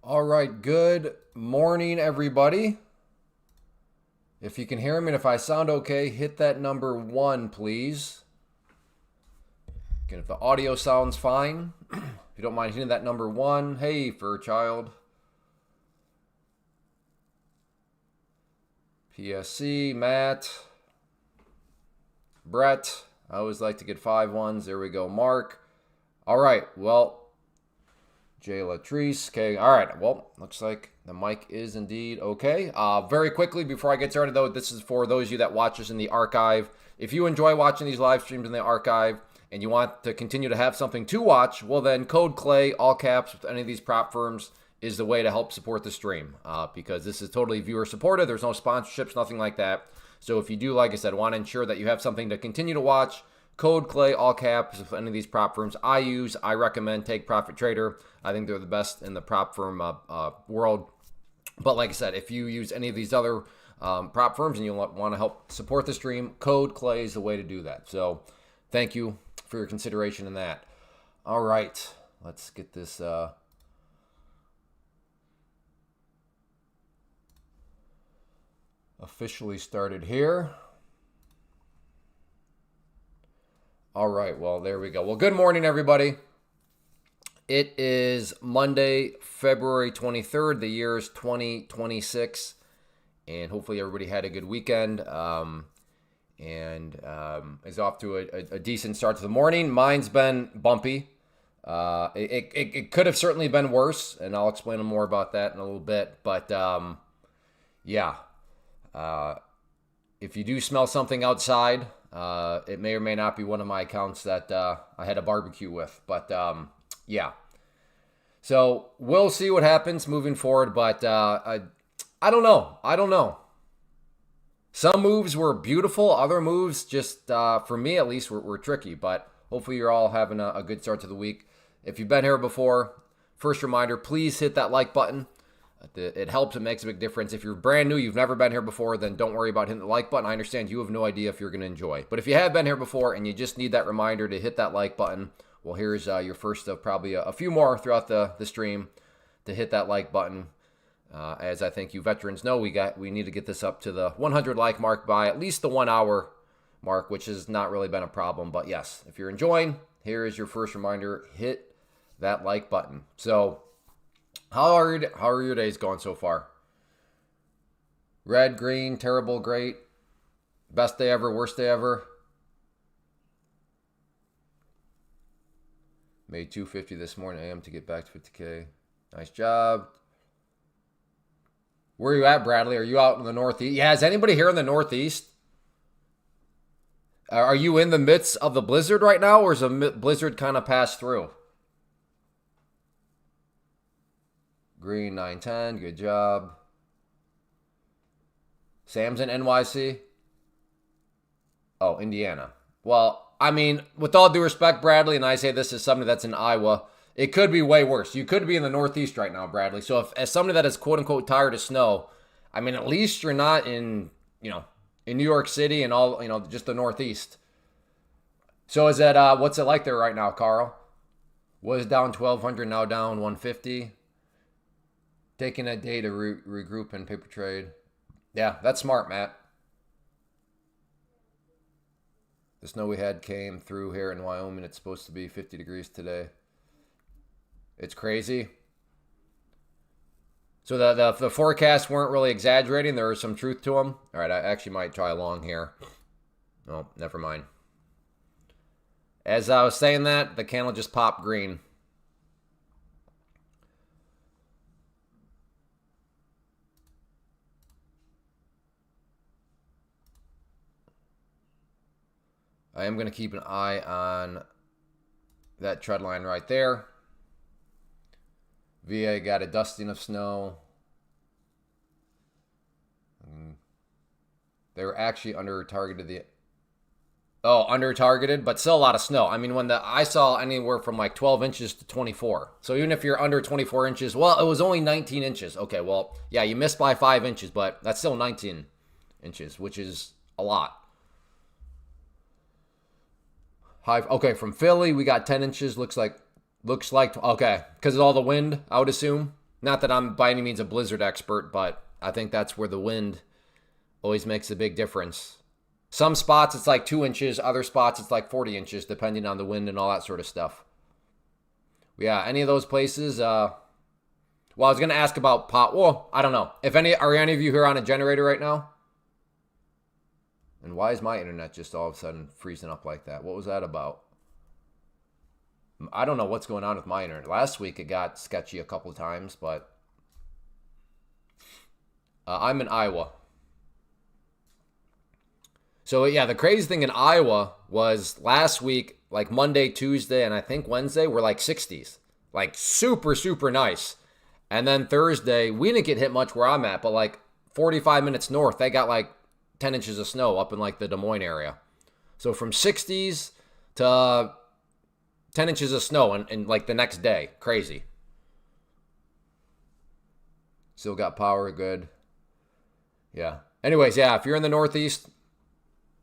All right, good morning, everybody. If you can hear me and if I sound okay, hit that number 1, please. Again, if the audio sounds fine, if you don't mind hitting that number 1. Hey, fur child. PSC, Matt, Brett. I always like to get 5 ones. There we go, Mark. All right, well, Jay Latrice. Okay, all right. Well, looks like the mic is indeed okay. Very quickly, before I get started, though, this is for those of you that watch us in the archive. If you enjoy watching these live streams in the archive and you want to continue to have something to watch, well, then code CLAY, all caps, with any of these prop firms is the way to help support the stream because this is totally viewer supported. There's no sponsorships, nothing like that. So if you do, like I said, want to ensure that you have something to continue to watch, code CLAY, all caps, if any of these prop firms I recommend Take Profit Trader. I think they're the best in the prop firm world. But like I said, if you use any of these other prop firms and you want to help support the stream, code CLAY is the way to do that. So thank you for your consideration in that. All right, let's get this officially started here. All right, well, there we go. Well, good morning, everybody. It is Monday, February 23rd. The year is 2026, and hopefully everybody had a good weekend and is off to a decent start to the morning. Mine's been bumpy. It could have certainly been worse, and I'll explain more about that in a little bit. But, yeah, if you do smell something outside, it may or may not be one of my accounts that I had a barbecue with. But, yeah. So we'll see what happens moving forward. But I don't know. Some moves were beautiful. Other moves, just for me at least, were tricky. But hopefully you're all having a good start to the week. If you've been here before, first reminder, please hit that like button. It helps. It makes a big difference. If you're brand new, you've never been here before, then don't worry about hitting the like button. I understand you have no idea if you're going to enjoy. But if you have been here before and you just need that reminder to hit that like button, well, here's your first of probably a few more throughout the stream to hit that like button. As I think you veterans know, we need to get this up to the 100 like mark by at least the 1 hour mark, which has not really been a problem. But yes, if you're enjoying, here is your first reminder. Hit that like button. So how are your days going so far? Red, green, terrible, great, best day ever, worst day ever? Made 250 this morning AM to get back to 50K. Nice job. Where are you at, Bradley? Are you out in the Northeast? Yeah, is anybody here in the Northeast? Are you in the midst of the blizzard right now, or is the blizzard kind of passed through? Green 910, good job. Sam's in NYC. Oh, Indiana. Well, I mean, with all due respect, Bradley, and I say this as somebody that's in Iowa, it could be way worse. You could be in the Northeast right now, Bradley. So if, as somebody that is quote unquote tired of snow, I mean, at least you're not in New York City and all, just the Northeast. So is that, what's it like there right now, Carl? Was down 1,200, now down 150. Taking a day to regroup and paper trade. Yeah, that's smart, Matt. The snow we had came through here in Wyoming. It's supposed to be 50 degrees today. It's crazy. So the forecasts weren't really exaggerating. There was some truth to them. All right, I actually might try along here. No, never mind. As I was saying that, the candle just popped green. I am going to keep an eye on that trend line right there. VA got a dusting of snow. They were actually under targeted. Under targeted, but still a lot of snow. I mean, I saw anywhere from like 12 inches to 24. So even if you're under 24 inches, well, it was only 19 inches. Okay, well, yeah, you missed by 5 inches, but that's still 19 inches, which is a lot. Okay, from Philly, we got 10 inches. Looks like, okay, because of all the wind, I would assume. Not that I'm by any means a blizzard expert, but I think that's where the wind always makes a big difference. Some spots it's like 2 inches, other spots it's like 40 inches, depending on the wind and all that sort of stuff. Yeah, any of those places. Well, I was gonna ask about pot. Well, I don't know. If are any of you here on a generator right now? And why is my internet just all of a sudden freezing up like that? What was that about? I don't know what's going on with my internet. Last week it got sketchy a couple of times, but I'm in Iowa. So yeah, the crazy thing in Iowa was last week, like Monday, Tuesday, and I think Wednesday were like 60s. Like super, super nice. And then Thursday, we didn't get hit much where I'm at, but like 45 minutes north, they got like 10 inches of snow up in like the Des Moines area. So from 60s to 10 inches of snow in like the next day. Crazy. Still got power, good. Yeah. Anyways, yeah, if you're in the Northeast,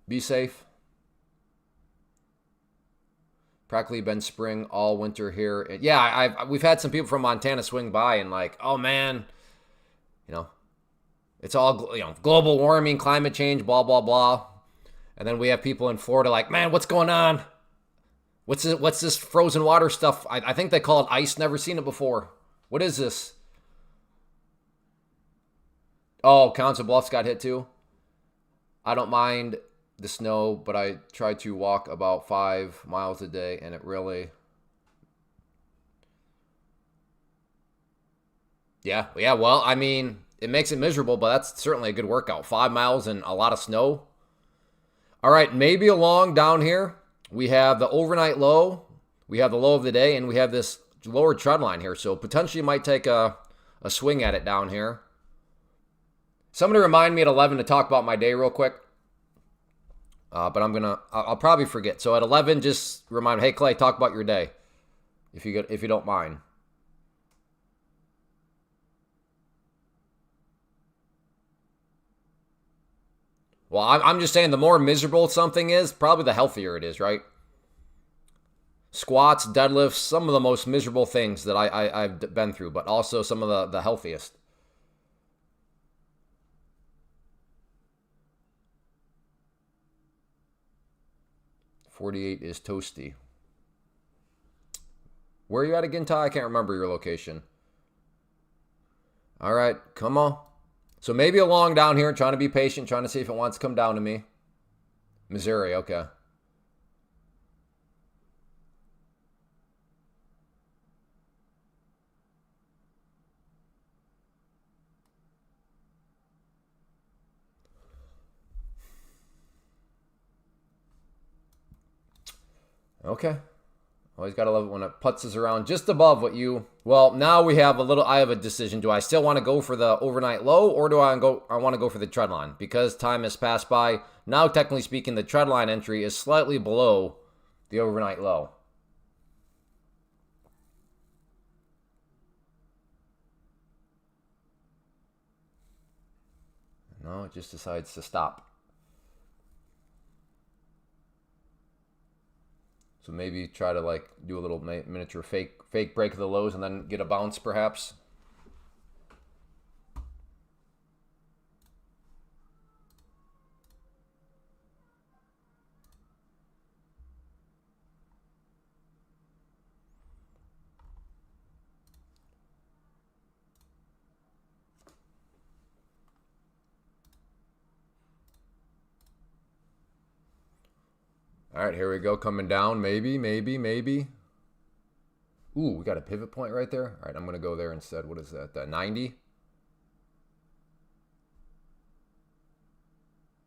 be safe. Practically been spring all winter here. Yeah, we've had some people from Montana swing by and like, oh man, it's all global warming, climate change, blah blah blah. And then we have people in Florida like, man, what's going on? What's this frozen water stuff? I think they call it ice. Never seen it before. What is this? Oh, Council Bluffs got hit too. I don't mind the snow, but I try to walk about 5 miles a day, and it really... Yeah, well, I mean, it makes it miserable, but that's certainly a good workout. 5 miles and a lot of snow. All right, maybe along down here, we have the overnight low, we have the low of the day, and we have this lower trend line here, so potentially might take a swing at it down here. Somebody remind me at 11 to talk about my day real quick. But I'll probably forget. So at 11, just remind me, hey, Clay, talk about your day, if you don't mind. Well, I'm just saying the more miserable something is, probably the healthier it is, right? Squats, deadlifts, some of the most miserable things that I've been through, but also some of the healthiest. .48 is toasty. Where are you at again, Ty? I can't remember your location. All right, come on. So maybe along down here, trying to be patient, trying to see if it wants to come down to me. Missouri, okay. Okay. Always got to love it when it putzes around just above what you... Well, now we have I have a decision. Do I still want to go for the overnight low, or do I want to go for the trend line? Because time has passed by. Now, technically speaking, the trend line entry is slightly below the overnight low. No, it just decides to stop. So maybe try to like do a little miniature fake break of the lows and then get a bounce perhaps. All right, here we go, coming down, maybe. Ooh, we got a pivot point right there. All right, I'm going to go there instead. What is that, 90?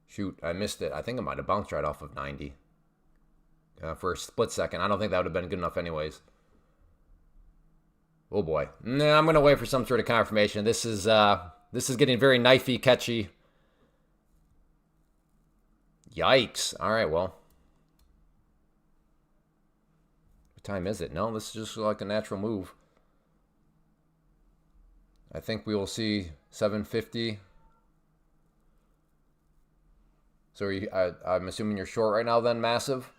Shoot, I missed it. I think it might have bounced right off of 90 for a split second. I don't think that would have been good enough anyways. Oh, boy. Nah, I'm going to wait for some sort of confirmation. This is getting very knifey, catchy. Yikes. All right, well. What time is it? No, this is just like a natural move. I think we will see 750. So I'm assuming you're short right now then, massive?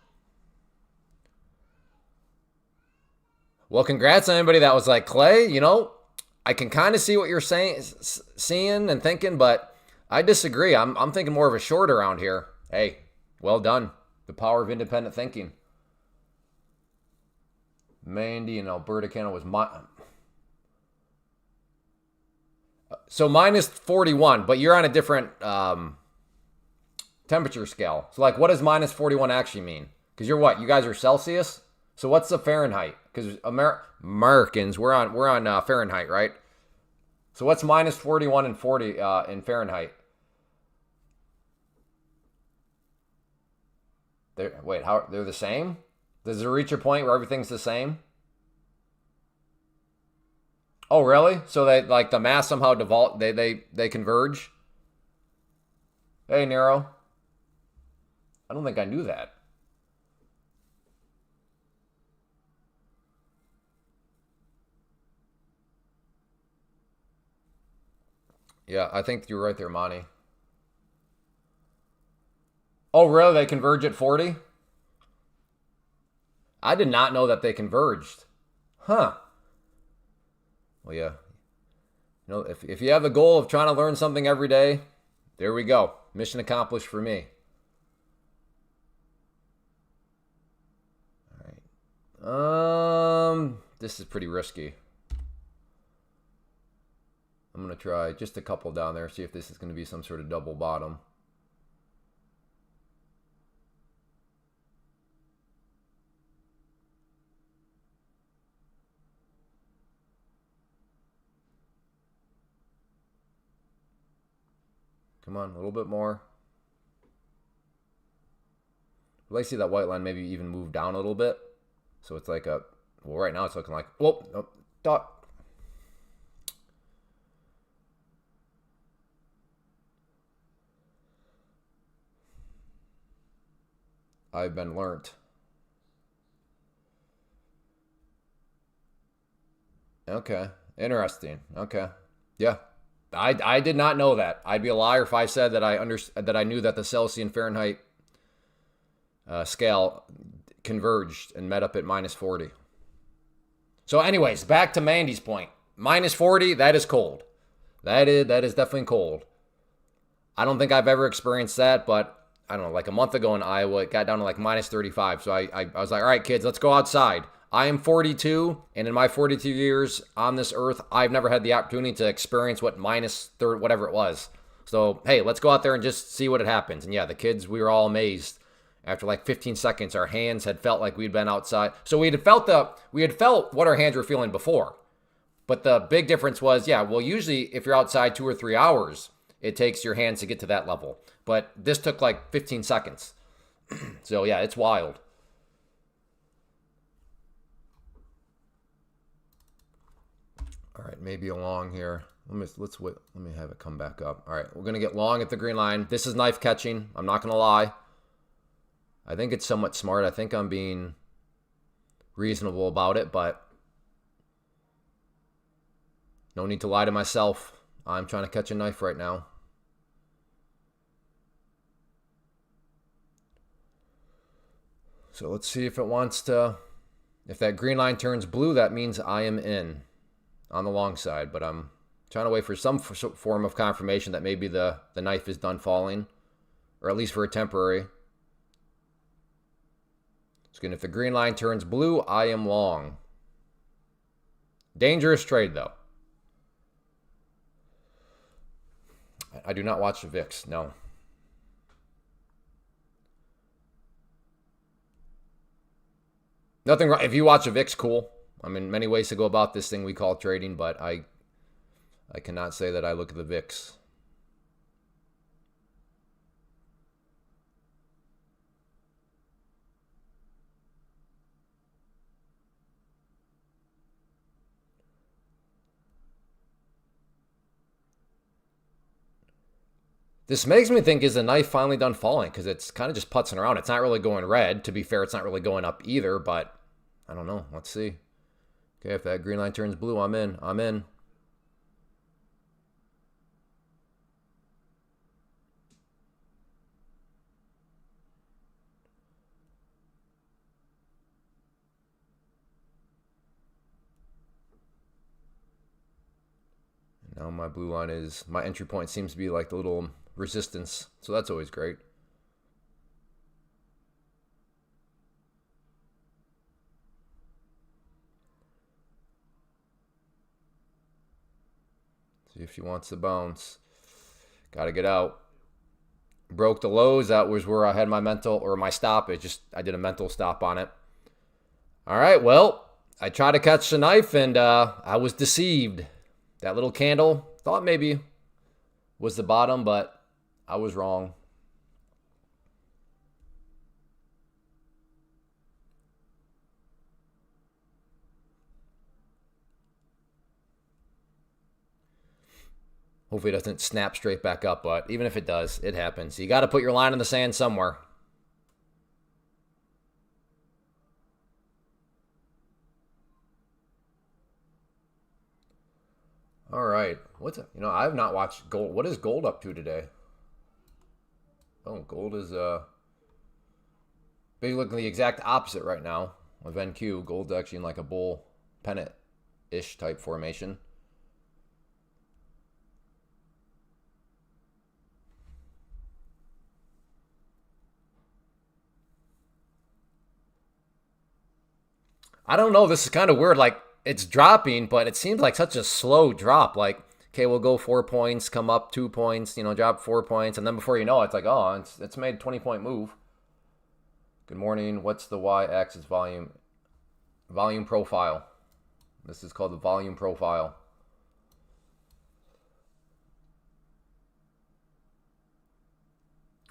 Well, congrats on anybody that was like, Clay, I can kind of see what you're saying, seeing and thinking, but I disagree. I'm thinking more of a short around here. Hey, well done. The power of independent thinking. Mandy and Alberta, Canada was so minus 41, but you're on a different temperature scale. So like, what does minus 41 actually mean? Because you're what? You guys are Celsius. So what's the Fahrenheit? Because Americans, we're on Fahrenheit, right? So what's minus 41 and 40 in Fahrenheit? Wait, how they're the same? Does it reach a point where everything's the same? Oh, really? So they like the mass somehow they converge? Hey, Nero. I don't think I knew that. Yeah, I think you're right there, Monty. Oh, really? They converge at 40? I did not know that they converged. Huh. Well, yeah. You know, if you have the goal of trying to learn something every day, there we go. Mission accomplished for me. All right. This is pretty risky. I'm going to try just a couple down there, see if this is going to be some sort of double bottom. Come on, a little bit more. I'd like to see that white line maybe even move down a little bit. So it's like a, well, right now it's looking like, whoa, nope, dot. I've been learnt. Okay, interesting. Okay, yeah, I did not know that. I'd be a liar if I said that I knew that the Celsius and Fahrenheit scale converged and met up at minus 40. So, anyways, back to Mandy's point. Minus 40, that is cold. That is definitely cold. I don't think I've ever experienced that, but I don't know, like a month ago in Iowa, it got down to like minus 35. So I was like, all right, kids, let's go outside. I am 42, and in my 42 years on this earth, I've never had the opportunity to experience what minus 30, whatever it was. So, hey, let's go out there and just see what it happens. And yeah, the kids, we were all amazed. After like 15 seconds, our hands had felt like we'd been outside. So we had felt what our hands were feeling before. But the big difference was, yeah, well, usually if you're outside 2 or 3 hours, it takes your hands to get to that level. But this took like 15 seconds. So yeah, it's wild. All right, maybe a long here. Let's wait. Let me have it come back up. All right, we're gonna get long at the green line. This is knife catching. I'm not gonna lie. I think it's somewhat smart. I think I'm being reasonable about it, but no need to lie to myself. I'm trying to catch a knife right now. So let's see if it wants to. If that green line turns blue, that means I am in on the long side, but I'm trying to wait for some form of confirmation that maybe the knife is done falling, or at least for a temporary. So again, if the green line turns blue, I am long. Dangerous trade, though. I do not watch the VIX, no. Nothing wrong. If you watch the VIX, cool. I mean, many ways to go about this thing we call trading, but I cannot say that I look at the VIX. This makes me think, is the knife finally done falling? Because it's kind of just putzing around. It's not really going red. To be fair, it's not really going up either, but I don't know. Let's see. Okay, if that green line turns blue, I'm in. I'm in. Now my blue line is, my entry point seems to be like the little resistance. So that's always great. See if she wants to bounce. Got to get out. Broke the lows. That was where I had my mental, or my stop. I did a mental stop on it. All right, well, I tried to catch the knife, and I was deceived. That little candle, thought maybe was the bottom, but I was wrong. Hopefully it doesn't snap straight back up, but even if it does, it happens. You got to put your line in the sand somewhere. All right. What's it? You know, I have not watched gold. What is gold up to today? Oh, gold is basically looking the exact opposite right now of NQ. Gold's actually in like a bull pennant-ish type formation. I don't know. This is kind of weird. Like, it's dropping, but it seems like such a slow drop. Like, okay, we'll go 4 points, come up 2 points, you know, drop 4 points, and then before you know it, it's like, oh, it's made a 20-point move. Good morning. What's the y-axis volume? Volume profile. This is called the volume profile.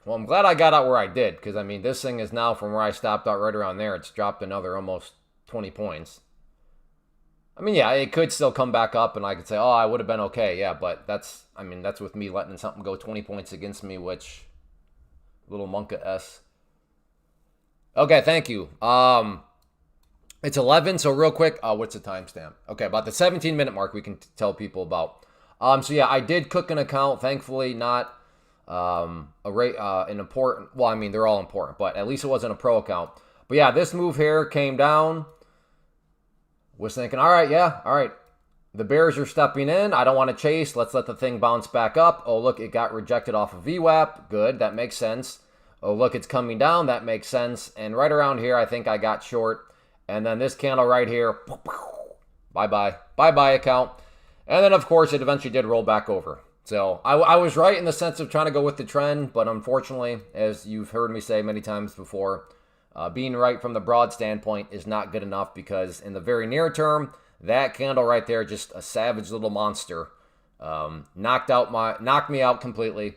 Well, I'm glad I got out where I did, because, I mean, this thing is now from where I stopped out right around there. It's dropped another almost 20 points. I mean, yeah, it could still come back up, and I could say, oh, I would have been okay. Yeah, but that's with me letting something go 20 points against me, which, little Monka S. Okay, thank you. It's 11, so real quick, what's the timestamp? Okay, about the 17-minute mark we can tell people about. So yeah, I did cook an account, thankfully not an important, well, I mean, they're all important, but at least it wasn't a pro account. But yeah, this move here came down. Was thinking, all right. The bears are stepping in. I don't want to chase. Let's let the thing bounce back up. Oh, look, it got rejected off of VWAP. Good, that makes sense. Oh, look, it's coming down. That makes sense. And right around here, I think I got short. And then this candle right here, bye-bye. Bye-bye account. And then, of course, it eventually did roll back over. So I was right in the sense of trying to go with the trend, but unfortunately, as you've heard me say many times before, being right from the broad standpoint is not good enough, because in the very near term, that candle right there, just a savage little monster, knocked me out completely.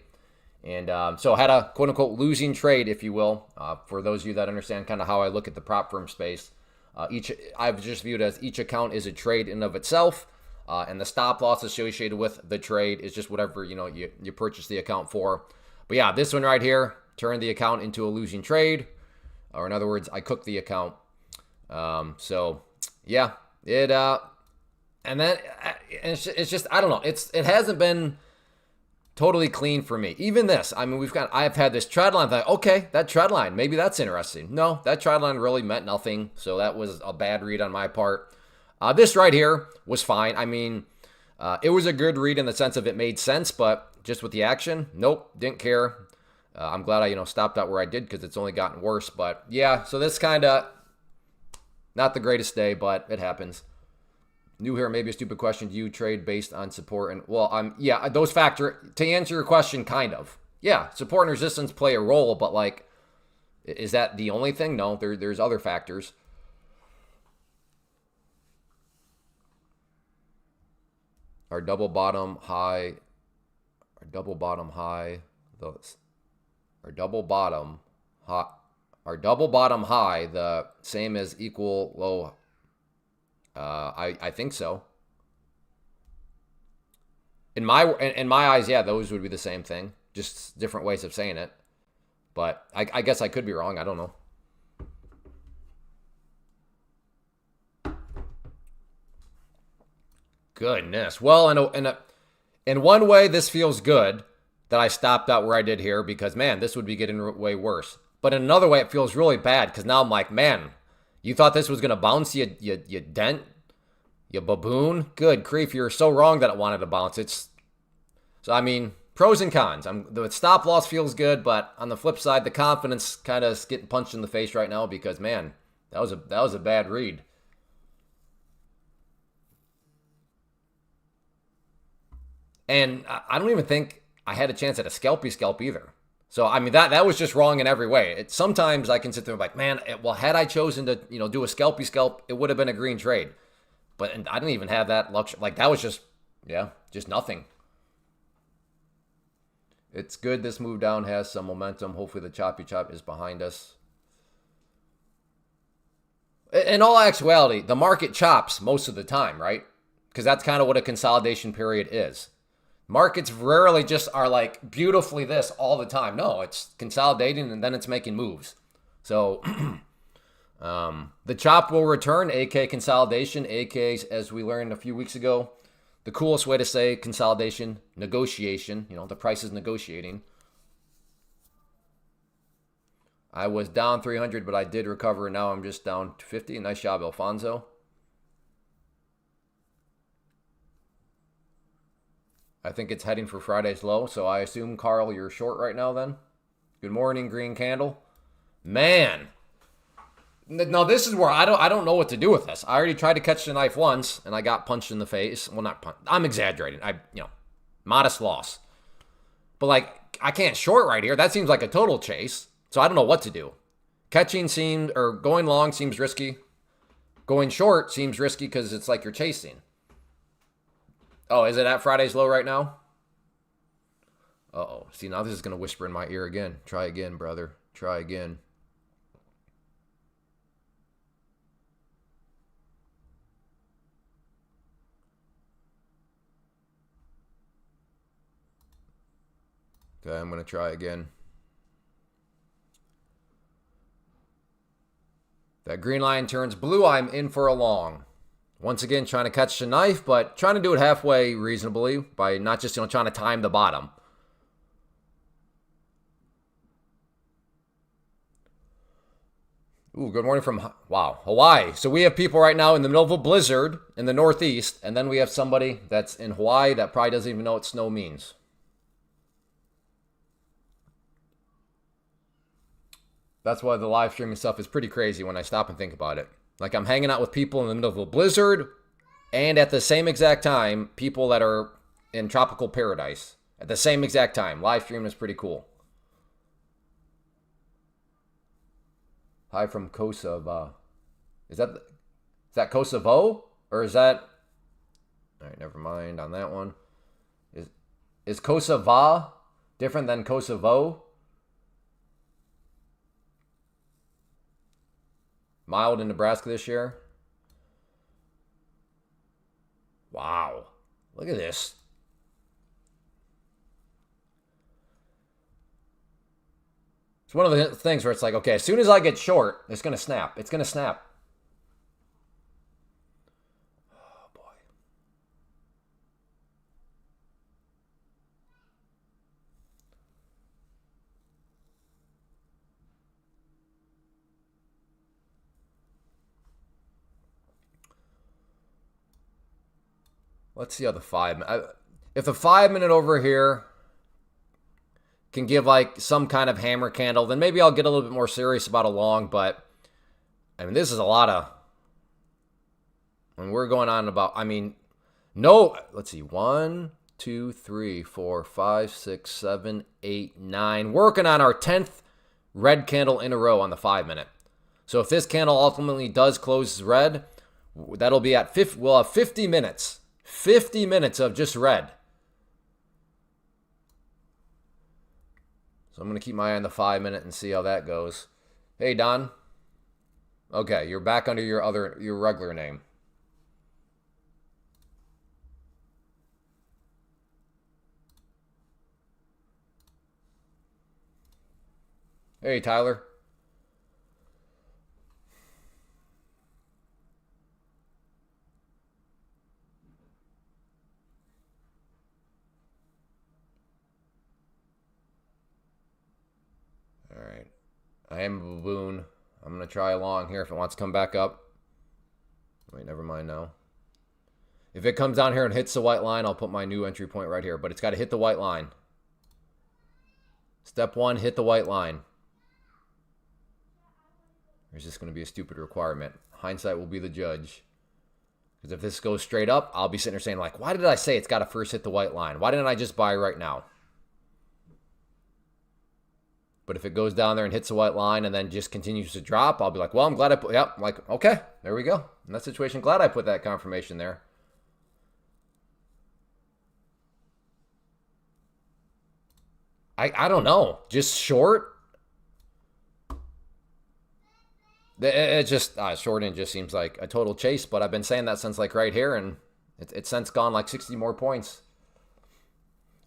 And so I had a quote-unquote losing trade, if you will, for those of you that understand kind of how I look at the prop firm space. I've just viewed as each account is a trade in and of itself, and the stop loss associated with the trade is just whatever you purchase the account for. But yeah, this one right here turned the account into a losing trade, or in other words, I cooked the account. So yeah, and then it's just I don't know. It hasn't been totally clean for me. Even this, I mean, I've had this trend line. Like, okay, that trend line, maybe that's interesting. No, that trend line really meant nothing. So that was a bad read on my part. This right here was fine. I mean, it was a good read in the sense of it made sense, but just with the action, nope, didn't care. I'm glad I, stopped out where I did, because it's only gotten worse. But yeah, so this kind of not the greatest day, but it happens. New here, maybe a stupid question. Do you trade based on support? And well, yeah, those factor to answer your question, kind of. Yeah, support and resistance play a role, but like, is that the only thing? No, there's other factors. Our double bottom high, the same as equal low. I think so. In my eyes, yeah, those would be the same thing, just different ways of saying it. But I guess I could be wrong. I don't know. Goodness. Well, in one way, this feels good that I stopped out where I did here, because, man, this would be getting way worse. But in another way, it feels really bad, because now I'm like, man, you thought this was going to bounce, you dent? You baboon. Good grief, you're so wrong that it wanted to bounce. So I mean, pros and cons. The stop loss feels good, but on the flip side, the confidence kind of getting punched in the face right now because man, that was a bad read. And I don't even think I had a chance at a scalpy scalp either. So I mean that was just wrong in every way. Sometimes I can sit there and be like, man, well, had I chosen to do a scalpy scalp, it would have been a green trade. But I didn't even have that luxury. Like that was just nothing. It's good this move down has some momentum. Hopefully the choppy chop is behind us. In all actuality, the market chops most of the time, right? Because that's kind of what a consolidation period is. Markets rarely just are like beautifully this all the time. No, it's consolidating and then it's making moves. So the chop will return, aka consolidation, aka as we learned a few weeks ago, the coolest way to say consolidation, negotiation. The price is negotiating. I was down 300, but I did recover, and now I'm just down 50. Nice job, Alfonso. I think it's heading for Friday's low, so I assume, Carl, you're short right now then? Good morning, green candle. Man. Now, this is where I don't know what to do with this. I already tried to catch the knife once, and I got punched in the face. Well, not punched. I'm exaggerating. Modest loss. But, like, I can't short right here. That seems like a total chase. So I don't know what to do. Going long seems risky. Going short seems risky because it's like you're chasing. Oh, is it at Friday's low right now? Uh-oh. See, now this is going to whisper in my ear again. Try again, brother. Try again. Okay, I'm going to try again. That green line turns blue. I'm in for a long. Once again, trying to catch the knife, but trying to do it halfway reasonably by not just trying to time the bottom. Ooh, good morning from, Hawaii. So we have people right now in the middle of a blizzard in the Northeast, and then we have somebody that's in Hawaii that probably doesn't even know what snow means. That's why the live streaming stuff is pretty crazy when I stop and think about it. Like I'm hanging out with people in the middle of a blizzard and at the same exact time, people that are in tropical paradise at the same exact time. Live streaming is pretty cool. Hi from Kosovo. Is that Kosovo? Or is that... All right, never mind on that one. Is Kosovo different than Kosovo? Mild in Nebraska this year. Wow. Look at this. It's one of the things where it's like, okay, as soon as I get short, it's going to snap. It's going to snap. Oh, boy. Let's see how if the 5-minute over here can give like some kind of hammer candle, then maybe I'll get a little bit more serious about a long. But I mean, this is a lot of, when we're going on about, no, let's see, 1, 2, 3, 4, 5, 6, 7, 8, 9. Working on our 10th red candle in a row on the 5-minute. So if this candle ultimately does close red, that'll be at 50. We'll have 50 minutes. 50 minutes of just red. So I'm going to keep my eye on the 5-minute and see how that goes. Hey, Don. Okay, you're back under your regular name. Hey, Tyler. All right. I am a baboon. I'm going to try along here if it wants to come back up. Wait, never mind now. If it comes down here and hits the white line, I'll put my new entry point right here. But it's got to hit the white line. Step 1, hit the white line. There's just going to be a stupid requirement. Hindsight will be the judge. Because if this goes straight up, I'll be sitting there saying, like, why did I say it's got to first hit the white line? Why didn't I just buy right now? But if it goes down there and hits the white line and then just continues to drop, I'll be like, well, I'm glad I put, yep, like, okay, there we go. In that situation, glad I put that confirmation there. I don't know. Just short? It just, shorting just seems like a total chase, but I've been saying that since like right here, and it's since gone like 60 more points.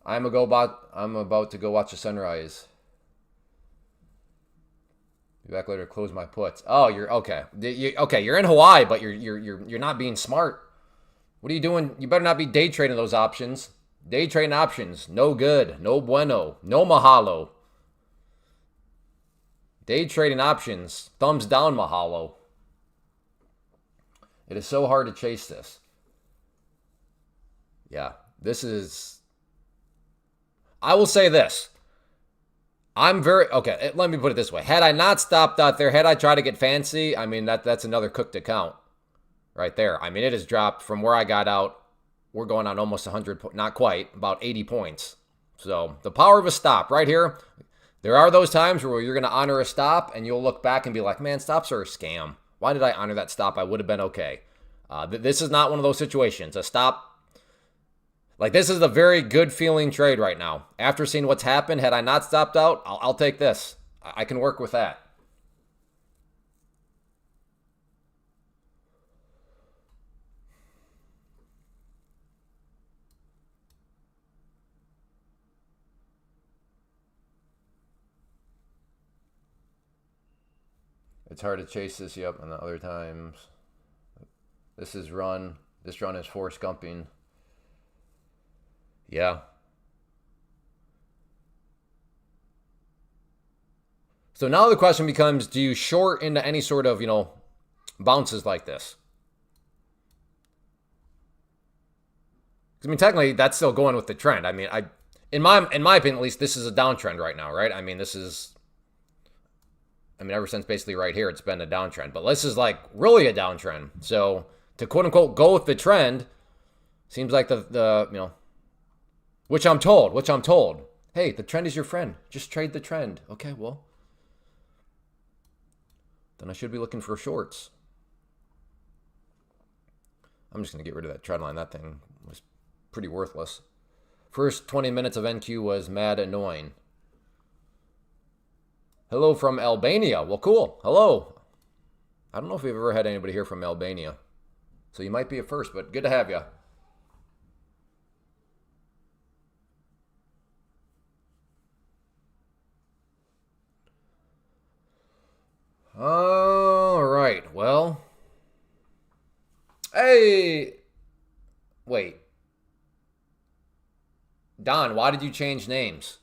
I'm about to go watch the sunrise. Be back later to close my puts. Oh, you're okay. Okay, you're in Hawaii, but you're not being smart. What are you doing? You better not be day trading those options. Day trading options, no good, no bueno, no mahalo. Day trading options, thumbs down mahalo. It is so hard to chase this. Yeah, this is... I will say this. Okay, let me put it this way. Had I not stopped out there, had I tried to get fancy, I mean, that's another cooked account right there. I mean, it has dropped from where I got out. We're going on almost 100, not quite, about 80 points. So the power of a stop right here. There are those times where you're going to honor a stop and you'll look back and be like, man, stops are a scam. Why did I honor that stop? I would have been okay. This is not one of those situations. A stop, like this is a very good feeling trade right now. After seeing what's happened, had I not stopped out, I'll take this. I can work with that. It's hard to chase this, yep, and the other times. This run is for scumping. Yeah. So now the question becomes, do you short into any sort of, bounces like this? I mean, technically, that's still going with the trend. I mean, in my opinion, at least, this is a downtrend right now, right? I mean, ever since basically right here, it's been a downtrend. But this is like really a downtrend. So to quote unquote go with the trend seems like which I'm told. Hey, the trend is your friend. Just trade the trend. Okay, well, then I should be looking for shorts. I'm just going to get rid of that trend line. That thing was pretty worthless. First 20 minutes of NQ was mad annoying. Hello from Albania. Well, cool. Hello. I don't know if we've ever had anybody here from Albania. So you might be a first, but good to have you. All right. Well. Hey. Wait. Don, why did you change names?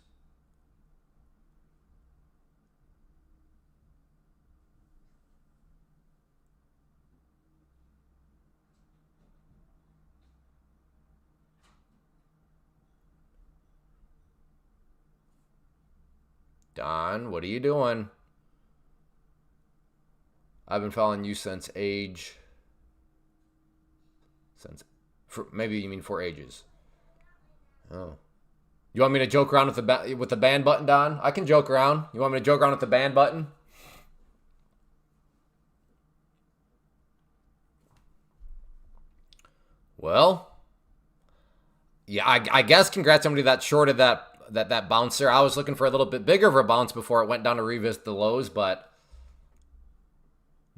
Don, what are you doing? I've been following you since age... maybe you mean 4 ages. Oh. You want me to joke around with the ban button, Don? I can joke around. You want me to joke around with the ban button? Well... Yeah, I guess congrats to somebody that shorted that bouncer. I was looking for a little bit bigger of a bounce before it went down to revisit the lows, but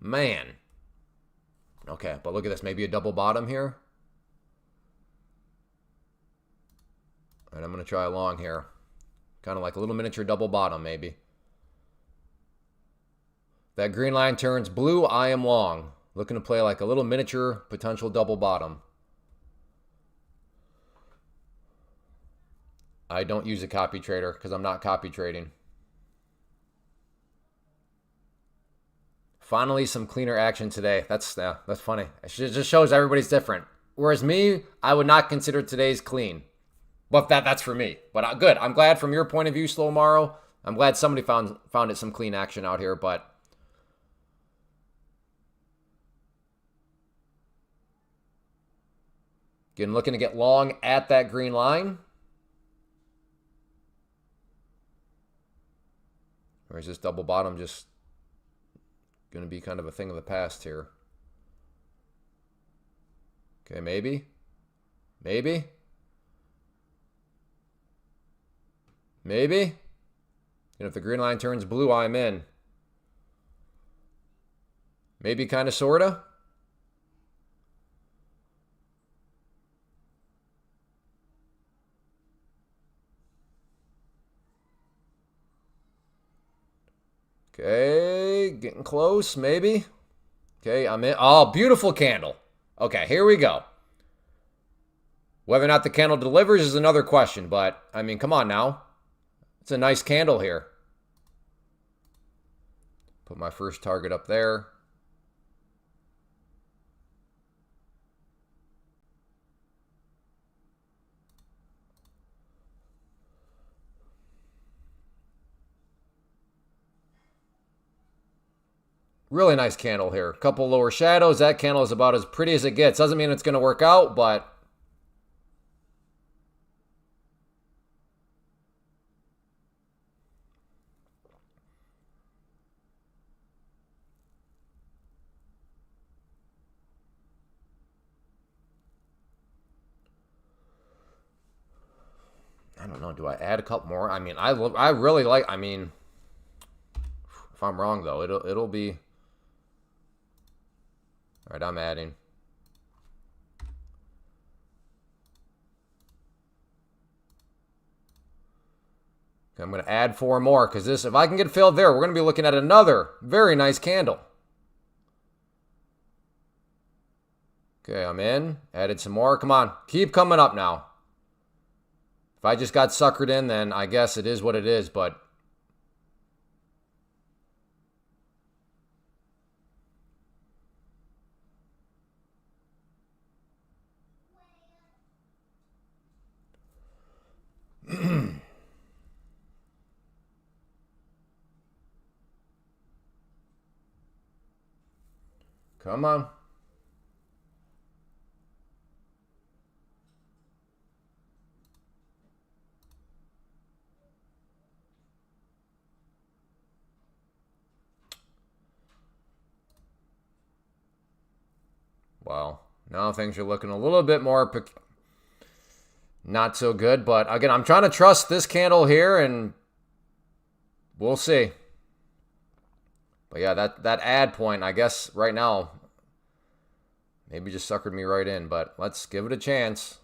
man. Okay, but look at this. Maybe a double bottom here. All right, I'm going to try a long here. Kind of like a little miniature double bottom, maybe. That green line turns blue, I am long. Looking to play like a little miniature potential double bottom. I don't use a copy trader because I'm not copy trading. Finally, some cleaner action today. That's funny. It just shows everybody's different. Whereas me, I would not consider today's clean. But that's for me. But good. I'm glad from your point of view, Slow Morrow. I'm glad somebody found it some clean action out here. But again, looking to get long at that green line. Or is this double bottom just going to be kind of a thing of the past here? Okay, maybe. Maybe. Maybe. And if the green line turns blue, I'm in. Maybe, kind of, sort of. Okay, getting close, maybe. Okay, I'm in. Oh, beautiful candle. Okay, here we go. Whether or not the candle delivers is another question, but, I mean, come on now. It's a nice candle here. Put my first target up there. Really nice candle here. Couple lower shadows. That candle is about as pretty as it gets. Doesn't mean it's going to work out, but I don't know. Do I add a couple more? I mean, I really like. I mean, if I'm wrong though, it'll be. All right, I'm adding. Okay, I'm going to add 4 more because this, if I can get filled there, we're going to be looking at another very nice candle. Okay, I'm in. Added some more. Come on, keep coming up now. If I just got suckered in, then I guess it is what it is, but come on. Well, now things are looking a little bit more not so good. But again, I'm trying to trust this candle here, and we'll see. But yeah, that add point, I guess right now, maybe just suckered me right in. But let's give it a chance.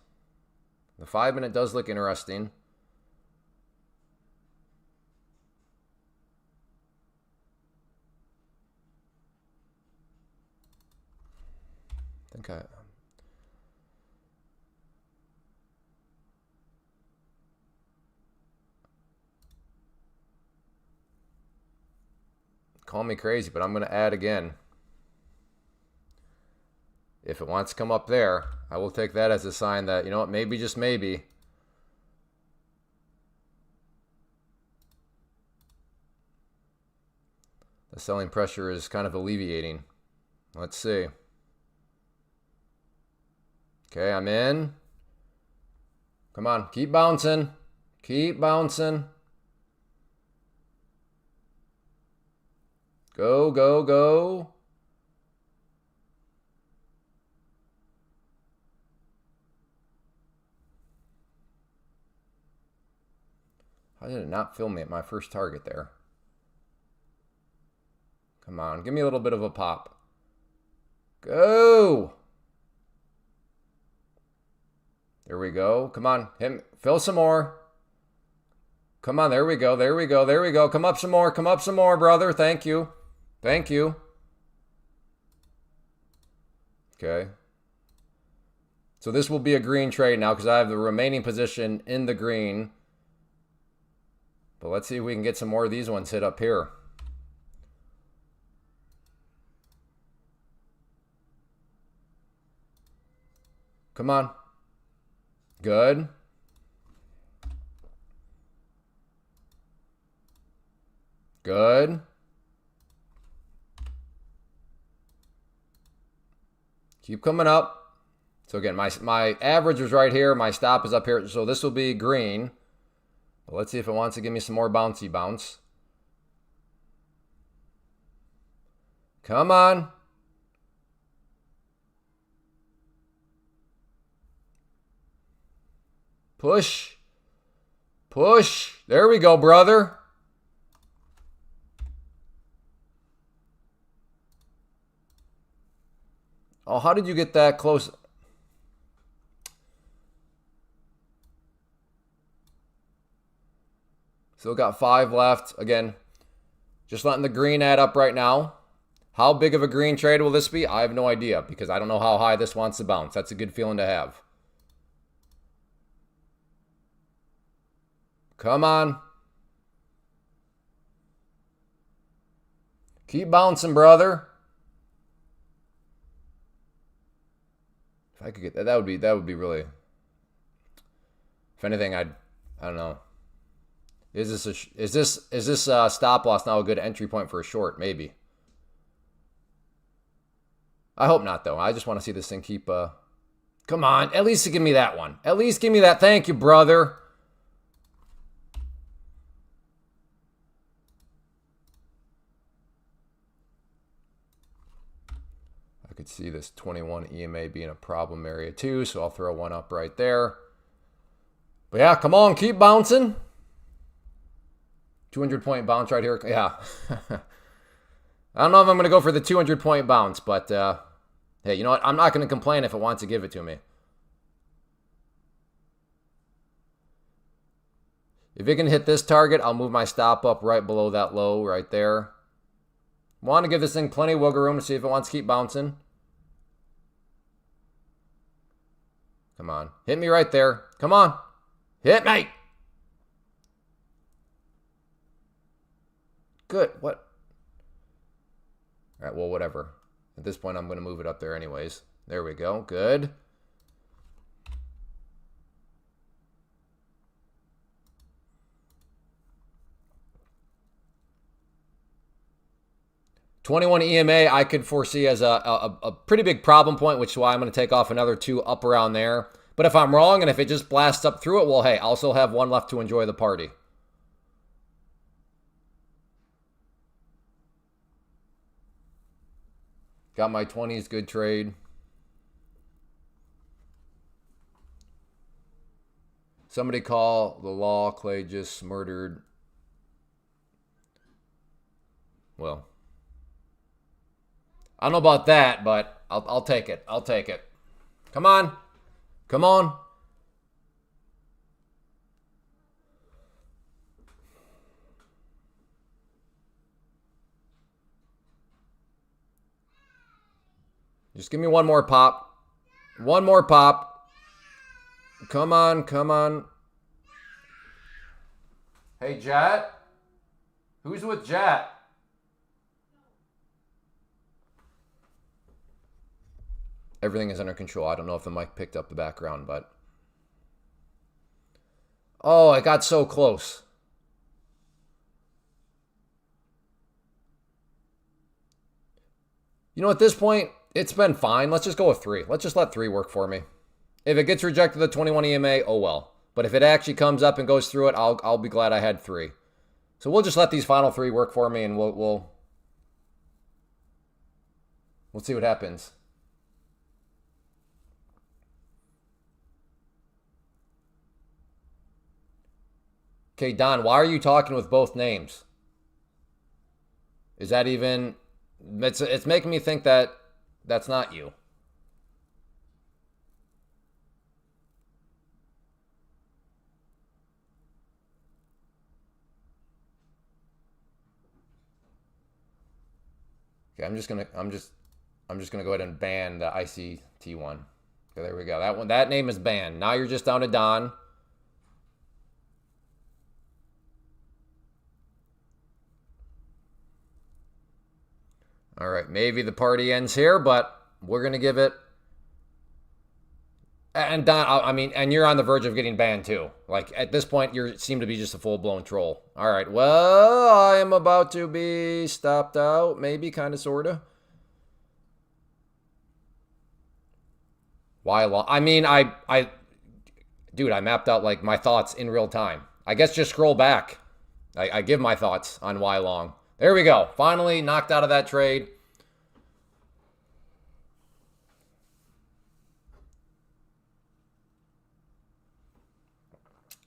The 5-minute does look interesting. I think call me crazy, but I'm going to add again. If it wants to come up there, I will take that as a sign that, you know what, maybe, just maybe. The selling pressure is kind of alleviating. Let's see. Okay, I'm in. Come on, keep bouncing. Keep bouncing. Go, go, go. How did it not fill me at my first target there? Come on, give me a little bit of a pop. Go! There we go. Come on, fill some more. Come on, there we go, there we go, there we go. Come up some more, brother. Thank you. Thank you. Okay. So this will be a green trade now because I have the remaining position in the green. But let's see if we can get some more of these ones hit up here. Come on. Good. Good. Keep coming up. So again, my average was right here. My stop is up here. So this will be green. But let's see if it wants to give me some more bouncy bounce. Come on. Push. Push. There we go, brother. Oh, how did you get that close? Still got 5 left. Again, just letting the green add up right now. How big of a green trade will this be? I have no idea because I don't know how high this wants to bounce. That's a good feeling to have. Come on. Keep bouncing, brother. If I could get that, that would be really. If anything, I don't know. Is this stop loss now a good entry point for a short? Maybe. I hope not, though. I just want to see this thing keep. Come on, at least give me that one. At least give me that. Thank you, brother. I could see this 21 EMA being a problem area too, so I'll throw one up right there. But yeah, come on, keep bouncing. 200-point bounce right here. Yeah. I don't know if I'm going to go for the 200-point bounce, but hey, you know what? I'm not going to complain if it wants to give it to me. If it can hit this target, I'll move my stop up right below that low right there. Want to give this thing plenty of wiggle room to see if it wants to keep bouncing. Come on. Hit me right there. Come on. Hit me. Good. What? All right, well, whatever. At this point, I'm going to move it up there anyways. There we go. Good. $21 EMA I could foresee as a pretty big problem point, which is why I'm going to take off another 2 up around there. But if I'm wrong and if it just blasts up through it, well, hey, I'll still have 1 left to enjoy the party. Got my 20s, good trade. Somebody call the law. Clay just murdered. Well, I don't know about that, but I'll take it. I'll take it. Come on. Come on. Just give me one more pop. One more pop. Come on, come on. Hey, Jet. Who's with Jet? Everything is under control. I don't know if the mic picked up the background, but... Oh, I got so close. You know, at this point, it's been fine. Let's just go with 3. Let's just let 3 work for me. If it gets rejected at 21 EMA, oh well. But if it actually comes up and goes through it, I'll be glad I had 3. So we'll just let these final 3 work for me, and we'll see what happens. Okay, Don, why are you talking with both names? Is that even... It's making me think that that's not you. Okay, I'm just gonna go ahead and ban the ICT one. Okay, there we go. That name is banned. Now you're just down to Don. All right, maybe the party ends here, but we're going to give it And Don, I mean, and you're on the verge of getting banned too. Like at this point, you seem to be just a full blown troll. All right, well, I am about to be stopped out, maybe, kind of, sorta. Why long? I mean, dude, I mapped out like my thoughts in real time. I guess just scroll back. I give my thoughts on why long. There we go. Finally knocked out of that trade.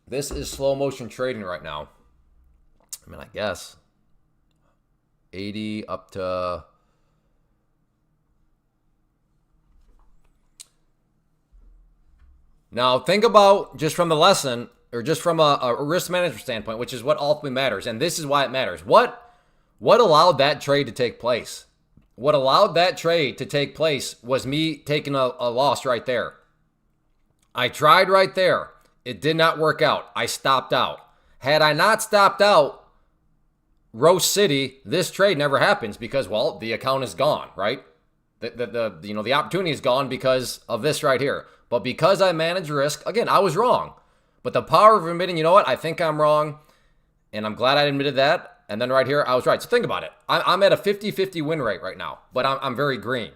This is slow motion trading right now. I mean, I guess 80 up to. Now, think about just from the lesson or just from a risk management standpoint, which is what ultimately matters. And this is why it matters. What allowed that trade to take place? What allowed that trade to take place was me taking a loss right there. I tried right there. It did not work out. I stopped out. Had I not stopped out, Rose City, this trade never happens because, well, the account is gone, right? The opportunity is gone because of this right here. But because I managed risk, again, I was wrong. But the power of admitting, you know what, I think I'm wrong, and I'm glad I admitted that. And then right here, I was right. So think about it. I'm at a 50-50 win rate right now, but I'm very green.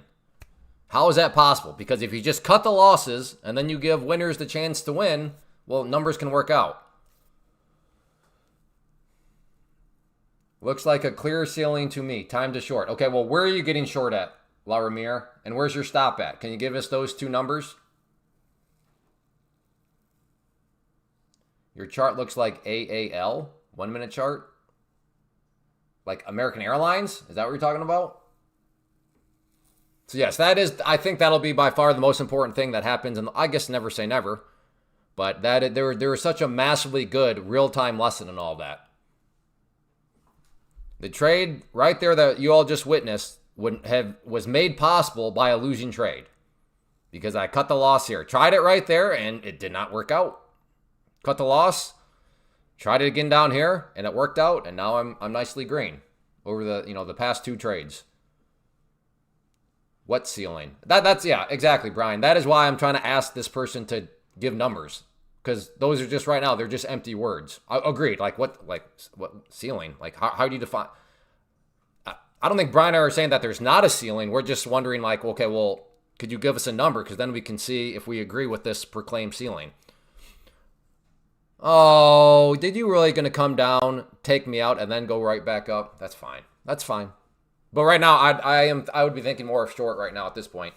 How is that possible? Because if you just cut the losses and then you give winners the chance to win, well, numbers can work out. Looks like a clear ceiling to me. Time to short. Okay, well, where are you getting short at, La Ramire? And where's your stop at? Can you give us those two numbers? Your chart looks like AAL, 1 minute chart. Like American Airlines? Is that what you're talking about? So yes, I think that'll be by far the most important thing that happens. And I guess never say never. But there was such a massively good real-time lesson in all that. The trade right there that you all just witnessed was made possible by a losing trade. Because I cut the loss here. Tried it right there, and it did not work out. Cut the loss. Tried it again down here, and it worked out, and now I'm nicely green over the past two trades. What ceiling? That's yeah, exactly, Brian. That is why I'm trying to ask this person to give numbers. Because those are just right now, they're just empty words. Agreed. Like what ceiling? Like how do you define? I don't think Brian and I are saying that there's not a ceiling. We're just wondering like, okay, well, could you give us a number? Because then we can see if we agree with this proclaimed ceiling. Oh, did you really going to come down, take me out, and then go right back up? That's fine. That's fine. But right now, I would be thinking more of short right now at this point.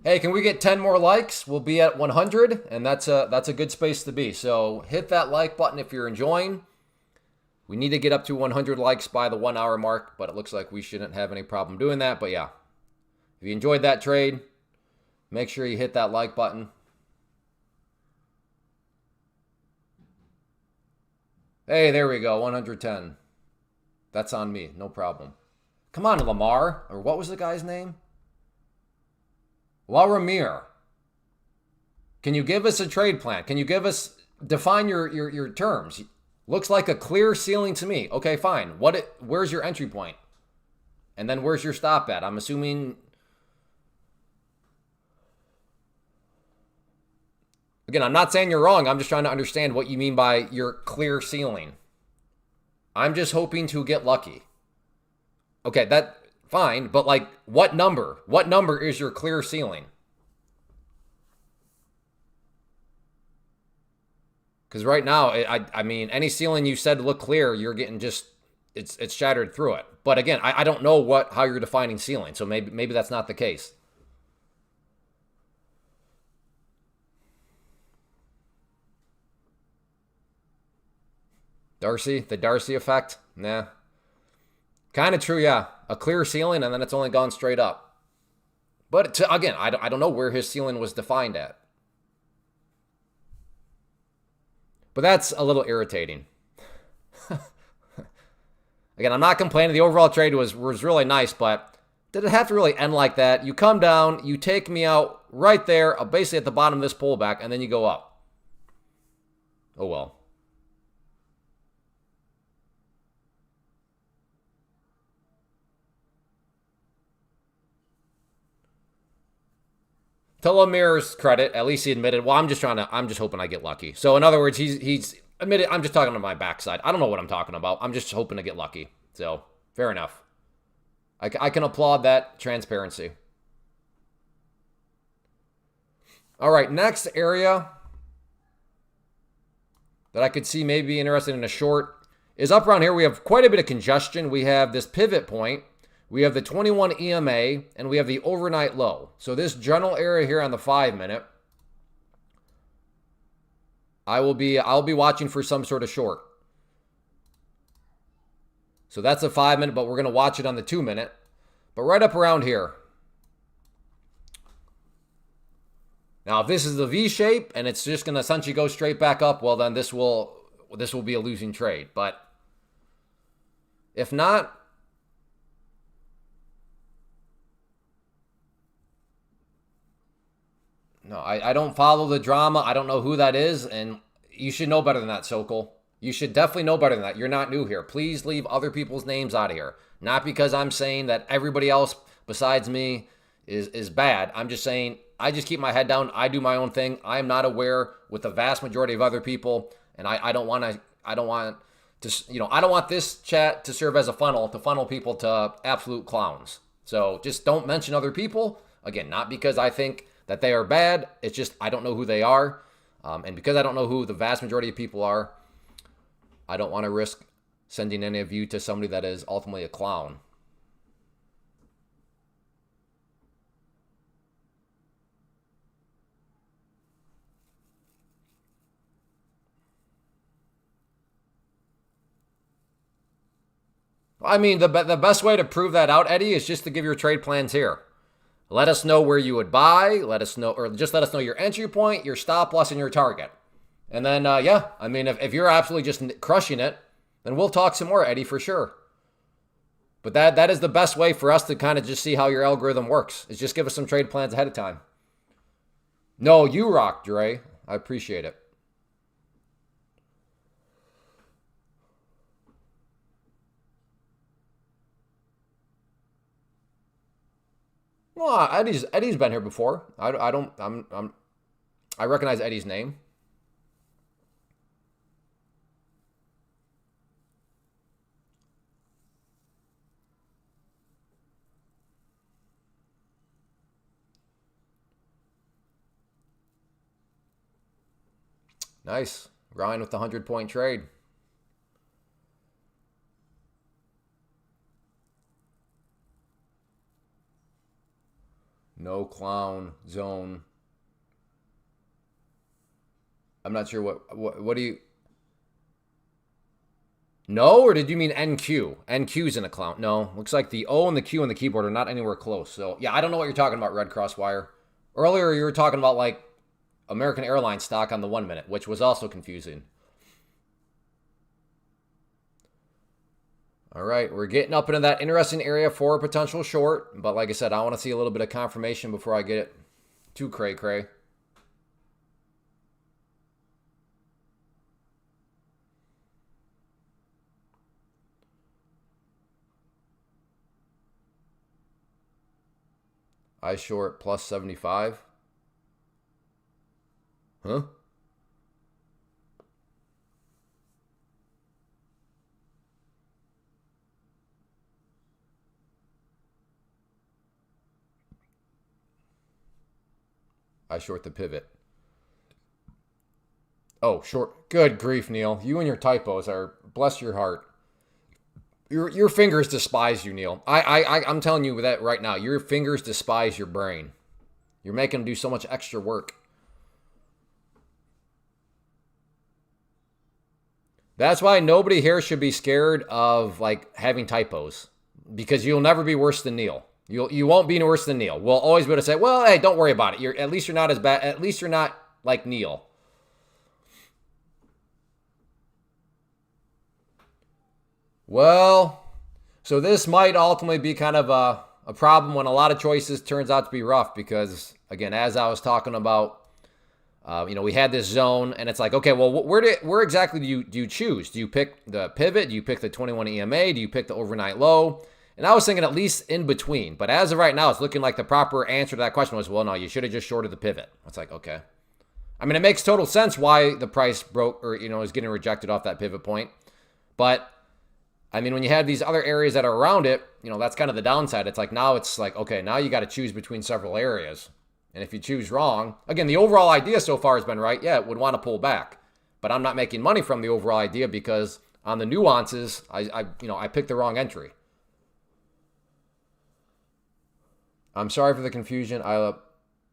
Hey, can we get 10 more likes? We'll be at 100, and that's a good space to be. So hit that like button if you're enjoying. We need to get up to 100 likes by the 1 hour mark, but it looks like we shouldn't have any problem doing that. But yeah, if you enjoyed that trade, make sure you hit that like button. Hey, there we go, 110. That's on me, no problem. Come on, Lamar, or what was the guy's name? La Ramire. Can you give us a trade plan? Can you define your terms? Looks like a clear ceiling to me. Okay, fine. Where's your entry point? And then where's your stop at? I'm assuming. Again, I'm not saying you're wrong. I'm just trying to understand what you mean by your clear ceiling. I'm just hoping to get lucky. Okay, that fine, but like what number? What number is your clear ceiling? Because right now, I mean, any ceiling you said look clear, you're getting just it's shattered through it. But again, I don't know how you're defining ceiling, so maybe that's not the case. The Darcy effect? Nah. Kind of true, yeah. A clear ceiling, and then it's only gone straight up. But again, I don't know where his ceiling was defined at. But that's a little irritating. Again, I'm not complaining. The overall trade was really nice, but did it have to really end like that? You come down, you take me out right there, basically at the bottom of this pullback, and then you go up. Oh well. to Lamir's credit, at least he admitted, well, I'm just hoping I get lucky. So in other words, he's admitted, I'm just talking to my backside. I don't know what I'm talking about. I'm just hoping to get lucky. So fair enough. I can applaud that transparency. All right, next area that I could see maybe be interested in a short is up around here. We have quite a bit of congestion. We have this pivot point. We have the 21 EMA, and we have the overnight low. So this general area here on the 5-minute, I'll be watching for some sort of short. So that's a 5-minute, but we're going to watch it on the 2-minute. But right up around here. Now, if this is the V shape and it's just going to essentially go straight back up, well, then this will be a losing trade. But if not, no, I don't follow the drama. I don't know who that is, and you should know better than that, Sokol. You should definitely know better than that. You're not new here. Please leave other people's names out of here. Not because I'm saying that everybody else besides me is bad. I'm just saying I just keep my head down. I do my own thing. I am not aware with the vast majority of other people, and I don't want this chat to serve as a funnel to funnel people to absolute clowns. So just don't mention other people. Again, not because I think that they are bad. It's just I don't know who they are. And because I don't know who the vast majority of people are, I don't want to risk sending any of you to somebody that is ultimately a clown. I mean, the best way to prove that out, Eddie, is just to give your trade plans here. Let us know where you would buy. Let us know your entry point, your stop loss, and your target. And then, yeah, I mean, if you're absolutely just crushing it, then we'll talk some more, Eddie, for sure. But that is the best way for us to kind of just see how your algorithm works, is just give us some trade plans ahead of time. No, you rock, Dre. I appreciate it. Well, Eddie's been here before. I recognize Eddie's name. Nice. Ryan with the 100-point trade. No clown zone. I'm not sure what do you... No, or did you mean NQ? NQ's in a clown. No, looks like the O and the Q on the keyboard are not anywhere close. So, yeah, I don't know what you're talking about, Red Crosswire. Earlier, you were talking about, like, American Airlines stock on the 1-minute, which was also confusing. All right, we're getting up into that interesting area for a potential short. But like I said, I want to see a little bit of confirmation before I get it too cray-cray. I short plus 75. Huh? I short the pivot. Oh, short. Good grief, Neil. You and your typos are, bless your heart. Your fingers despise you, Neil. I'm telling you that right now. Your fingers despise your brain. You're making them do so much extra work. That's why nobody here should be scared of like having typos, because you'll never be worse than Neil. You won't be worse than Neil. We'll always be able to say, well, hey, don't worry about it. At least you're not as bad. At least you're not like Neil. Well, so this might ultimately be kind of a problem when a lot of choices turns out to be rough, because, again, as I was talking about, we had this zone, and it's like, okay, well, where exactly do you choose? Do you pick the pivot? Do you pick the 21 EMA? Do you pick the overnight low? And I was thinking at least in between. But as of right now, it's looking like the proper answer to that question was, well, no, you should have just shorted the pivot. It's like, okay. I mean, it makes total sense why the price broke or, is getting rejected off that pivot point. But, I mean, when you have these other areas that are around it, that's kind of the downside. It's like now it's like, okay, now you got to choose between several areas. And if you choose wrong, again, the overall idea so far has been right. Yeah, it would want to pull back. But I'm not making money from the overall idea because on the nuances, I picked the wrong entry. I'm sorry for the confusion.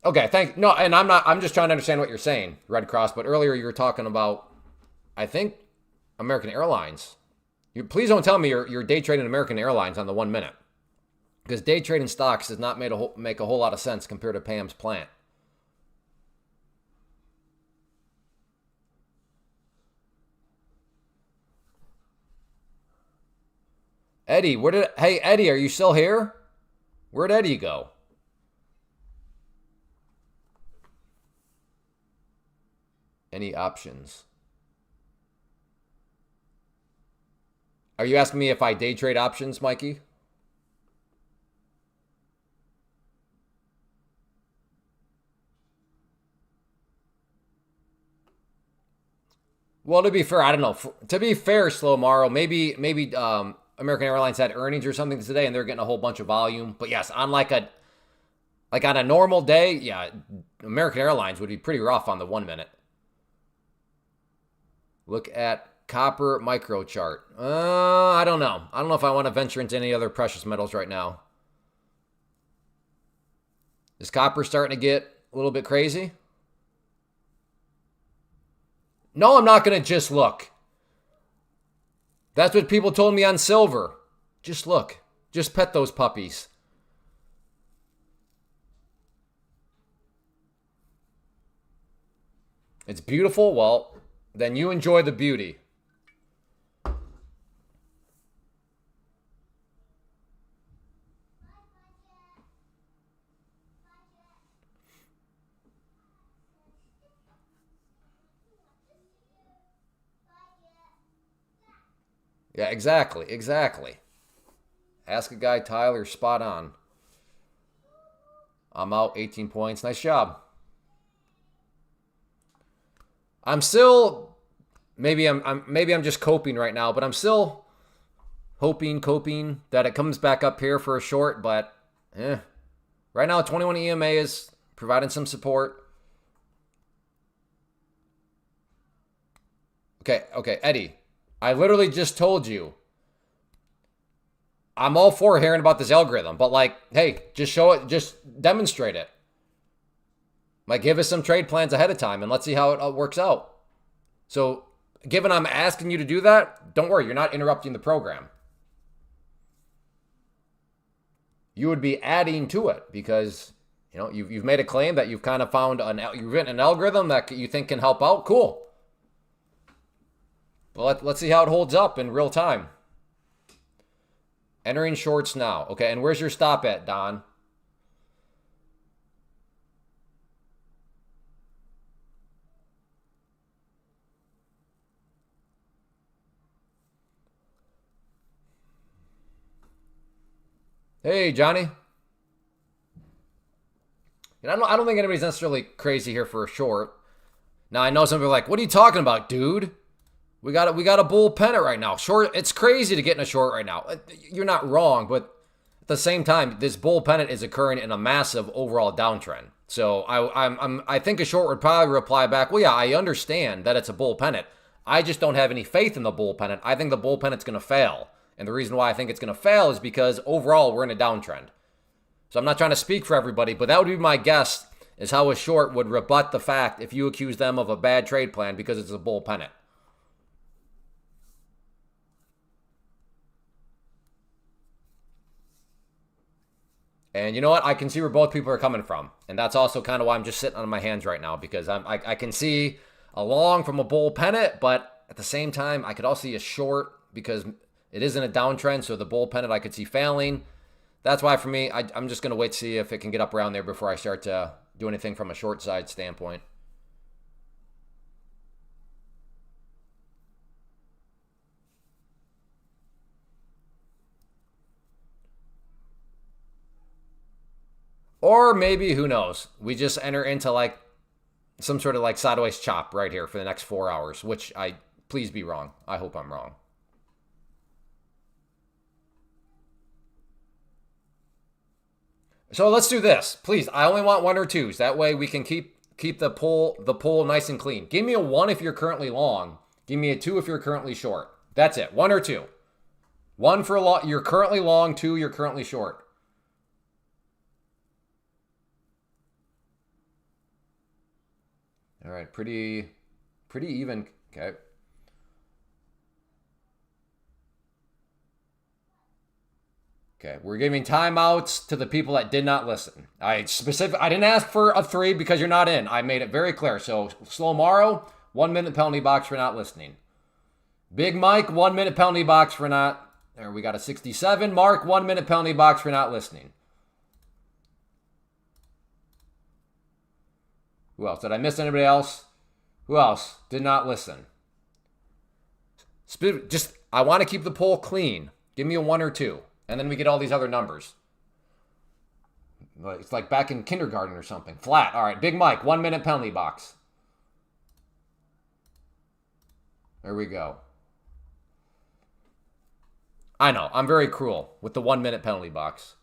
Okay, no, and I'm just trying to understand what you're saying, Red Cross, but earlier you were talking about, I think, American Airlines. Please don't tell me you're day trading American Airlines on the 1 minute. Because day trading stocks does not make a whole lot of sense compared to Pam's plant. Eddie, hey Eddie, are you still here? Where'd Eddie go? Any options? Are you asking me if I day trade options, Mikey? Well, to be fair, I don't know. To be fair, Slow Morrow, maybe American Airlines had earnings or something today, and they're getting a whole bunch of volume. But yes, on on a normal day, yeah, American Airlines would be pretty rough on the 1 minute. Look at copper micro chart. I don't know. I don't know if I want to venture into any other precious metals right now. Is copper starting to get a little bit crazy? No, I'm not going to just look. That's what people told me on silver. Just look. Just pet those puppies. It's beautiful. Well, then you enjoy the beauty. Yeah, exactly. Ask a guy, Tyler, spot on. I'm out 18 points. Nice job. I'm still maybe I'm just coping right now, but I'm still coping that it comes back up here for a short, but right now 21 EMA is providing some support. Okay, Eddie. I literally just told you I'm all for hearing about this algorithm, but hey, just show it, just demonstrate it. Give us some trade plans ahead of time and let's see how it works out. So, given I'm asking you to do that, don't worry, you're not interrupting the program. You would be adding to it because, you've made a claim that you've kind of found you've written an algorithm that you think can help out. Cool. Well, let's see how it holds up in real time. Entering shorts now. Okay, and where's your stop at, Don? Hey, Johnny. I don't think anybody's necessarily crazy here for a short. Now, I know some people are like, what are you talking about, dude? We got a bull pennant right now. Short, it's crazy to get in a short right now. You're not wrong, but at the same time, this bull pennant is occurring in a massive overall downtrend. So I think a short would probably reply back, well, yeah, I understand that it's a bull pennant. I just don't have any faith in the bull pennant. I think the bull pennant's going to fail. And the reason why I think it's going to fail is because overall we're in a downtrend. So I'm not trying to speak for everybody, but that would be my guess is how a short would rebut the fact if you accuse them of a bad trade plan because it's a bull pennant. And you know what? I can see where both people are coming from. And that's also kind of why I'm just sitting on my hands right now because I can see a long from a bull pennant, but at the same time, I could also see a short because it isn't a downtrend. So the bull pennant I could see failing. That's why for me, I'm just going to wait to see if it can get up around there before I start to do anything from a short side standpoint. Or maybe, who knows, we just enter into like some sort of like sideways chop right here for the next 4 hours, which please be wrong. I hope I'm wrong. So let's do this. Please, I only want 1 or 2s. That way we can keep the poll nice and clean. Give me a 1 if you're currently long. Give me a 2 if you're currently short. That's it. 1 or 2. 1 for you're currently long, 2 you're currently short. All right, pretty even. Okay. Okay, we're giving timeouts to the people that did not listen. I didn't ask for a 3 because you're not in. I made it very clear. So Slow Morrow, 1 minute penalty box for not listening. Big Mike, 1 minute penalty box for not. There, we got a 67. Mark, 1 minute penalty box for not listening. Who else? Did I miss anybody else? Who else did not listen? I want to keep the poll clean. Give me a 1 or 2. And then we get all these other numbers. It's like back in kindergarten or something. Flat. All right. Big Mike, 1 minute penalty box. There we go. I know. I'm very cruel with the 1 minute penalty box.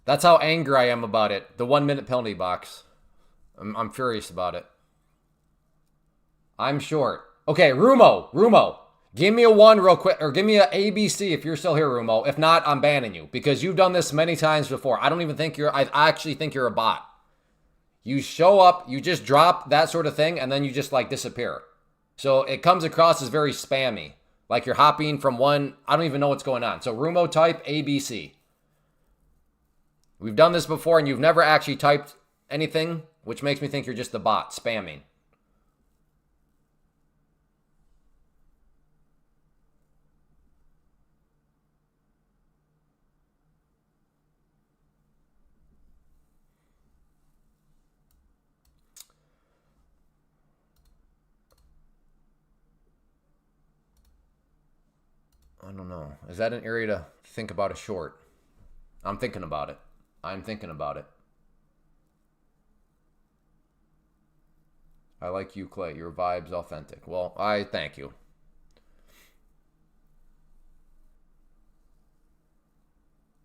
That's how angry I am about it. The 1 minute penalty box. I'm furious about it. I'm short. Okay, Rumo. Give me a 1 real quick, or give me a ABC if you're still here, Rumo. If not, I'm banning you because you've done this many times before. I don't even think I actually think you're a bot. You show up, you just drop that sort of thing, and then you just like disappear. So it comes across as very spammy. Like you're hopping from one, I don't even know what's going on. So Rumo type ABC. We've done this before and you've never actually typed anything, which makes me think you're just the bot spamming. I don't know. Is that an area to think about a short? I'm thinking about it. I'm thinking about it. I like you, Clay. Your vibe's authentic. Well, I thank you.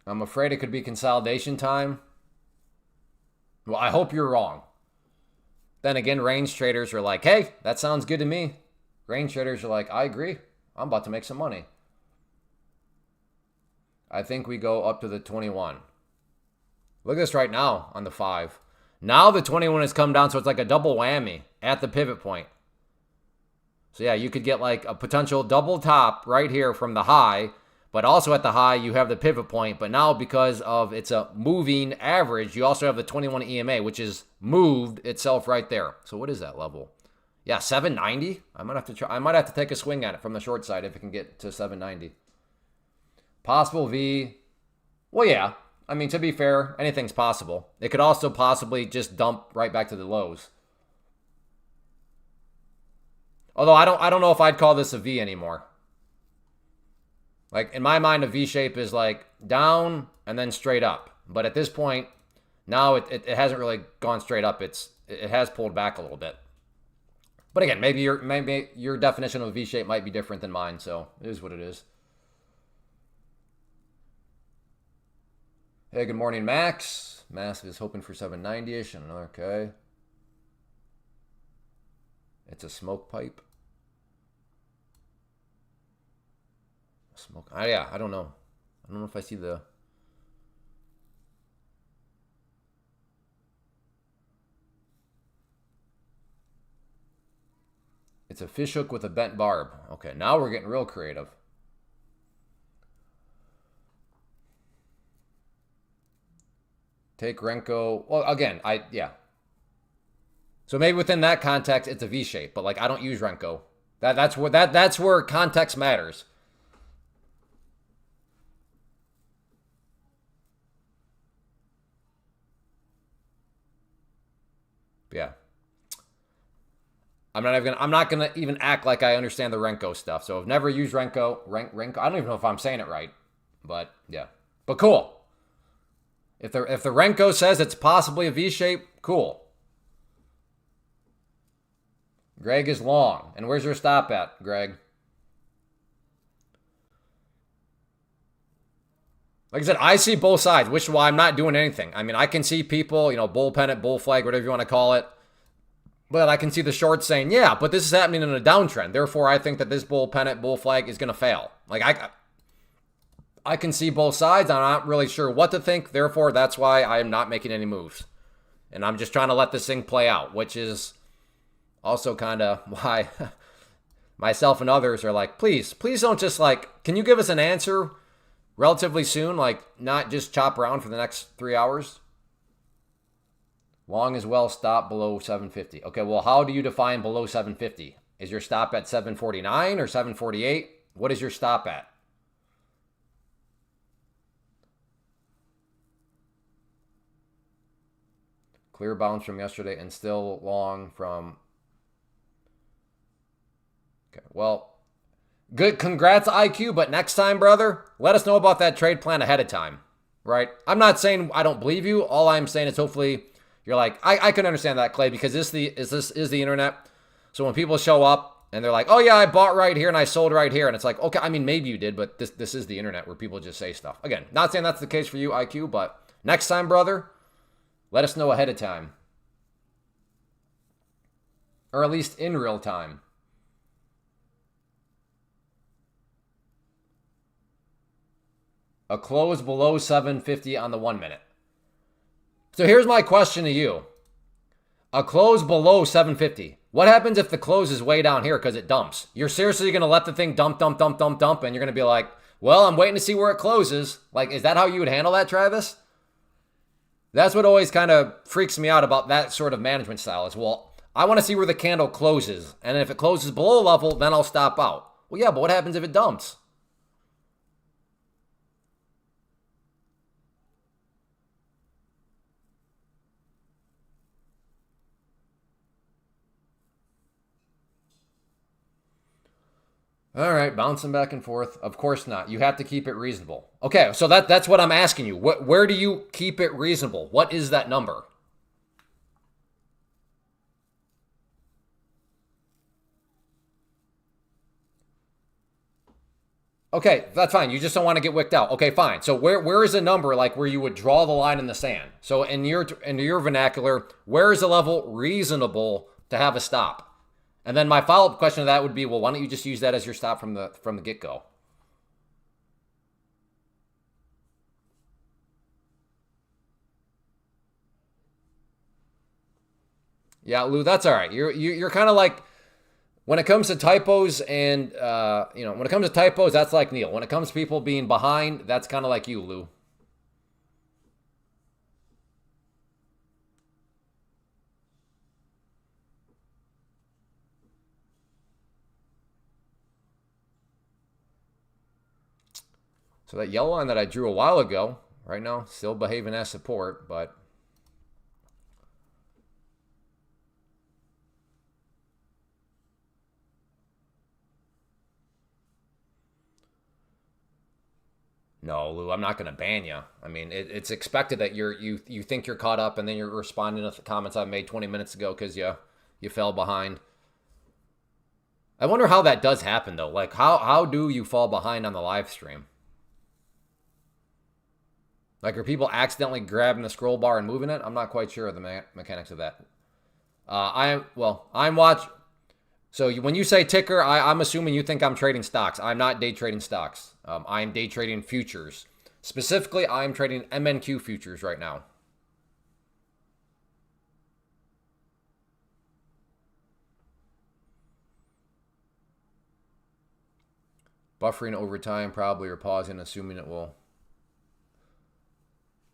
I'm afraid it could be consolidation time. Well, I hope you're wrong. Then again, range traders are like, hey, that sounds good to me. Range traders are like, I agree. I'm about to make some money. I think we go up to the 21. Look at this right now on the 5. Now the 21 has come down, so it's like a double whammy at the pivot point. So yeah, you could get like a potential double top right here from the high, but also at the high you have the pivot point. But now because of it's a moving average, you also have the 21 EMA, which is moved itself right there. So what is that level? Yeah, 790. I might have to try. I might have to take a swing at it from the short side if it can get to 790. Possible V. Well, yeah. I mean, to be fair, anything's possible. It could also possibly just dump right back to the lows. Although I don't know if I'd call this a V anymore. Like in my mind, a V shape is like down and then straight up. But at this point, now it hasn't really gone straight up. It has pulled back a little bit. But again, maybe your definition of a V shape might be different than mine. So it is what it is. Hey, good morning, Max. Massive is hoping for 790-ish. And another, okay. It's a smoke pipe. Smoke. Yeah, I don't know. I don't know if I see the... It's a fish hook with a bent barb. Okay, now we're getting real creative. Take Renko. Well, again, yeah. So maybe within that context, it's a V shape, but like I don't use Renko. That's where context matters. Yeah. I'm not gonna even act like I understand the Renko stuff. So I've never used Renko. Renko. I don't even know if I'm saying it right, but yeah. But cool. If the Renko says it's possibly a V shape, cool. Greg is long. And where's your stop at, Greg? Like I said, I see both sides, which is why I'm not doing anything. I mean, I can see people, bull pennant, bull flag, whatever you want to call it. But I can see the shorts saying, yeah, but this is happening in a downtrend. Therefore, I think that this bull pennant, bull flag is going to fail. Like, I can see both sides. I'm not really sure what to think. Therefore, that's why I am not making any moves. And I'm just trying to let this thing play out, which is also kind of why myself and others are like, please don't just can you give us an answer relatively soon? Like, not just chop around for the next 3 hours. Long as well, stop below 750. Okay, well, how do you define below 750? Is your stop at 749 or 748? What is your stop at? Clear bounce from yesterday and still long from... Okay, well, good. Congrats, IQ, but next time, brother, let us know about that trade plan ahead of time, right? I'm not saying I don't believe you. All I'm saying is hopefully... You're like, I can understand that, Clay, because this is the internet. So when people show up and they're like, oh yeah, I bought right here and I sold right here, and it's like, okay, I mean, maybe you did, but this is the internet where people just say stuff. Again, not saying that's the case for you, IQ, but next time, brother, let us know ahead of time. Or at least in real time. A close below 750 on the 1 minute. So here's my question to you. A close below 750. What happens if the close is way down here because it dumps? You're seriously going to let the thing dump, and you're going to be like, well, I'm waiting to see where it closes. Like, is that how you would handle that, Travis? That's what always kind of freaks me out about that sort of management style is, well, I want to see where the candle closes. And if it closes below level, then I'll stop out. Well, yeah, but what happens if it dumps? All right, bouncing back and forth. Of course not. You have to keep it reasonable. Okay, so that's what I'm asking you. Where do you keep it reasonable? What is that number? Okay, that's fine. You just don't want to get wicked out. Okay, fine. So where is a number like where you would draw the line in the sand? So in your vernacular, where is a level reasonable to have a stop? And then my follow-up question to that would be, well, why don't you just use that as your stop from the get-go? Yeah, Lou, that's all right. You're kind of like, when it comes to typos and when it comes to typos, that's like Neil. When it comes to people being behind, that's kind of like you, Lou. So that yellow line that I drew a while ago, right now, still behaving as support, but no, Lou, I'm not going to ban you. I mean, it's expected that you think you're caught up, and then you're responding to the comments I made 20 minutes ago because you fell behind. I wonder how that does happen though. Like, how do you fall behind on the live stream? Like, are people accidentally grabbing the scroll bar and moving it? I'm not quite sure of the mechanics of that. I'm watching. So when you say ticker, I'm assuming you think I'm trading stocks. I'm not day trading stocks. I'm day trading futures. Specifically, I'm trading MNQ futures right now. Buffering over time, probably, or pausing, assuming it will.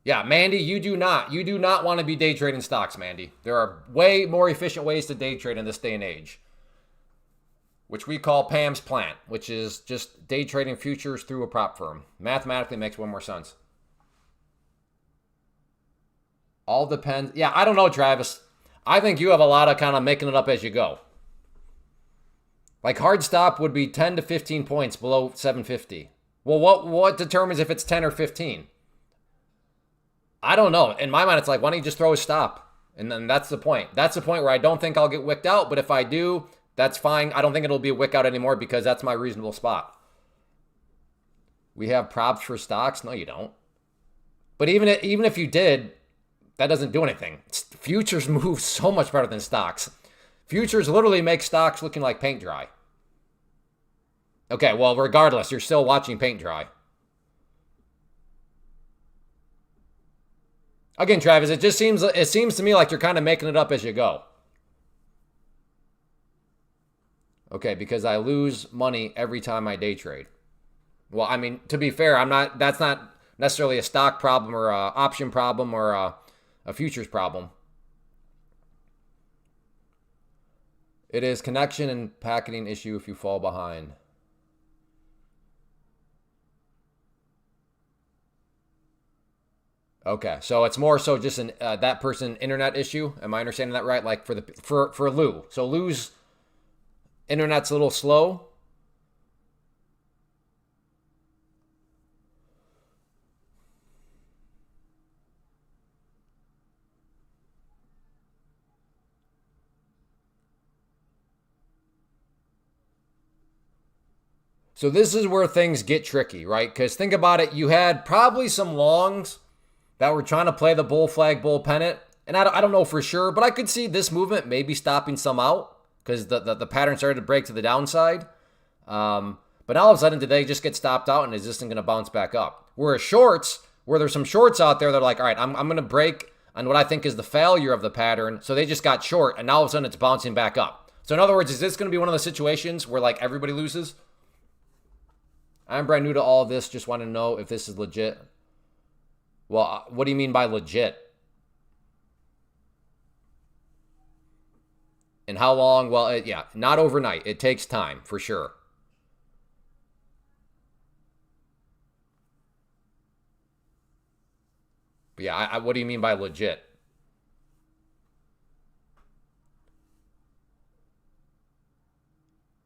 Yeah, Mandy, you do not want to be day trading stocks, Mandy. There are way more efficient ways to day trade in this day and age, which we call Pam's Plant, which is just day trading futures through a prop firm. Mathematically makes one more sense. All depends. Yeah, I don't know, Travis. I think you have a lot of kind of making it up as you go. Like, hard stop would be 10 to 15 points below 750. Well, what determines if it's 10 or 15? I don't know. In my mind, it's like, why don't you just throw a stop? And then that's the point. That's the point where I don't think I'll get wicked out. But if I do, that's fine. I don't think it'll be a wick out anymore because that's my reasonable spot. We have props for stocks? No, you don't. But even if you did, that doesn't do anything. Futures move so much better than stocks. Futures literally make stocks looking like paint dry. Okay, well, regardless, you're still watching paint dry. Again, Travis, it seems to me like you're kind of making it up as you go. Okay, because I lose money every time I day trade. Well, I mean, to be fair, that's not necessarily a stock problem or a option problem or a futures problem. It is connection and packaging issue if you fall behind. Okay, so it's more so just an that person internet issue. Am I understanding that right? Like for Lou. So Lou's internet's a little slow. So this is where things get tricky, right? Because think about it. You had probably some longs that were trying to play the bull flag, bull pennant. And I don't know for sure, but I could see this movement maybe stopping some out because the pattern started to break to the downside. But now all of a sudden, did they just get stopped out and is this thing going to bounce back up? Whereas shorts, where there's some shorts out there, they're like, all right, I'm going to break on what I think is the failure of the pattern. So they just got short and now all of a sudden it's bouncing back up. So in other words, is this going to be one of the situations where like everybody loses? I'm brand new to all this. Just want to know if this is legit. Well, what do you mean by legit? And how long? Well, yeah, not overnight. It takes time for sure. But yeah, what do you mean by legit?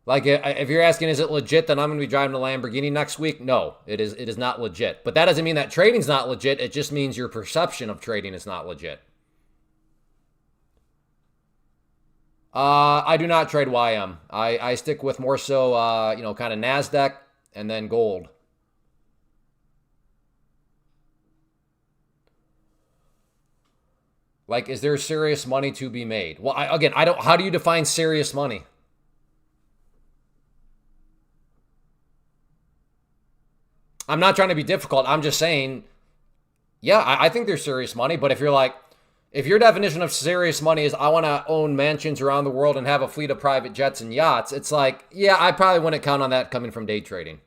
Like, if you're asking, is it legit that I'm going to be driving a Lamborghini next week? No, it is not legit. But that doesn't mean that trading's not legit. It just means your perception of trading is not legit. I do not trade YM. I stick with more so, kind of NASDAQ and then gold. Like, is there serious money to be made? Well, I don't. How do you define serious money? I'm not trying to be difficult. I'm just saying, yeah, I think there's serious money. But if you're like, if your definition of serious money is I want to own mansions around the world and have a fleet of private jets and yachts, it's like, yeah, I probably wouldn't count on that coming from day trading.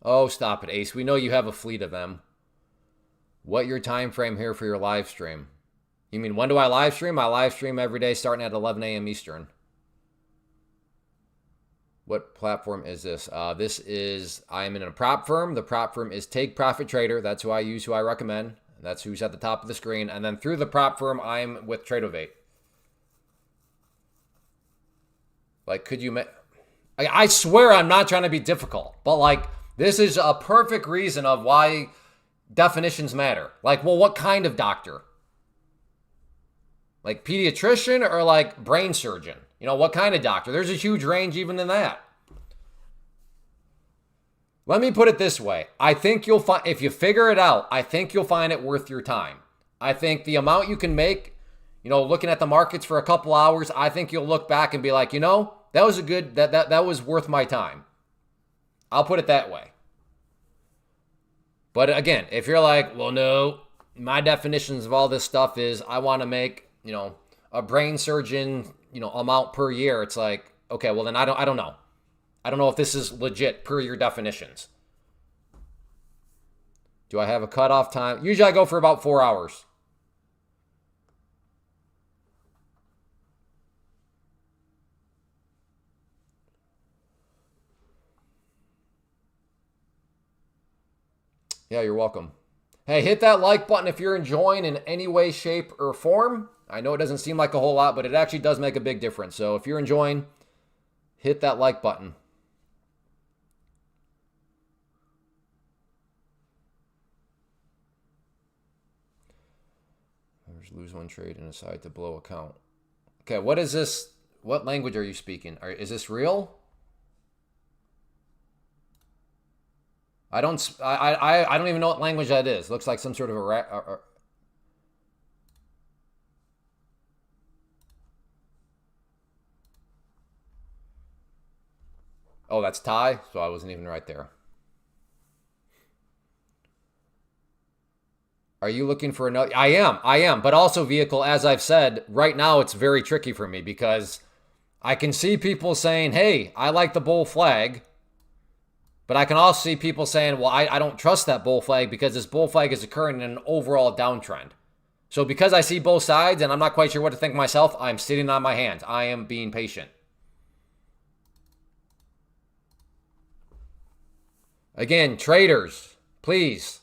Oh, stop it, Ace. We know you have a fleet of them. What your time frame here for your live stream? You mean when do I live stream? I live stream every day starting at 11 a.m. Eastern. What platform is this? I am in a prop firm. The prop firm is Take Profit Trader. That's who I use, who I recommend. That's who's at the top of the screen. And then through the prop firm, I'm with Tradeovate. Like, could you make... I swear I'm not trying to be difficult, but like, this is a perfect reason of why definitions matter. Like, well, what kind of doctor? Like pediatrician or like brain surgeon? You know, what kind of doctor? There's a huge range even in that. Let me put it this way. I think you'll find, if you figure it out, I think you'll find it worth your time. I think the amount you can make, looking at the markets for a couple hours, I think you'll look back and be like, that was a good, that was worth my time. I'll put it that way. But again, if you're like, well, no, my definitions of all this stuff is I want to make, a brain surgeon, amount per year. It's like, okay, well then I don't know. I don't know if this is legit per your definitions. Do I have a cutoff time? Usually I go for about 4 hours. Yeah, you're welcome. Hey, hit that like button if you're enjoying in any way, shape, or form. I know it doesn't seem like a whole lot, but it actually does make a big difference. So if you're enjoying, hit that like button. Lose one trade and decide to blow account. Okay, what is this? What language are you speaking? Is this real? I don't even know what language that is. Looks like some sort of a oh, that's Thai, so I wasn't even right there. Are you looking for another? I am. But also, vehicle, as I've said, right now it's very tricky for me because I can see people saying, hey, I like the bull flag. But I can also see people saying, well, I don't trust that bull flag because this bull flag is occurring in an overall downtrend. So because I see both sides and I'm not quite sure what to think myself, I'm sitting on my hands. I am being patient. Again, traders, please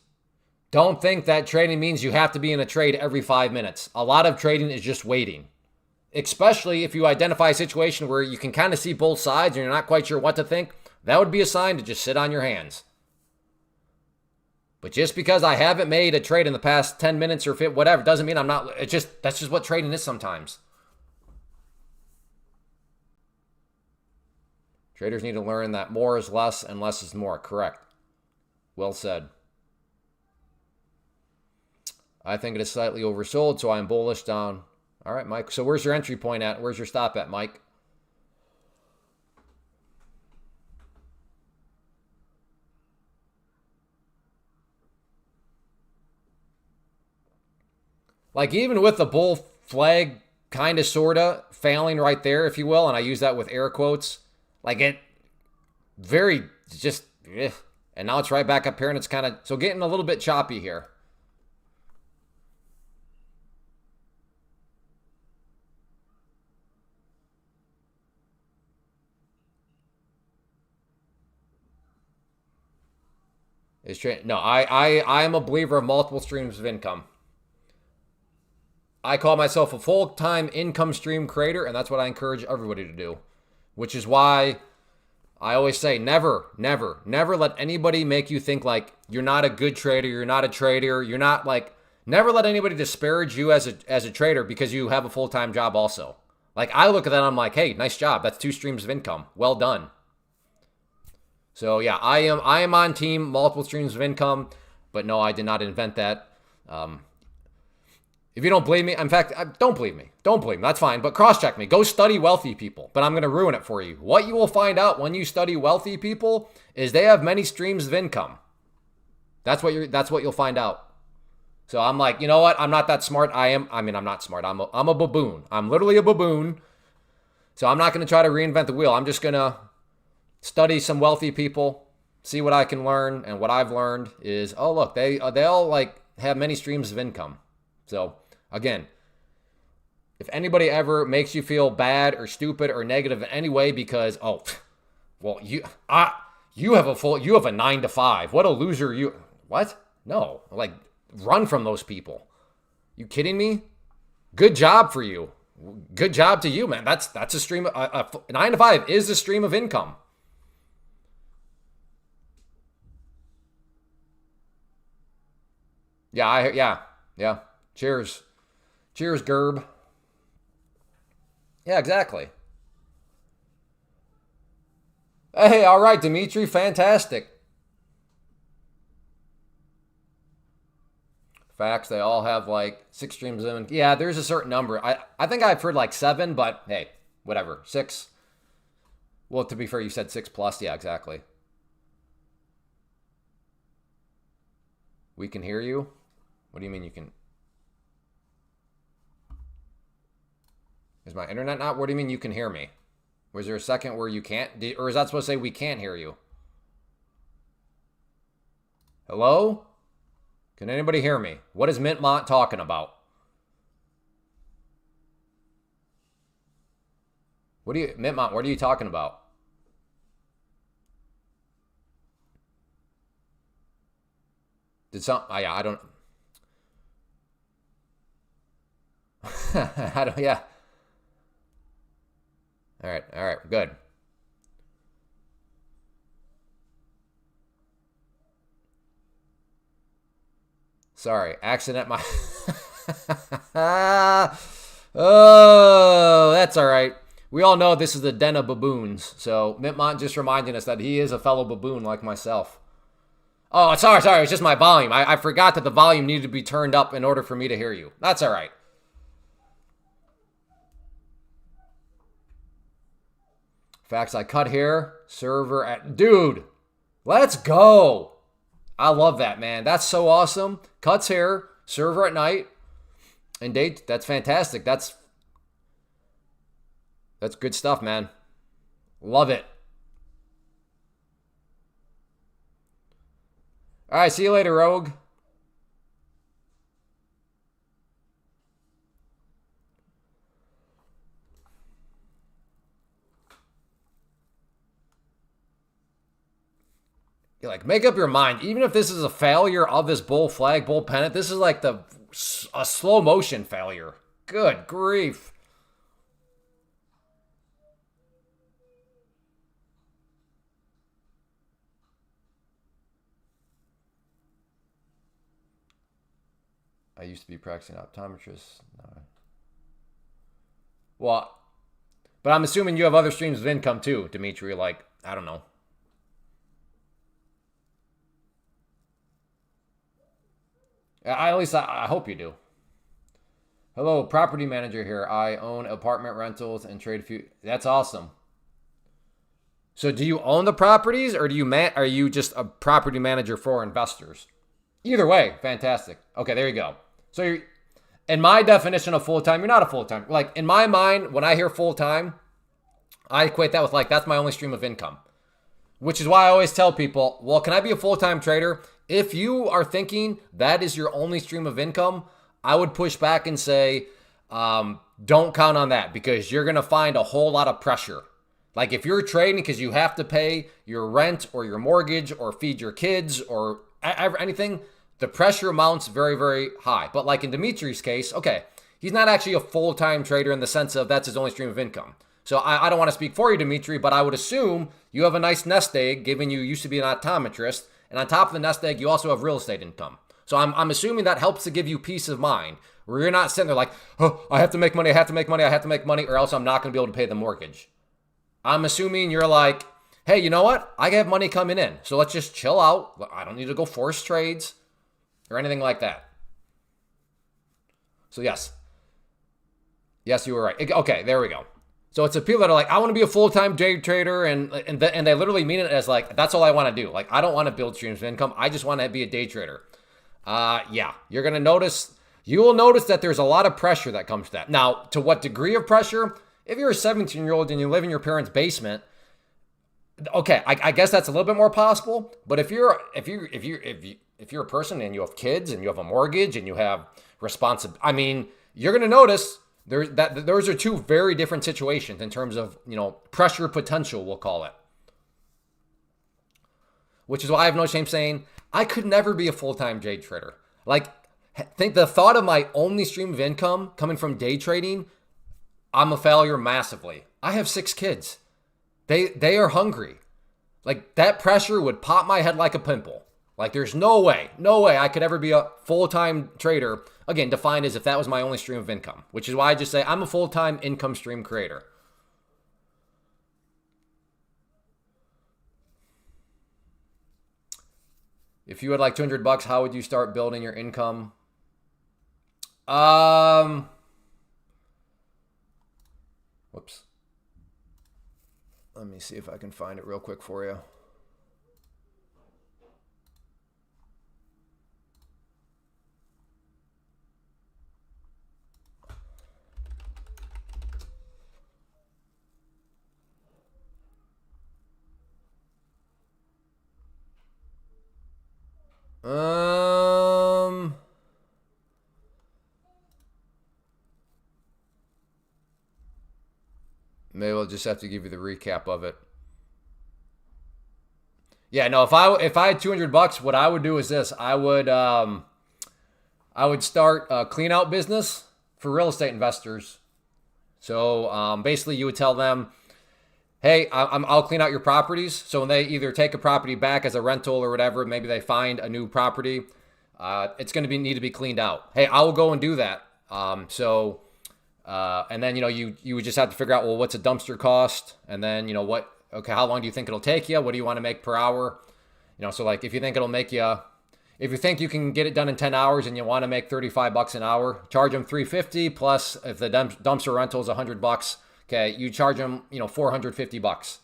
don't think that trading means you have to be in a trade every 5 minutes. A lot of trading is just waiting. Especially if you identify a situation where you can kind of see both sides and you're not quite sure what to think, that would be a sign to just sit on your hands. But just because I haven't made a trade in the past 10 minutes or whatever doesn't mean I'm not. That's just what trading is sometimes. Traders need to learn that more is less and less is more. Correct. Well said. I think it is slightly oversold, so I'm bullish down. All right, Mike. So where's your entry point at? Where's your stop at, Mike? Like even with the bull flag kind of sort of failing right there, if you will, and I use that with air quotes, like it very just, and now it's right back up here and it's kind of, so getting a little bit choppy here. No, I am a believer of multiple streams of income. I call myself a full-time income stream creator, and that's what I encourage everybody to do, which is why I always say never, never, never let anybody make you think like you're not a good trader, you're not a trader, you're not like, never let anybody disparage you as a trader because you have a full-time job also. Like I look at that and I'm like, hey, nice job. That's 2 streams of income. Well done. So yeah, I am on team multiple streams of income, but no, I did not invent that. If you don't believe me, in fact, don't believe me. Don't believe me. That's fine, but cross-check me. Go study wealthy people, but I'm going to ruin it for you. What you will find out when you study wealthy people is they have many streams of income. That's what you'll find out. So I'm like, you know what? I'm not that smart. I'm not smart. I'm a baboon. I'm literally a baboon. So I'm not going to try to reinvent the wheel. I'm just going to study some wealthy people, see what I can learn, and what I've learned is, oh look, they all like have many streams of income. So again, if anybody ever makes you feel bad or stupid or negative in any way because you have a 9 to 5. What a loser you. What? No, like run from those people. You kidding me? Good job for you. Good job to you, man. That's a stream. A 9 to 5 is a stream of income. Yeah. Cheers, Gerb. Yeah, exactly. Hey, all right, Dimitri, fantastic. Facts, they all have like 6 streams of income. Yeah, there's a certain number. I think I've heard like 7, but hey, whatever. 6. Well, to be fair, you said 6 plus. Yeah, exactly. We can hear you. What do you mean you can? Is my internet not? What do you mean you can hear me? Was there a second where you can't? Or is that supposed to say we can't hear you? Hello? Can anybody hear me? What is Mintmont talking about? Mintmont, what are you talking about? Did some? Yeah, I don't. I don't. Yeah. All right. All right. Good. Sorry, accident. My. Oh, that's all right. We all know this is the den of baboons. So Mintmont just reminding us that he is a fellow baboon like myself. Oh, sorry. It was just my volume. I forgot that the volume needed to be turned up in order for me to hear you. That's all right. Facts, I cut here. Server at... Dude, let's go. I love that, man. That's so awesome. Cuts hair. Server at night. And date. That's fantastic. That's good stuff, man. Love it. All right, see you later, Rogue. You're like, make up your mind. Even if this is a failure of this bull flag, bull pennant, this is like a slow motion failure. Good grief. I used to be practicing optometrist. No. Well, but I'm assuming you have other streams of income too, Dimitri. Like, I don't know. At least I hope you do. Hello, property manager here. I own apartment rentals and trade a few. That's awesome. So do you own the properties or are you just a property manager for investors? Either way, fantastic. Okay, there you go. So in my definition of full-time, you're not a full-time. Like in my mind, when I hear full-time, I equate that with like, that's my only stream of income. Which is why I always tell people, well, can I be a full-time trader? If you are thinking that is your only stream of income, I would push back and say, don't count on that because you're going to find a whole lot of pressure. Like if you're trading because you have to pay your rent or your mortgage or feed your kids or anything, the pressure mounts very, very high. But like in Dimitri's case, okay, he's not actually a full-time trader in the sense of that's his only stream of income. So I don't want to speak for you, Dimitri, but I would assume you have a nice nest egg, given you used to be an optometrist. And on top of the nest egg, you also have real estate income. So I'm assuming that helps to give you peace of mind, where you're not sitting there like, oh, I have to make money, or else I'm not going to be able to pay the mortgage. I'm assuming you're like, hey, you know what? I have money coming in, so let's just chill out. I don't need to go force trades or anything like that. So yes, you were right. Okay, there we go. So it's a people that are like, I want to be a full-time day trader, and they literally mean it as like, that's all I want to do. Like, I don't want to build streams of income. I just want to be a day trader. Yeah, you will notice that there's a lot of pressure that comes to that. Now, to what degree of pressure? If you're a 17-year-old and you live in your parents' basement, okay, I guess that's a little bit more possible. But if you're a person and you have kids and you have a mortgage and you have responsibility, I mean, you're gonna notice those are two very different situations in terms of, pressure potential, we'll call it. Which is why I have no shame saying I could never be a full-time day trader. Like, think the thought of my only stream of income coming from day trading, I'm a failure massively. I have 6 kids. They are hungry. Like, that pressure would pop my head like a pimple. Like, there's no way I could ever be a full-time trader. Again, defined as if that was my only stream of income, which is why I just say I'm a full-time income stream creator. If you had like $200, how would you start building your income? Whoops. Let me see if I can find it real quick for you. Maybe I'll just have to give you the recap of it. Yeah, no, if I had 200 bucks, what I would do is this. I would start a clean out business for real estate investors. So basically, you would tell them, hey, I'll clean out your properties. So when they either take a property back as a rental or whatever, maybe they find a new property, it's going to need to be cleaned out. Hey, I will go and do that. And then you would just have to figure out, well, what's a dumpster cost, and then what. Okay, how long do you think it'll take you? What do you want to make per hour? So like if you think it'll make you, if you think you can get it done in 10 hours and you want to make 35 bucks an hour, charge them 350 plus if the dumpster rental is 100 bucks. Okay, you charge them 450 bucks.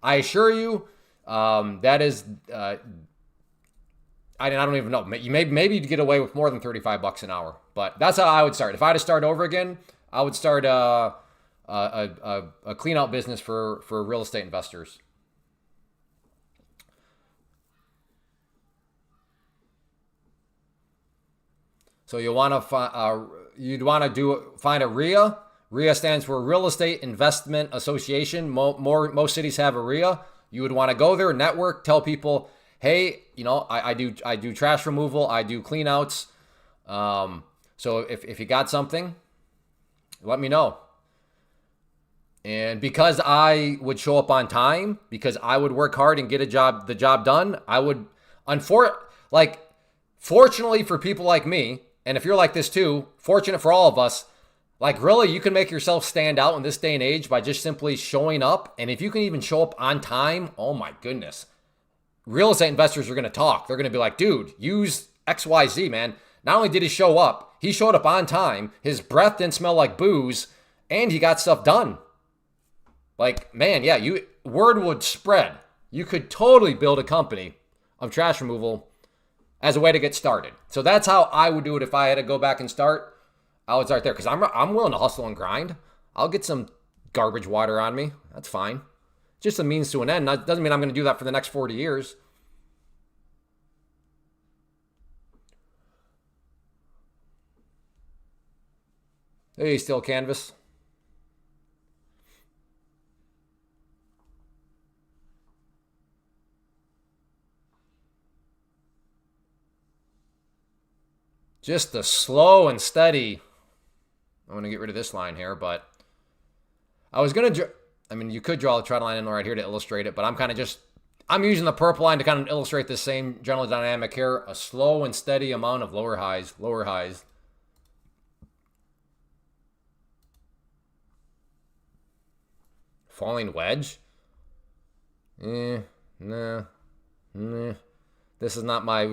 I assure you, that is. I don't even know. Maybe you'd get away with more than 35 bucks an hour, but that's how I would start. If I had to start over again, I would start a clean out business for real estate investors. So you'd want to find a RIA. RIA stands for Real Estate Investment Association. Most cities have a RIA. You would want to go there, network, tell people, hey, I do trash removal, I do clean outs. So if you got something, let me know. And because I would show up on time, because I would work hard and get the job done, I would, fortunately for people like me, and if you're like this too, fortunate for all of us, really, you can make yourself stand out in this day and age by just simply showing up. And if you can even show up on time, oh my goodness. Real estate investors are going to talk. They're going to be like, dude, use XYZ, man. Not only did he show up, he showed up on time. His breath didn't smell like booze, and he got stuff done. Man, yeah, word would spread. You could totally build a company of trash removal as a way to get started. So that's how I would do it if I had to go back and start. I would start there because I'm willing to hustle and grind. I'll get some garbage water on me. That's fine. Just a means to an end. That doesn't mean I'm going to do that for the next 40 years. Hey, still canvas. Just the slow and steady. I'm going to get rid of this line here, but I was going to, you could draw the trend line in right here to illustrate it, but I'm using the purple line to kind of illustrate the same general dynamic here. A slow and steady amount of lower highs. Falling wedge? Nah. This is not my,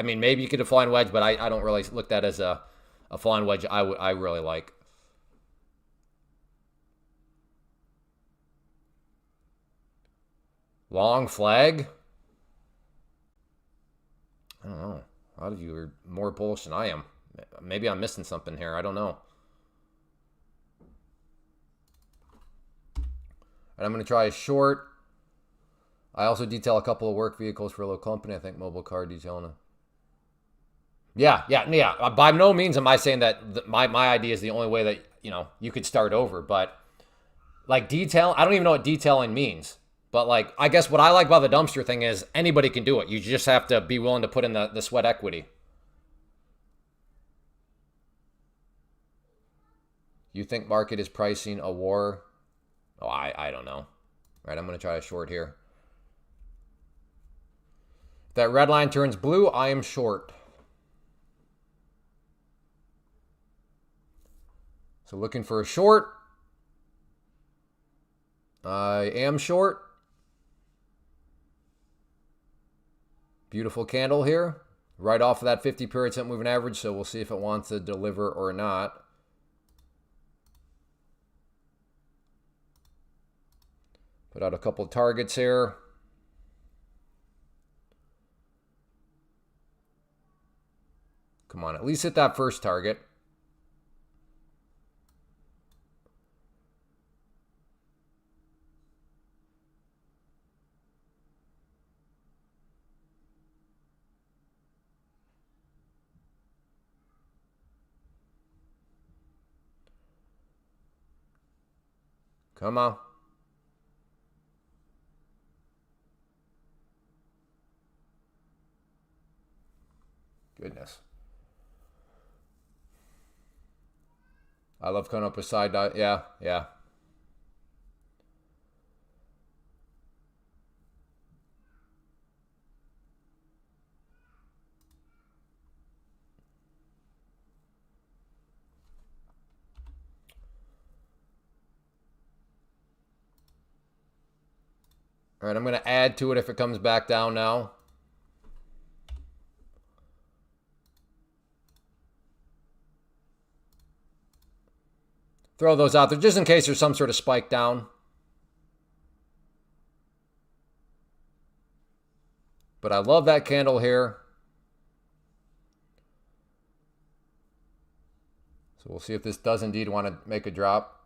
maybe you could define wedge, but I don't really look at that as a falling wedge I really like. Long flag? I don't know. A lot of you are more bullish than I am. Maybe I'm missing something here. I don't know. And I'm going to try a short. I also detail a couple of work vehicles for a little company. I think mobile car detailing. Yeah. By no means am I saying that my idea is the only way that you could start over. But detail, I don't even know what detailing means. But I guess what I like about the dumpster thing is anybody can do it. You just have to be willing to put in the sweat equity. You think market is pricing a war? Oh, I don't know. All right, I'm going to try a short here. If that red line turns blue, I am short. So looking for a short. I am short. Beautiful candle here. Right off of that 50 period set moving average. So we'll see if it wants to deliver or not. Put out a couple of targets here. Come on, at least hit that first target. Come on. Goodness. I love coming up with side dot. Yeah, yeah. All right, I'm going to add to it if it comes back down now. Throw those out there just in case there's some sort of spike down. But I love that candle here. So we'll see if this does indeed want to make a drop.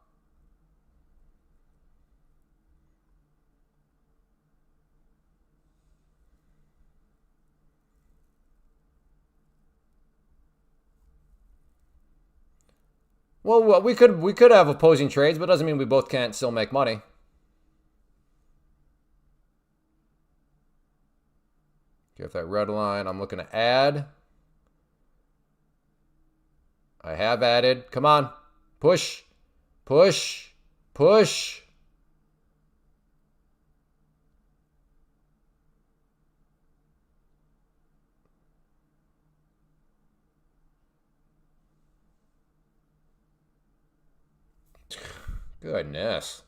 Well, we could have opposing trades, but it doesn't mean we both can't still make money. Get that red line. I'm looking to add. I have added. Come on. Push. Push. Push. Goodness.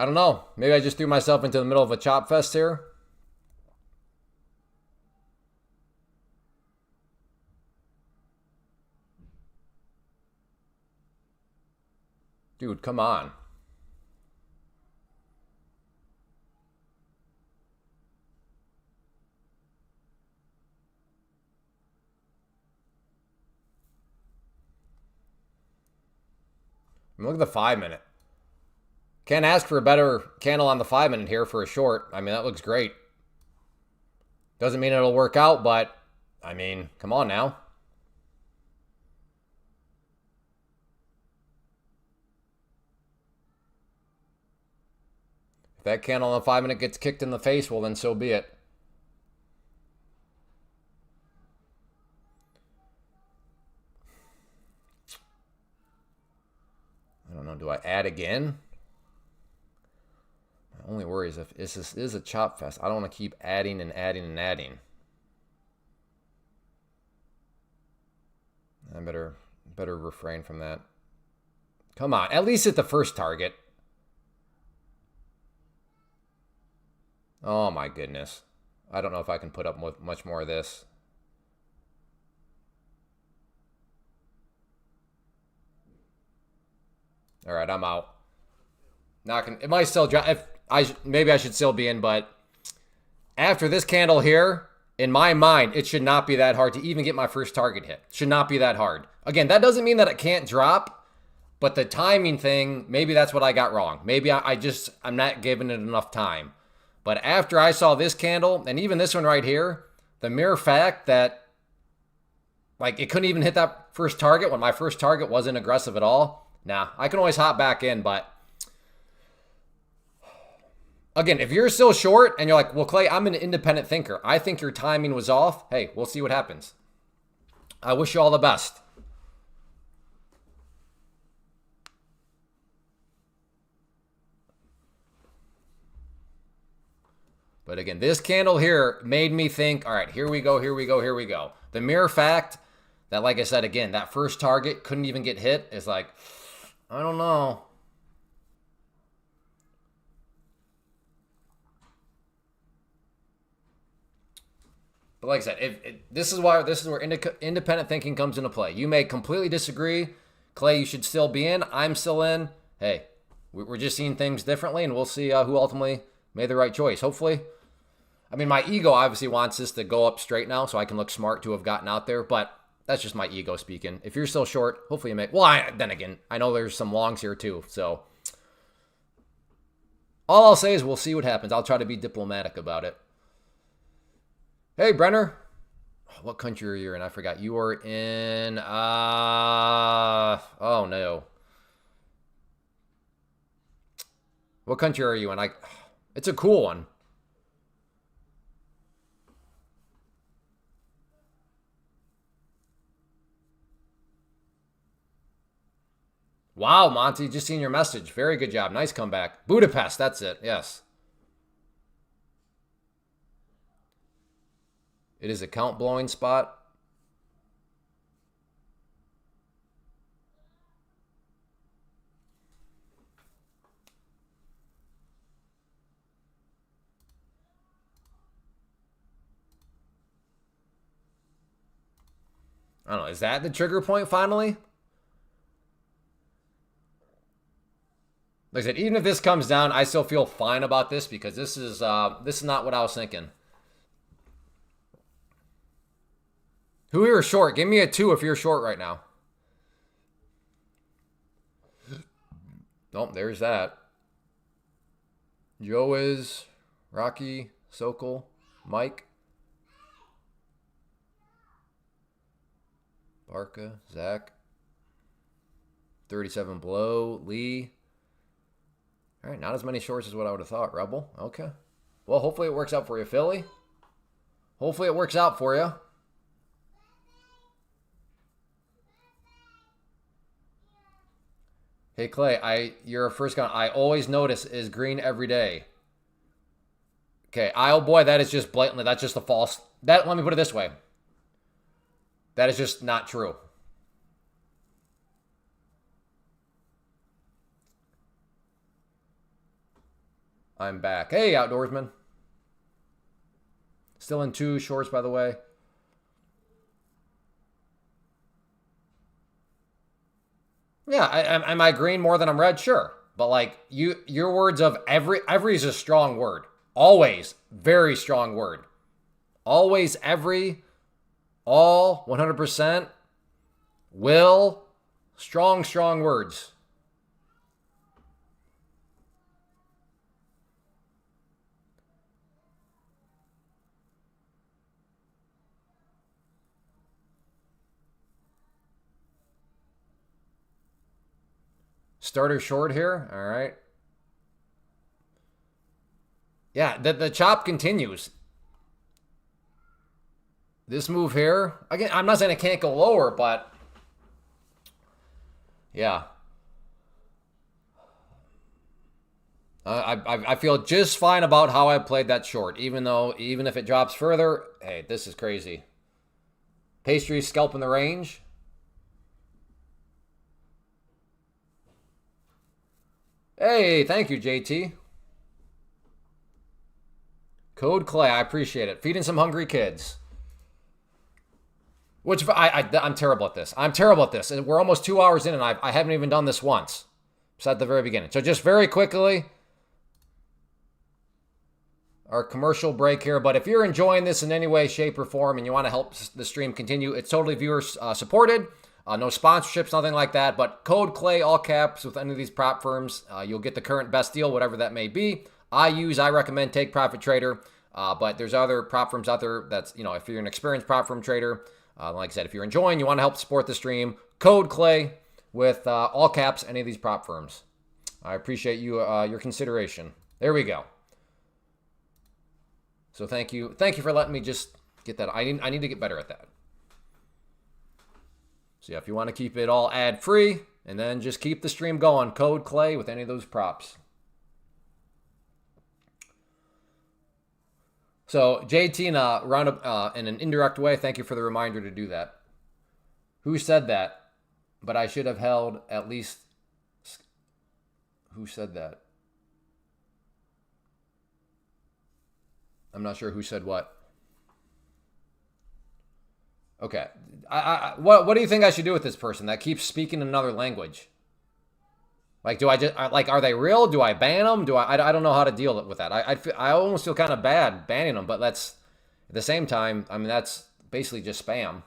I don't know. Maybe I just threw myself into the middle of a chop fest here. Dude, come on. Look at the 5-minute. Can't ask for a better candle on the 5-minute here for a short. I mean, that looks great. Doesn't mean it'll work out, but, I mean, come on now. If that candle on the 5-minute gets kicked in the face, well, then so be it. I don't know. Do I add again? My only worry is if this is a chop fest. I don't want to keep adding and adding and adding. I better refrain from that. Come on. At least hit the first target. Oh my goodness. I don't know if I can put up much more of this. All right, I'm out. It might still drop. Maybe I should still be in, but after this candle here, in my mind, it should not be that hard to even get my first target hit. Should not be that hard. Again, that doesn't mean that it can't drop, but the timing thing, maybe that's what I got wrong. Maybe I'm not giving it enough time. But after I saw this candle, and even this one right here, the mere fact that like it couldn't even hit that first target when my first target wasn't aggressive at all. Nah, I can always hop back in, but again, if you're still short and you're like, well, Clay, I'm an independent thinker. I think your timing was off. Hey, we'll see what happens. I wish you all the best. But again, this candle here made me think, all right, here we go, here we go, here we go. The mere fact that, like I said, again, that first target couldn't even get hit is like, I don't know. But like I said, this is where independent thinking comes into play. You may completely disagree. Clay, you should still be in. I'm still in. Hey, we're just seeing things differently, and we'll see who ultimately made the right choice. Hopefully. I mean, my ego obviously wants this to go up straight now so I can look smart to have gotten out there, but that's just my ego speaking. If you're still short, hopefully you make... Well, then again, I know there's some longs here too, so... All I'll say is we'll see what happens. I'll try to be diplomatic about it. Hey, Brenner. What country are you in? I forgot. You are in, oh no. What country are you in? It's a cool one. Wow, Monty, just seen your message. Very good job. Nice comeback. Budapest, that's it. Yes. It is a count blowing spot. I don't know. Is that the trigger point finally? Like I said, even if this comes down, I still feel fine about this because this is not what I was thinking. Who here is short? Give me a 2 if you're short right now. Nope, there's that. Joe is, Rocky, Sokol, Mike, Barca, Zach, 37 below, Lee. All right, not as many shorts as what I would have thought. Rebel, okay. Well, hopefully it works out for you, Philly. Hopefully it works out for you. Hey, Clay, you're a first gun. I always notice is green every day. Okay, oh boy, that is just blatantly, that's just a false. Let me put it this way. That is just not true. I'm back. Hey, outdoorsman. Still in 2 shorts, by the way. Yeah, am I green more than I'm red? Sure. But like your words of every is a strong word. Always very strong word. Always, every, all, 100%, will, strong words. Starter short here. All right. Yeah, the chop continues. This move here, again, I'm not saying it can't go lower, but yeah. I feel just fine about how I played that short, even if it drops further, hey, this is crazy. Pastry scalp in the range. Hey, thank you, JT. Code Clay, I appreciate it. Feeding some hungry kids. Which I'm terrible at this. I'm terrible at this. We're almost 2 hours in, and I haven't even done this once. It's at the very beginning. So just very quickly, our commercial break here. But if you're enjoying this in any way, shape, or form, and you want to help the stream continue, it's totally viewer supported. No sponsorships, nothing like that. But code Clay, all caps, with any of these prop firms. You'll get the current best deal, whatever that may be. I recommend Take Profit Trader. But there's other prop firms out there that's, if you're an experienced prop firm trader, like I said, if you're enjoying, you want to help support the stream, code Clay with all caps, any of these prop firms. I appreciate your consideration. There we go. So thank you for letting me just get that. I need to get better at that. So yeah, if you want to keep it all ad free and then just keep the stream going, code Clay with any of those props. So JT in a roundup in an indirect way, thank you for the reminder to do that. Who said that? But I should have held at least. Who said that? I'm not sure who said what. Okay. What do you think I should do with this person that keeps speaking another language? Like, do I just, are they real? Do I ban them? I don't know how to deal with that. I almost feel kind of bad banning them, but at the same time, I mean, that's basically just spam.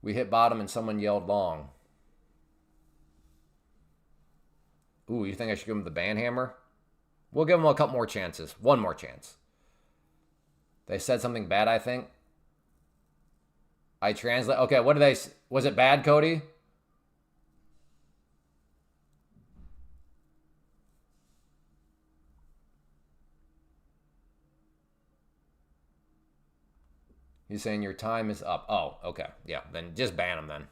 We hit bottom and someone yelled long. Ooh, you think I should give him the ban hammer? We'll give him a couple more chances. One more chance. They said something bad, I think. I translate. Okay, what did they... Was it bad, Cody? He's saying your time is up. Oh, okay. Yeah, then just ban him then.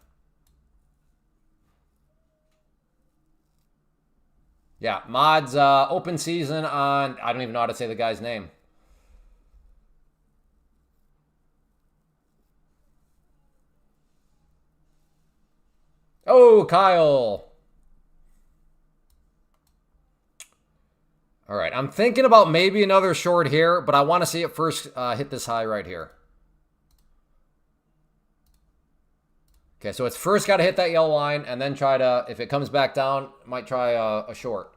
Yeah, mods, open season on... I don't even know how to say the guy's name. Oh, Kyle. All right, I'm thinking about maybe another short here, but I want to see it first hit this high right here. Okay, so it's first got to hit that yellow line and then try to, if it comes back down, might try a short.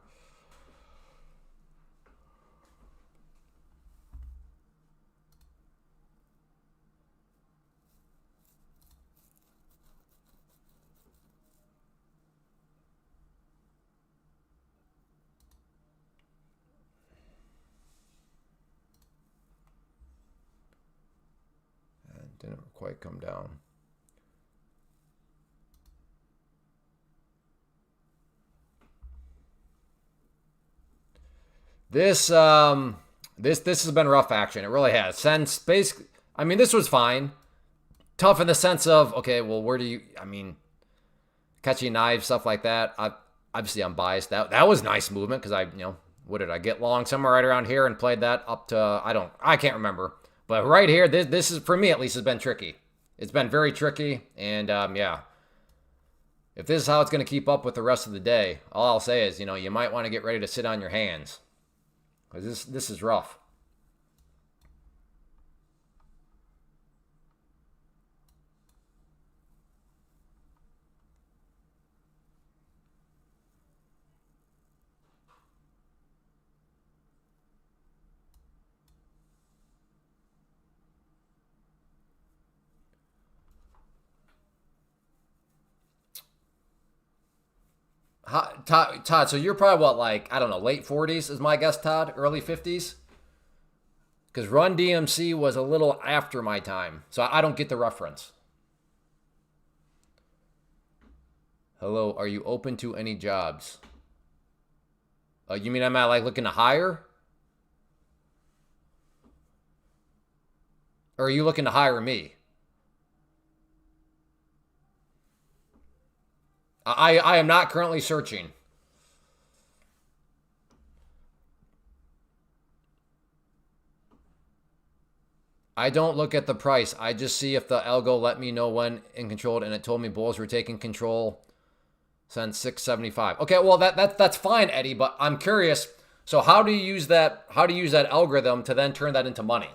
And didn't quite come down. This has been rough action. It really has. Since basically, I mean, this was fine. Tough in the sense of, okay, well, where do you? I mean, catching knives, stuff like that. Obviously, I'm biased. That was nice movement because what did I get long somewhere right around here and played that up to I can't remember. But right here, this is for me at least has been tricky. It's been very tricky, and yeah. If this is how it's going to keep up with the rest of the day, all I'll say is, you might want to get ready to sit on your hands. Because this is rough. Todd, so you're probably what, like, I don't know, late 40s is my guess, Todd? Early 50s? Because Run DMC was a little after my time, so I don't get the reference. Hello, are you open to any jobs? You mean am I like looking to hire? Or are you looking to hire me? I am not currently searching. I don't look at the price. I just see if the algo let me know when in controlled, and it told me bulls were taking control since 675. Okay, well that's fine, Eddie, but I'm curious. So how do you use that? How do you use that algorithm to then turn that into money?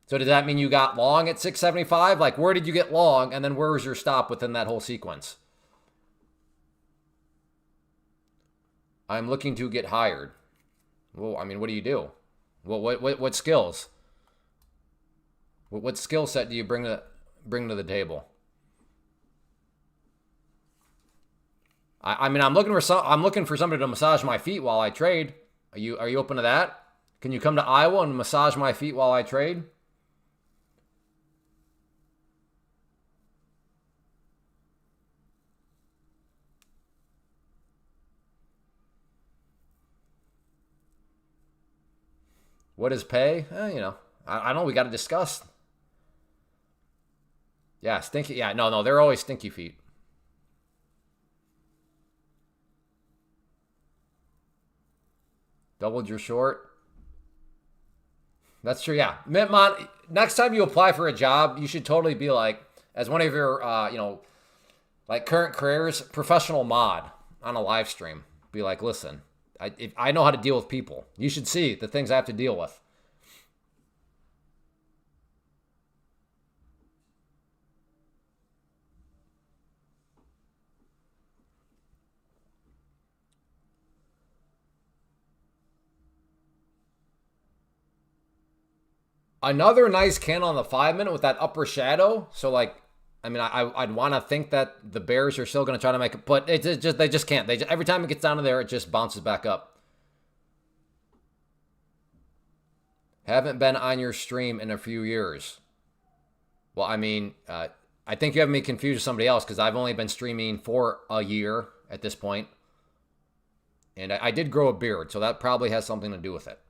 So does that mean you got long at 675? Like, where did you get long, and then where was your stop within that whole sequence? I'm looking to get hired. Well, I mean, what do you do? Well, what skills? What skill set do you bring to the table? I mean, I'm looking for somebody to massage my feet while I trade. Are you open to that? Can you come to Iowa and massage my feet while I trade? What is pay? I don't know. We got to discuss. Yeah, stinky. Yeah, no, they're always stinky feet. Doubled your short. That's true. Yeah, Mintmon. Next time you apply for a job, you should totally be like, as one of your, like current careers, professional mod on a live stream. Be like, listen, I know how to deal with people. You should see the things I have to deal with. Another nice candle on the 5 minute with that upper shadow. So like I mean, I'd want to think that the Bears are still going to try to make it, but they just can't. Every time it gets down to there, it just bounces back up. Haven't been on your stream in a few years. Well, I mean, I think you have me confused with somebody else because I've only been streaming for a year at this point. And I did grow a beard, so that probably has something to do with it.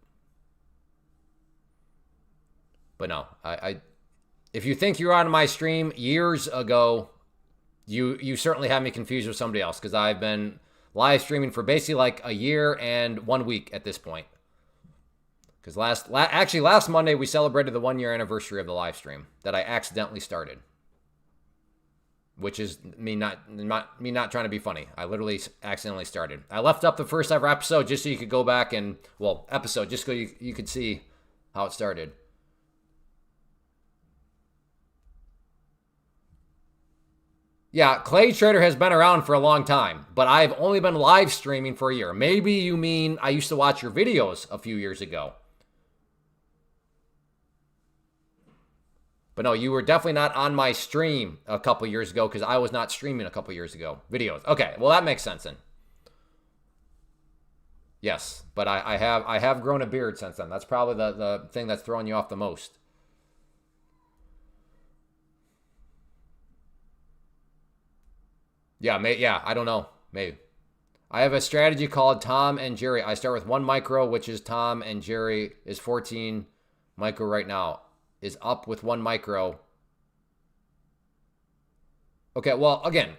But no, if you think you're on my stream years ago, you certainly have me confused with somebody else because I've been live streaming for basically like a year and 1 week at this point. Because last Monday we celebrated the 1 year anniversary of the live stream that I accidentally started, which is me not trying to be funny. I literally accidentally started. I left up the first ever episode just so you could go back and just so you could see how it started. Yeah, Clay Trader has been around for a long time, but I've only been live streaming for a year. Maybe you mean I used to watch your videos a few years ago. But no, you were definitely not on my stream a couple years ago because I was not streaming a couple years ago. Videos. Okay, well, that makes sense then. Yes, but I have grown a beard since then. That's probably the thing that's throwing you off the most. Yeah, I don't know. Maybe. I have a strategy called Tom and Jerry. I start with 1 micro, which is Tom, and Jerry is 14 micro right now. Is up with 1 micro. Okay, well, again,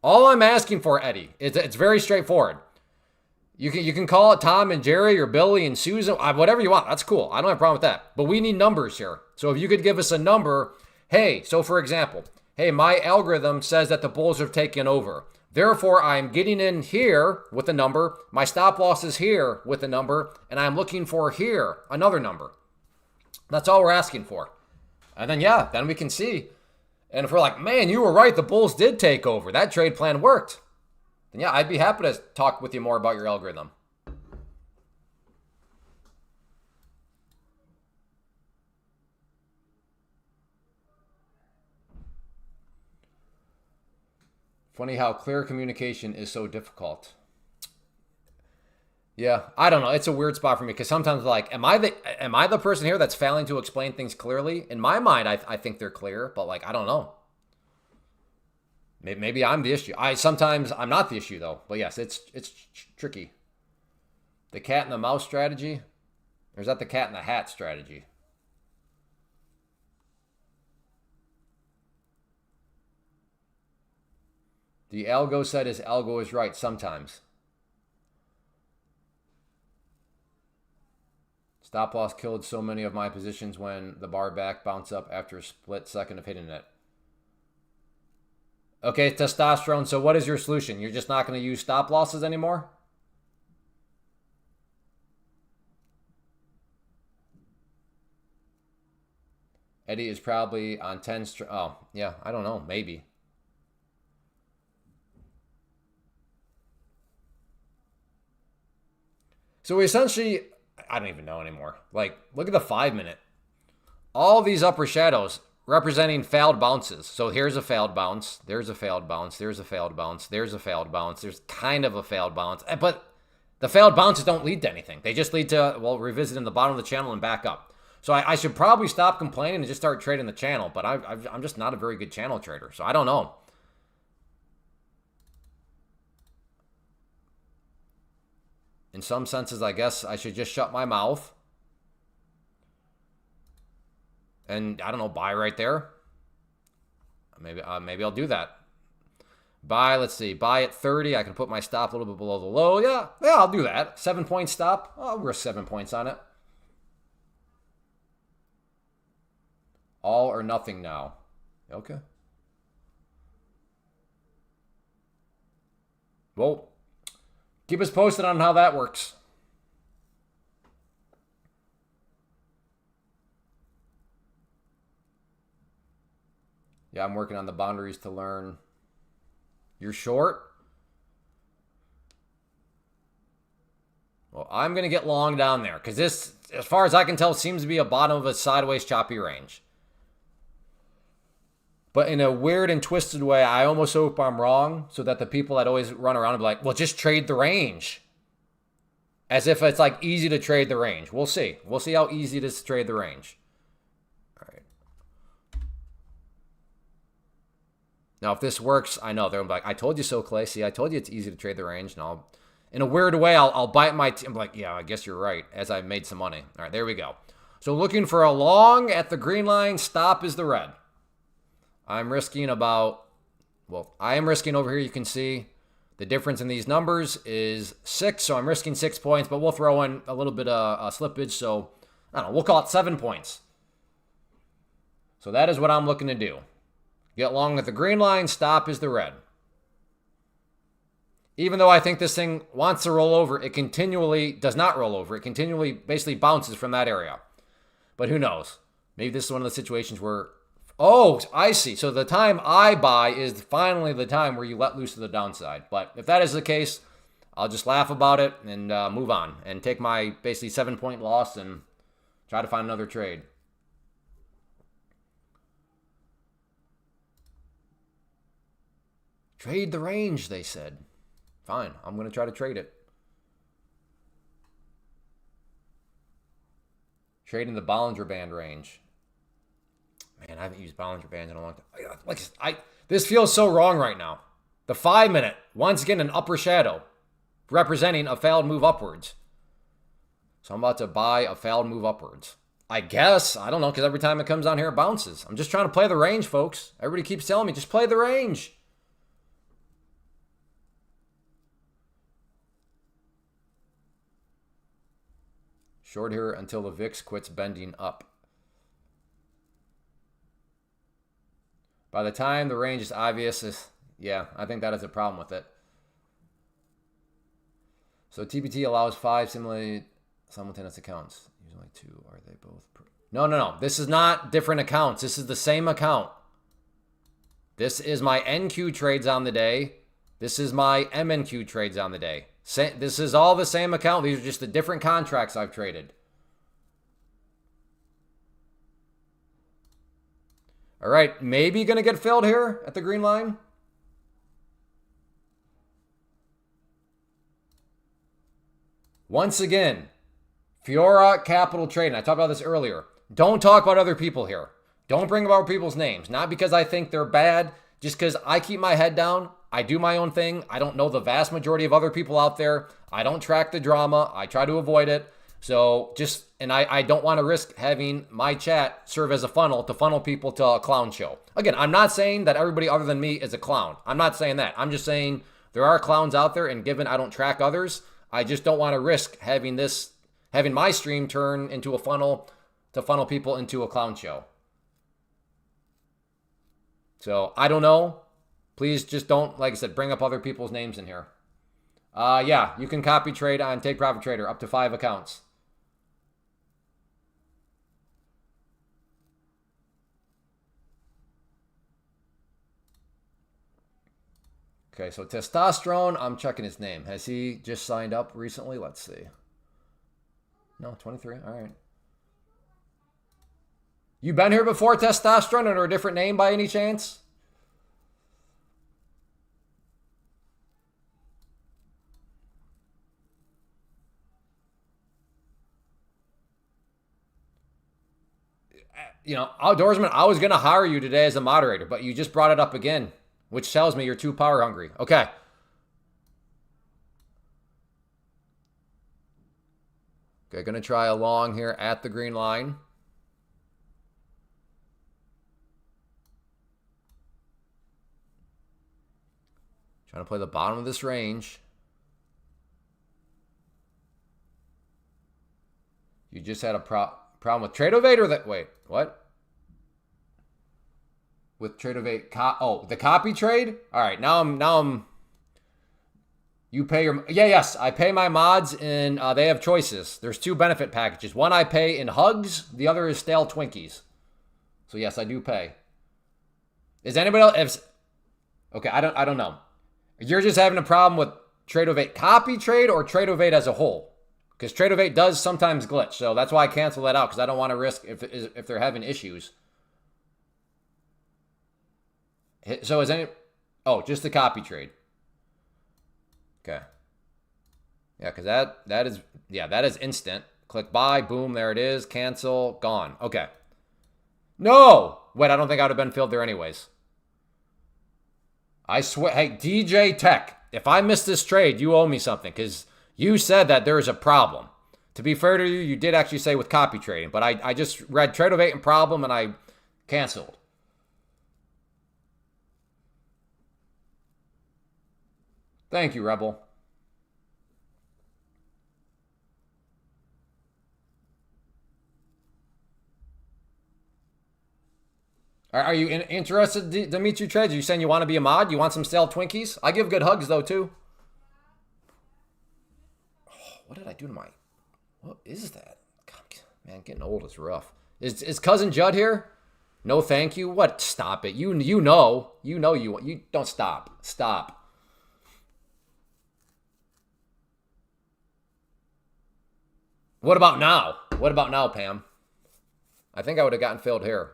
all I'm asking for, Eddie, it's very straightforward. You can call it Tom and Jerry or Billy and Susan, whatever you want. That's cool. I don't have a problem with that. But we need numbers here. So if you could give us a number, hey, so for example, hey, my algorithm says that the bulls have taken over. Therefore, I'm getting in here with a number. My stop loss is here with a number. And I'm looking for here another number. That's all we're asking for. And then, then we can see. And if we're like, man, you were right, the bulls did take over. That trade plan worked. Then I'd be happy to talk with you more about your algorithm. Funny how clear communication is so difficult. Yeah, I don't know. It's a weird spot for me because sometimes like, am I the person here that's failing to explain things clearly? In my mind, I think they're clear, but like, I don't know. Maybe I'm the issue. Sometimes I'm not the issue though. But yes, it's tricky. The cat and the mouse strategy, or is that the cat and the hat strategy? The algo said his algo is right sometimes. Stop loss killed so many of my positions when the bar back bounced up after a split second of hitting it. Okay, testosterone. So what is your solution? You're just not going to use stop losses anymore? Eddie is probably on 10. Oh, yeah, I don't know. Maybe. So essentially, I don't even know anymore. Like, look at the 5 minute. All these upper shadows representing failed bounces. So here's a failed bounce. There's a failed bounce. There's a failed bounce. There's a failed bounce. There's kind of a failed bounce. But the failed bounces don't lead to anything. They just lead to, well, revisiting the bottom of the channel and back up. So I should probably stop complaining and just start trading the channel. But I'm just not a very good channel trader. So I don't know. In some senses, I guess I should just shut my mouth. And, I don't know, buy right there. Maybe I'll do that. Buy, let's see, buy at 30. I can put my stop a little bit below the low. Yeah, I'll do that. 7-point stop. I'll risk 7 points on it. All or nothing now. Okay. Well, keep us posted on how that works. Yeah, I'm working on the boundaries to learn. You're short? Well, I'm going to get long down there because this, as far as I can tell, seems to be a bottom of a sideways choppy range. But in a weird and twisted way, I almost hope I'm wrong so that the people that always run around and be like, well, just trade the range. As if it's like easy to trade the range. We'll see. We'll see how easy it is to trade the range. All right. Now, if this works, I know. They're like, I told you so, Clay. See, I told you it's easy to trade the range. And in a weird way, I'll bite my teeth. I'm like, yeah, I guess you're right, as I made some money. All right, there we go. So looking for a long at the green line. Stop is the red. I'm risking about, well, I am risking over here. You can see the difference in these numbers is 6. So I'm risking 6 points, but we'll throw in a little bit of slippage. So I don't know, we'll call it 7 points. So that is what I'm looking to do. Get long at the green line. Stop is the red. Even though I think this thing wants to roll over, it continually does not roll over. It continually basically bounces from that area. But who knows? Maybe this is one of the situations where, oh, I see. So the time I buy is finally the time where you let loose to the downside. But if that is the case, I'll just laugh about it and move on and take my basically 7-point loss and try to find another trade. Trade the range, they said. Fine, I'm going to try to trade it. Trading the Bollinger Band range. Man, I haven't used Bollinger Bands in a long time. This feels so wrong right now. The 5-minute, once again, an upper shadow, representing a failed move upwards. So I'm about to buy a failed move upwards. I guess. I don't know, because every time it comes down here, it bounces. I'm just trying to play the range, folks. Everybody keeps telling me, just play the range. Short here until the VIX quits bending up. By the time the range is obvious, yeah, I think that is a problem with it. So TBT allows 5 simultaneous accounts. Using like 2. Are they both? No. This is not different accounts. This is the same account. This is my NQ trades on the day. This is my MNQ trades on the day. This is all the same account. These are just the different contracts I've traded. All right, maybe going to get filled here at the green line. Once again, Fiora Capital Trading. I talked about this earlier. Don't talk about other people here. Don't bring about people's names. Not because I think they're bad, just because I keep my head down. I do my own thing. I don't know the vast majority of other people out there. I don't track the drama. I try to avoid it. So I don't want to risk having my chat serve as a funnel to funnel people to a clown show. Again, I'm not saying that everybody other than me is a clown. I'm not saying that. I'm just saying there are clowns out there, and given I don't track others, I just don't want to risk having my stream turn into a funnel to funnel people into a clown show. So I don't know. Please just don't, like I said, bring up other people's names in here. Yeah, you can copy trade on Take Profit Trader up to 5 accounts. Okay, so Testosterone, I'm checking his name. Has he just signed up recently? Let's see. No, 23. All right. You been here before, Testosterone, under a different name by any chance? You know, Outdoorsman, I was going to hire you today as a moderator, but you just brought it up again, which tells me you're too power hungry. Okay. Okay, going to try a long here at the green line. Trying to play the bottom of this range. You just had a problem with Tradeovate or that? Wait, what? With Tradeovate, the copy trade. All right, now I'm. You pay your yes. I pay my mods, and they have choices. There's 2 benefit packages. One I pay in hugs. The other is stale Twinkies. So yes, I do pay. Is anybody else? Okay, I don't know. You're just having a problem with Tradeovate copy trade or Tradeovate as a whole? Because Tradeovate does sometimes glitch, so that's why I cancel that out, because I don't want to risk if they're having issues. So is any... Oh, just the copy trade. Okay. Yeah, because that is... Yeah, that is instant. Click buy. Boom. There it is. Cancel. Gone. Okay. No! Wait, I don't think I would have been filled there anyways. I swear... Hey, DJ Tech, if I miss this trade, you owe me something because you said that there is a problem. To be fair to you, you did actually say with copy trading, but I just read trade ovate and problem and I canceled. Thank you, Rebel. Are you interested, Dimitri Trades? Are you saying you want to be a mod? You want some stale Twinkies? I give good hugs, though, too. Oh, what did I do to my... What is that? God, man, getting old is rough. Is Cousin Judd here? No, thank you. What? Stop it. You know. You don't stop. Stop. What about now? What about now, Pam? I think I would have gotten filled here.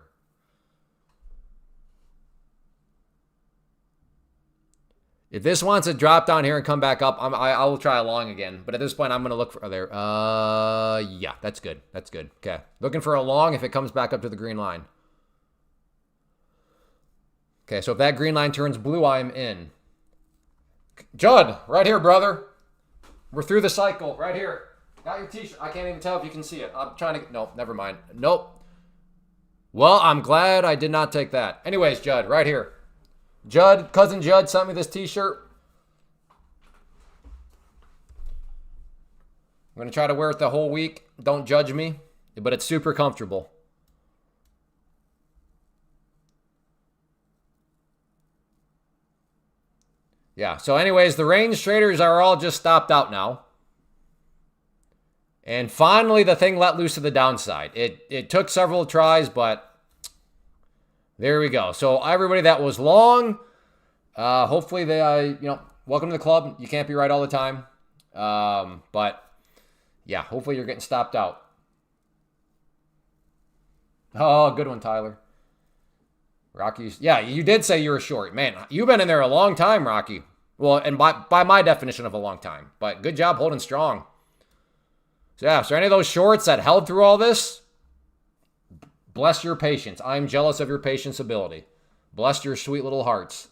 If this wants to drop down here and come back up, I will try a long again. But at this point, I'm going to look for there. Yeah, that's good. That's good. Okay. Looking for a long if it comes back up to the green line. Okay, so if that green line turns blue, I'm in. Judd, right here, brother. We're through the cycle. Right here. Got your t-shirt. I can't even tell if you can see it. I'm trying to... No, never mind. Nope. Well, I'm glad I did not take that. Anyways, Judd, right here. Judd, Cousin Judd sent me this t-shirt. I'm going to try to wear it the whole week. Don't judge me, but it's super comfortable. Yeah, so anyways, the range traders are all just stopped out now. And finally, the thing let loose to the downside. It took several tries, but there we go. So everybody that was long, hopefully they, welcome to the club. You can't be right all the time. But yeah, hopefully you're getting stopped out. Oh, good one, Tyler. Rocky, yeah, you did say you were short. Man, you've been in there a long time, Rocky. Well, and by my definition of a long time. But good job holding strong. So yeah, so any of those shorts that held through all this, bless your patience. I'm jealous of your patience ability. Bless your sweet little hearts.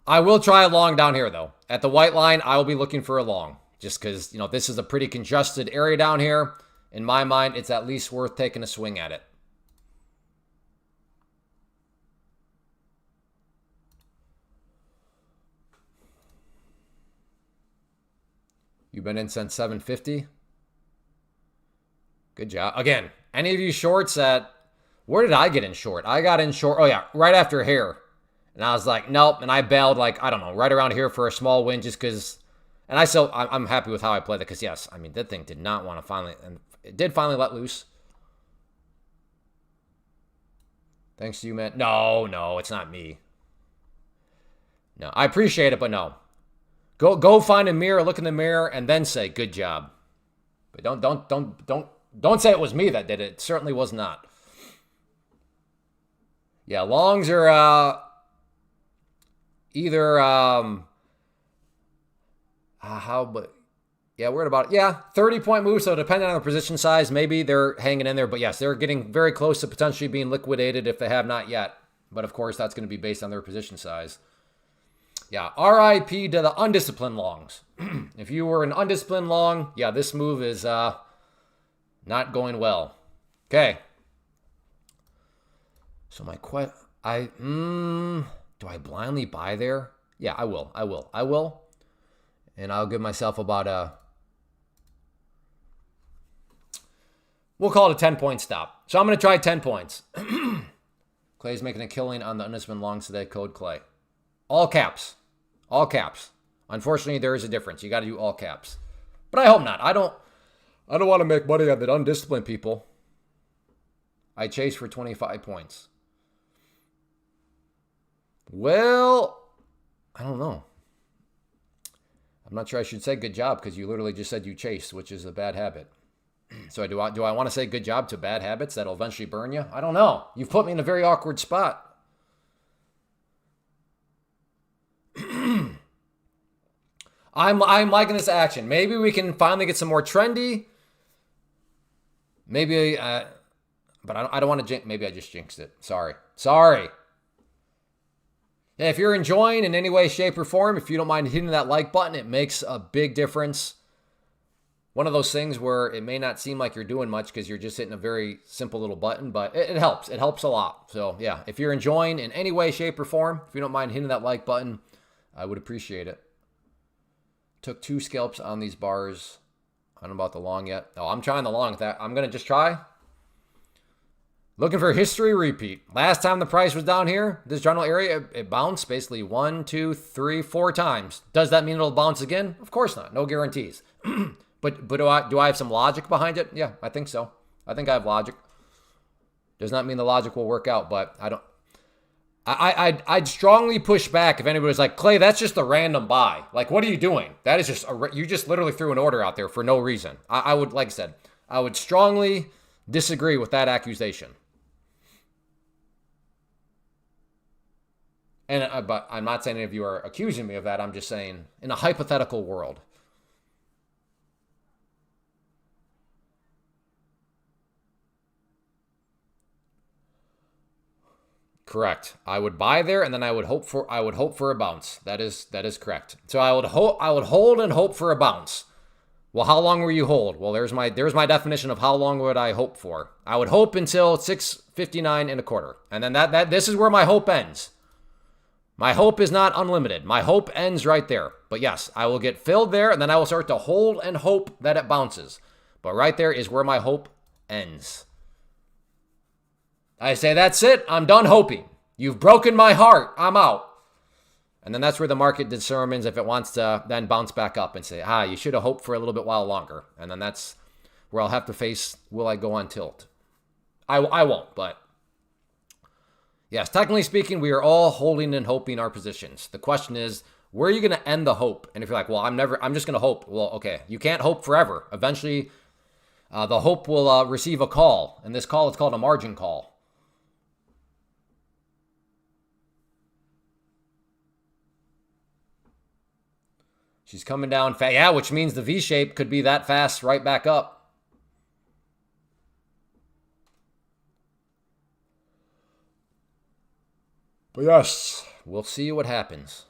I will try a long down here, though. At the white line, I will be looking for a long. Just because, this is a pretty congested area down here. In my mind, it's at least worth taking a swing at it. You've been in since 750. Good job. Again, any of you shorts that... Where did I get in short? I got in short... Oh, yeah, right after here. And I was like, nope. And I bailed, like, I don't know, right around here for a small win just because... And I'm happy with how I played it because, yes, I mean, that thing did not want to finally... And it did finally let loose. Thanks to you, man. No, it's not me. No, I appreciate it, but no. Go find a mirror, look in the mirror, and then say, good job. But don't say it was me that did it. It certainly was not. Yeah, longs are either we're at about 30-point move, so depending on the position size, maybe they're hanging in there. But yes, they're getting very close to potentially being liquidated if they have not yet. But of course, that's going to be based on their position size. Yeah, RIP to the undisciplined longs. If you were an undisciplined long, yeah, this move is not going well. Okay. So my do I blindly buy there? Yeah, I will. And I'll give myself about we'll call it a 10-point stop. So I'm going to try 10 points. Clay's making a killing on the undisciplined longs today. Code Clay. All caps. All caps. Unfortunately, there is a difference. You got to do all caps. But I hope not. I don't want to make money on the undisciplined people. I chase for 25 points. Well, I don't know. I'm not sure I should say good job because you literally just said you chased, which is a bad habit. So do I want to say good job to bad habits that'll eventually burn you? I don't know. You've put me in a very awkward spot. I'm liking this action. Maybe we can finally get some more trendy. Maybe, but I don't want to jinx. Maybe I just jinxed it. Sorry. Yeah, if you're enjoying in any way, shape, or form, if you don't mind hitting that like button, it makes a big difference. One of those things where it may not seem like you're doing much because you're just hitting a very simple little button, but it helps. It helps a lot. So yeah, if you're enjoying in any way, shape, or form, if you don't mind hitting that like button, I would appreciate it. Took 2 scalps on these bars. I don't know about the long yet. Oh, I'm trying the long with that. I'm going to just try. Looking for history repeat. Last time the price was down here, this general area, it bounced basically 1, 2, 3, 4 times. Does that mean it'll bounce again? Of course not. No guarantees. But do I have some logic behind it? Yeah, I think so. I think I have logic. Does not mean the logic will work out, but I don't. I'd strongly push back if anybody was like, Clay, that's just a random buy. Like, what are you doing? That is just you just literally threw an order out there for no reason. I would, like I said, I would strongly disagree with that accusation. And but I'm not saying any of you are accusing me of that. I'm just saying in a hypothetical world. Correct. I would buy there, and then I would hope for a bounce. That is correct. So I would hold and hope for a bounce. Well, how long will you hold? Well, there's my definition of how long would I hope for. I would hope until 659 and a quarter, and then this is where my hope ends. My hope is not unlimited. My hope ends right there. But yes, I will get filled there, and then I will start to hold and hope that it bounces. But right there is where my hope ends. I say, that's it. I'm done hoping. You've broken my heart. I'm out. And then that's where the market determines if it wants to then bounce back up and say, you should have hoped for a little bit while longer. And then that's where I'll have to face, will I go on tilt? I won't, but yes, technically speaking, we are all holding and hoping our positions. The question is, where are you going to end the hope? And if you're like, well, I'm just going to hope. Well, okay, you can't hope forever. Eventually, the hope will receive a call. And this call is called a margin call. She's coming down fast. Yeah, which means the V shape could be that fast right back up. But yes, we'll see what happens.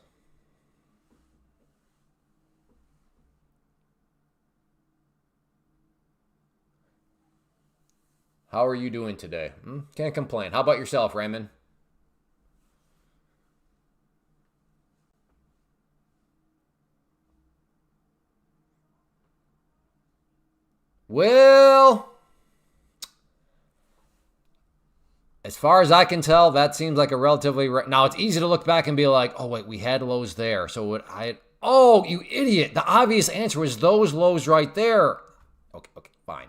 How are you doing today? Can't complain. How about yourself, Raymond? Well, as far as I can tell, that seems like a relatively... Now, it's easy to look back and be like, oh, wait, we had lows there. So would I... Oh, you idiot. The obvious answer was those lows right there. Okay, fine.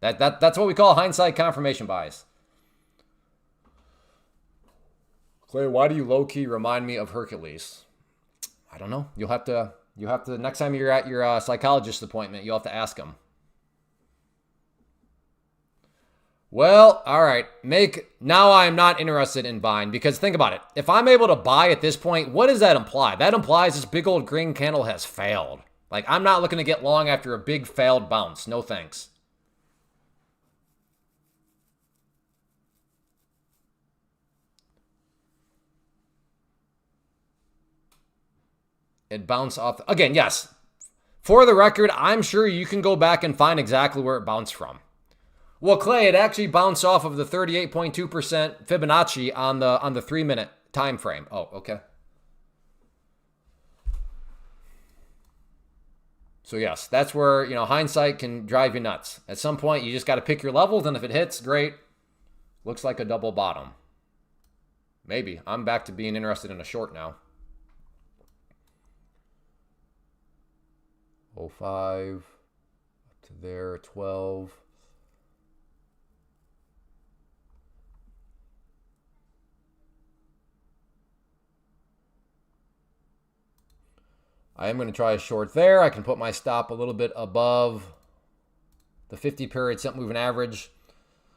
That's what we call hindsight confirmation bias. Clay, why do you low-key remind me of Hercules? I don't know. You'll have to next time you're at your psychologist appointment, you'll have to ask him. Well, all right. Now I'm not interested in buying because think about it. If I'm able to buy at this point, what does that imply? That implies this big old green candle has failed. Like, I'm not looking to get long after a big failed bounce. No thanks. It bounced off. Again, yes. For the record, I'm sure you can go back and find exactly where it bounced from. Well, Clay, it actually bounced off of the 38.2% Fibonacci on the 3-minute time frame. Oh, okay. So yes, that's where, hindsight can drive you nuts. At some point, you just got to pick your levels, and if it hits, great. Looks like a double bottom. Maybe. I'm back to being interested in a short now. 05 up to there, 12. I am going to try a short there. I can put my stop a little bit above the 50 period simple moving average.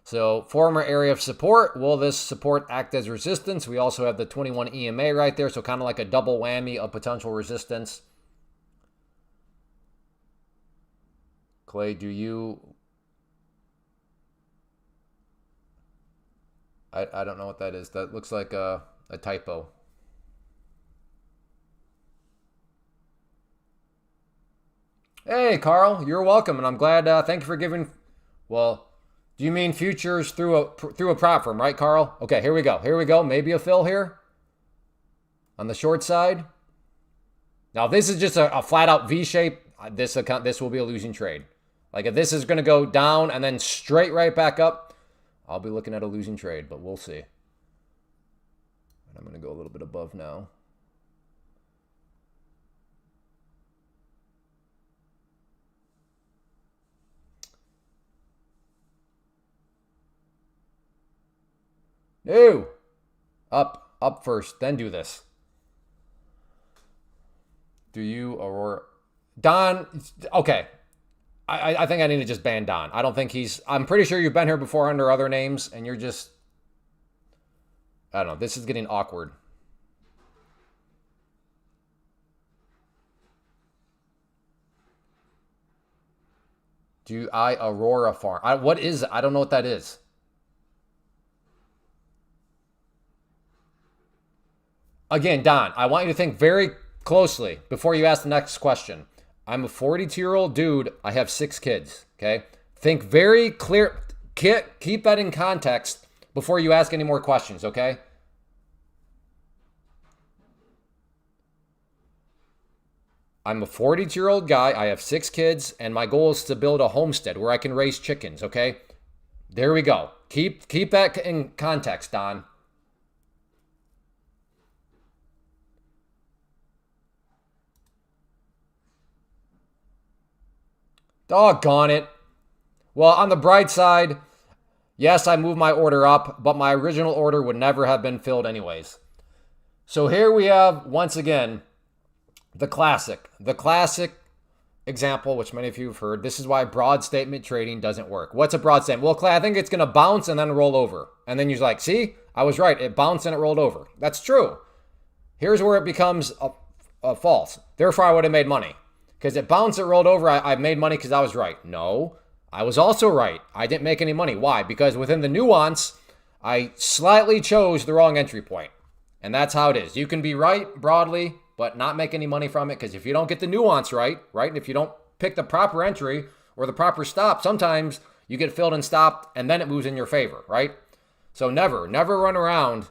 So former area of support. Will this support act as resistance? We also have the 21 EMA right there. So kind of like a double whammy of potential resistance. Clay, do you... I don't know what that is. That looks like a typo. Hey, Carl, you're welcome, and I'm glad. Thank you for giving. Well, do you mean futures through a prop firm, right, Carl? Okay, here we go. Here we go. Maybe a fill here on the short side. Now, if this is just a flat out V shape, this will be a losing trade. Like if this is going to go down and then straight right back up, I'll be looking at a losing trade, but we'll see. And I'm going to go a little bit above now. No. Up first, then do this. Do you, Aurora? Don, okay. I think I need to just ban Don. I don't think I'm pretty sure you've been here before under other names, and you're just, I don't know. This is getting awkward. Aurora Farm? What is it? I don't know what that is. Again, Don, I want you to think very closely before you ask the next question. I'm a 42-year-old dude. I have 6 kids, okay? Think very clear. Keep that in context before you ask any more questions, okay? I'm a 42-year-old guy. I have 6 kids, and my goal is to build a homestead where I can raise chickens, okay? There we go. Keep that in context, Don. Doggone it. Well, on the bright side, yes, I moved my order up, but my original order would never have been filled anyways. So here we have, once again, the classic example, which many of you have heard. This is why broad statement trading doesn't work. What's a broad statement? Well, Clay, I think it's going to bounce and then roll over. And then you're like, see, I was right. It bounced and it rolled over. That's true. Here's where it becomes a false. Therefore, I would have made money. Because it bounced, it rolled over, I made money because I was right. No, I was also right. I didn't make any money. Why? Because within the nuance, I slightly chose the wrong entry point. And that's how it is. You can be right broadly, but not make any money from it. Because if you don't get the nuance right? And if you don't pick the proper entry or the proper stop, sometimes you get filled and stopped, and then it moves in your favor, right? So never run around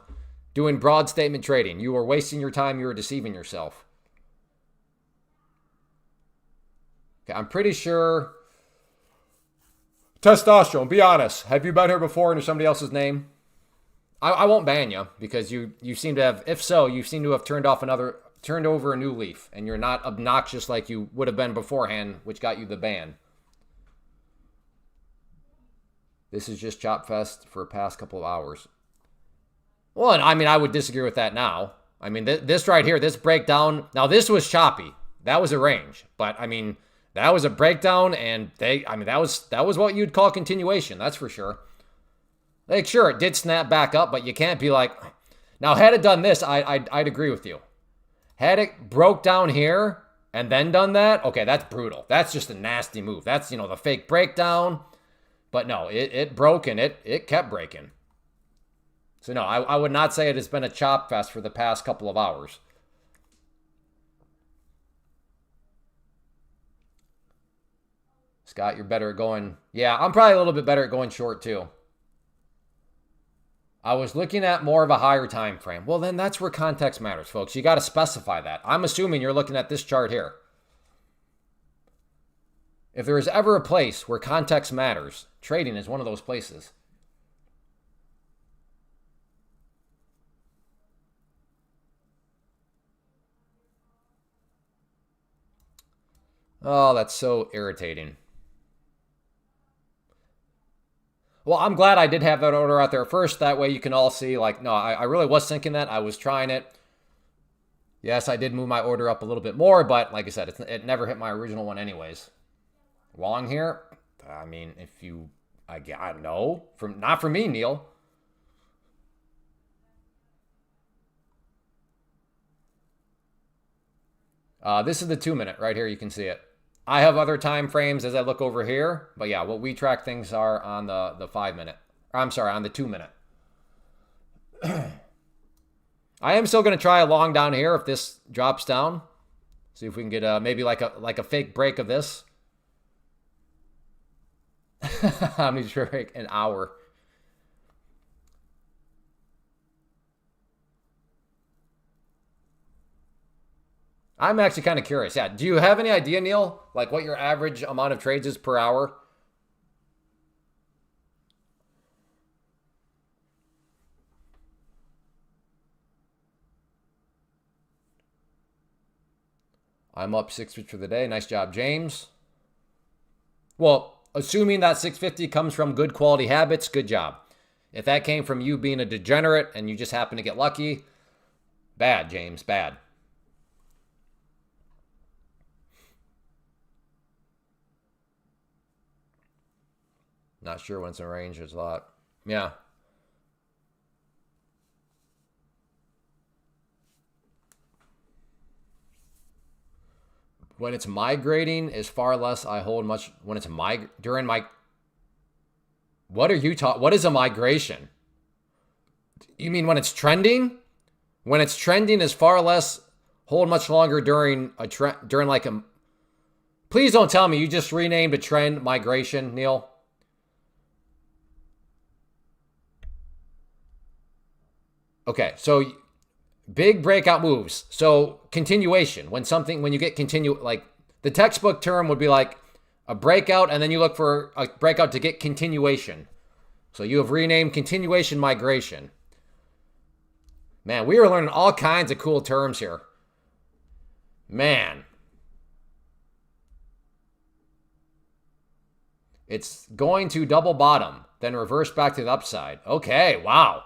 doing broad statement trading. You are wasting your time. You are deceiving yourself. Okay, I'm pretty sure. Testosterone, be honest. Have you been here before under somebody else's name? I won't ban you because you seem to have, if so, you seem to have turned over a new leaf, and you're not obnoxious like you would have been beforehand, which got you the ban. This is just Chop Fest for the past couple of hours. Well, I mean, I would disagree with that now. I mean, this right here, this breakdown, now this was choppy. That was a range, but I mean, that was a breakdown, and that was what you'd call continuation. That's for sure. Like, sure, it did snap back up, but you can't be like, now had it done this, I'd agree with you. Had it broke down here and then done that, okay, that's brutal. That's just a nasty move. That's, the fake breakdown. But no, it broke and it kept breaking. So no, I would not say it has been a chop fest for the past couple of hours. Scott, you're better at going. Yeah, I'm probably a little bit better at going short too. I was looking at more of a higher time frame. Well, then that's where context matters, folks. You got to specify that. I'm assuming you're looking at this chart here. If there is ever a place where context matters, trading is one of those places. Oh, that's so irritating. Well, I'm glad I did have that order out there first. That way you can all see, like, no, I really was thinking that. I was trying it. Yes, I did move my order up a little bit more, but like I said, it never hit my original one anyways. Long here, I mean, if you, I don't know. Not for me, Neil. This is the 2 minute right here. You can see it. I have other time frames as I look over here, but yeah, what we track things are on the 5 minute. I'm sorry, on the 2 minute. I am still going to try a long down here if this drops down. See if we can get maybe like a fake break of this. How many break? An hour. I'm actually kind of curious. Yeah. Do you have any idea, Neil, like what your average amount of trades is per hour? I'm up 6 for the day. Nice job, James. Well, assuming that 650 comes from good quality habits, good job. If that came from you being a degenerate and you just happen to get lucky, bad, James, bad. Not sure when it's in range. There's a lot. Yeah. When it's migrating is far less I hold much when it's during my What are you talking? What is a migration? You mean when it's trending? When it's trending is far less hold much longer during a trend during like a Please don't tell me you just renamed a trend migration, Neil. Okay, so big breakout moves. So continuation. When you get like the textbook term would be like a breakout and then you look for a breakout to get continuation. So you have renamed continuation migration. Man, we are learning all kinds of cool terms here. Man. It's going to double bottom, then reverse back to the upside. Okay, wow.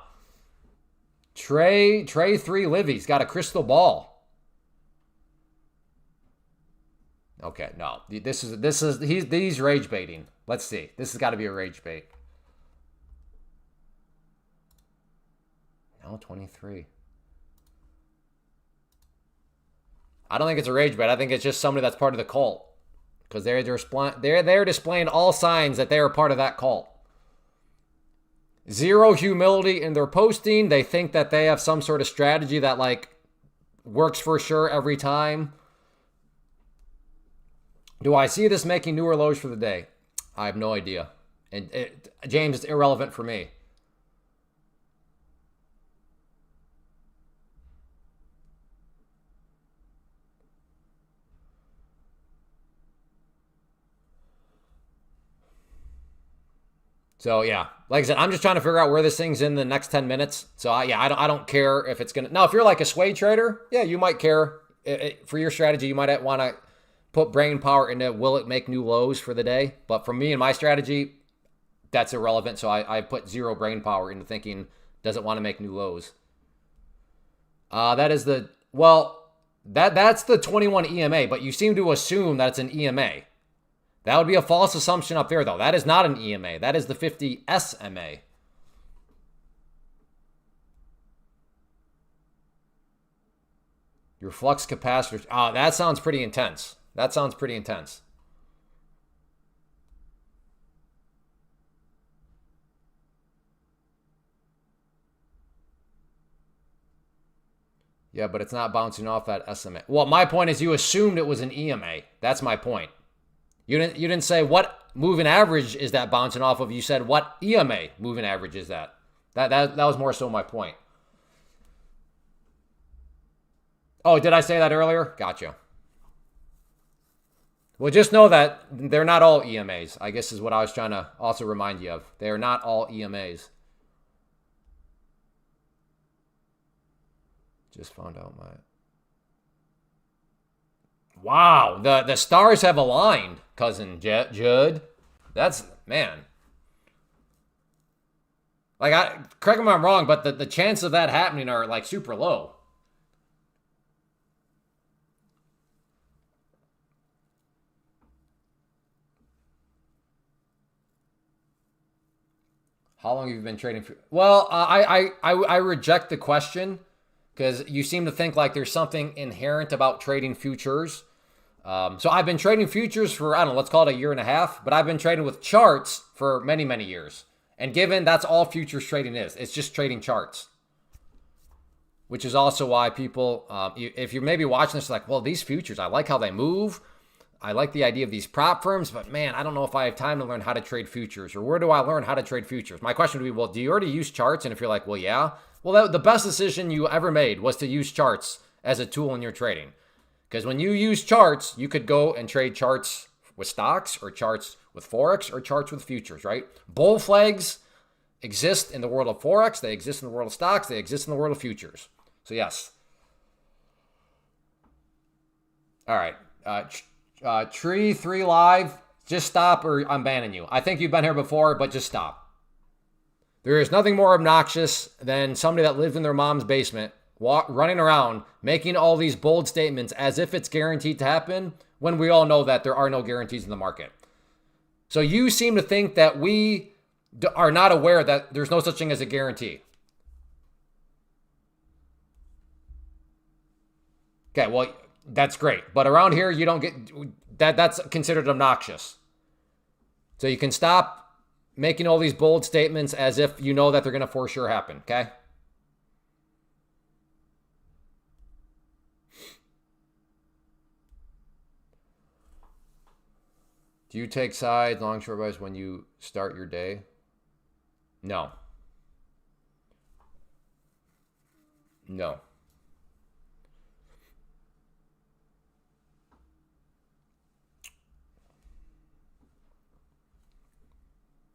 Trey 3 Livy's got a crystal ball. Okay, no. He's rage baiting. Let's see. This has got to be a rage bait. No, 23. I don't think it's a rage bait. I think it's just somebody that's part of the cult. Because they're displaying all signs that they are part of that cult. Zero humility in their posting. They think that they have some sort of strategy that like works for sure every time. Do I see this making newer lows for the day? I have no idea. And James, it's irrelevant for me. So yeah, like I said, I'm just trying to figure out where this thing's in the next 10 minutes. So I don't care if it's gonna. Now, if you're like a sway trader, yeah, you might care. For your strategy, you might want to put brain power into will it make new lows for the day. But for me and my strategy, that's irrelevant. So I put zero brain power into thinking does it want to make new lows. That is that's the 21 EMA. But you seem to assume that it's an EMA. That would be a false assumption up there, though. That is not an EMA. That is the 50 SMA. Your flux capacitor. Oh, that sounds pretty intense. That sounds pretty intense. Yeah, but it's not bouncing off that SMA. Well, my point is you assumed it was an EMA. That's my point. You didn't say what moving average is that bouncing off of. You said what EMA moving average is that. That was more so my point. Oh, did I say that earlier? Gotcha. Well, just know that they're not all EMAs, I guess is what I was trying to also remind you of. They are not all EMAs. Just found out my... Wow, the stars have aligned, cousin Judd. That's, man. Like, correct me if I'm wrong, but the chance of that happening are, like, super low. How long have you been trading? Well, I reject the question because you seem to think like there's something inherent about trading futures. So I've been trading futures for, I don't know, let's call it a year and a half, but I've been trading with charts for many, many years. And given that's all futures trading is, it's just trading charts. Which is also why people, if you're maybe watching this, like, well, these futures, I like how they move. I like the idea of these prop firms, but man, I don't know if I have time to learn how to trade futures, or where do I learn how to trade futures? My question would be, well, do you already use charts? And if you're like, well, yeah, well, the best decision you ever made was to use charts as a tool in your trading. Because when you use charts, you could go and trade charts with stocks or charts with Forex or charts with futures, right? Bull flags exist in the world of Forex. They exist in the world of stocks. They exist in the world of futures. So yes. All right. Tree 3 Live, just stop or I'm banning you. I think you've been here before, but just stop. There is nothing more obnoxious than somebody that lived in their mom's basement running around making all these bold statements as if it's guaranteed to happen when we all know that there are no guarantees in the market. So you seem to think that we are not aware that there's no such thing as a guarantee. Okay, well, that's great. But around here, you don't get that. That's considered obnoxious. So you can stop making all these bold statements as if you know that they're going to for sure happen, okay? Do you take sides, long short advice when you start your day? No. No.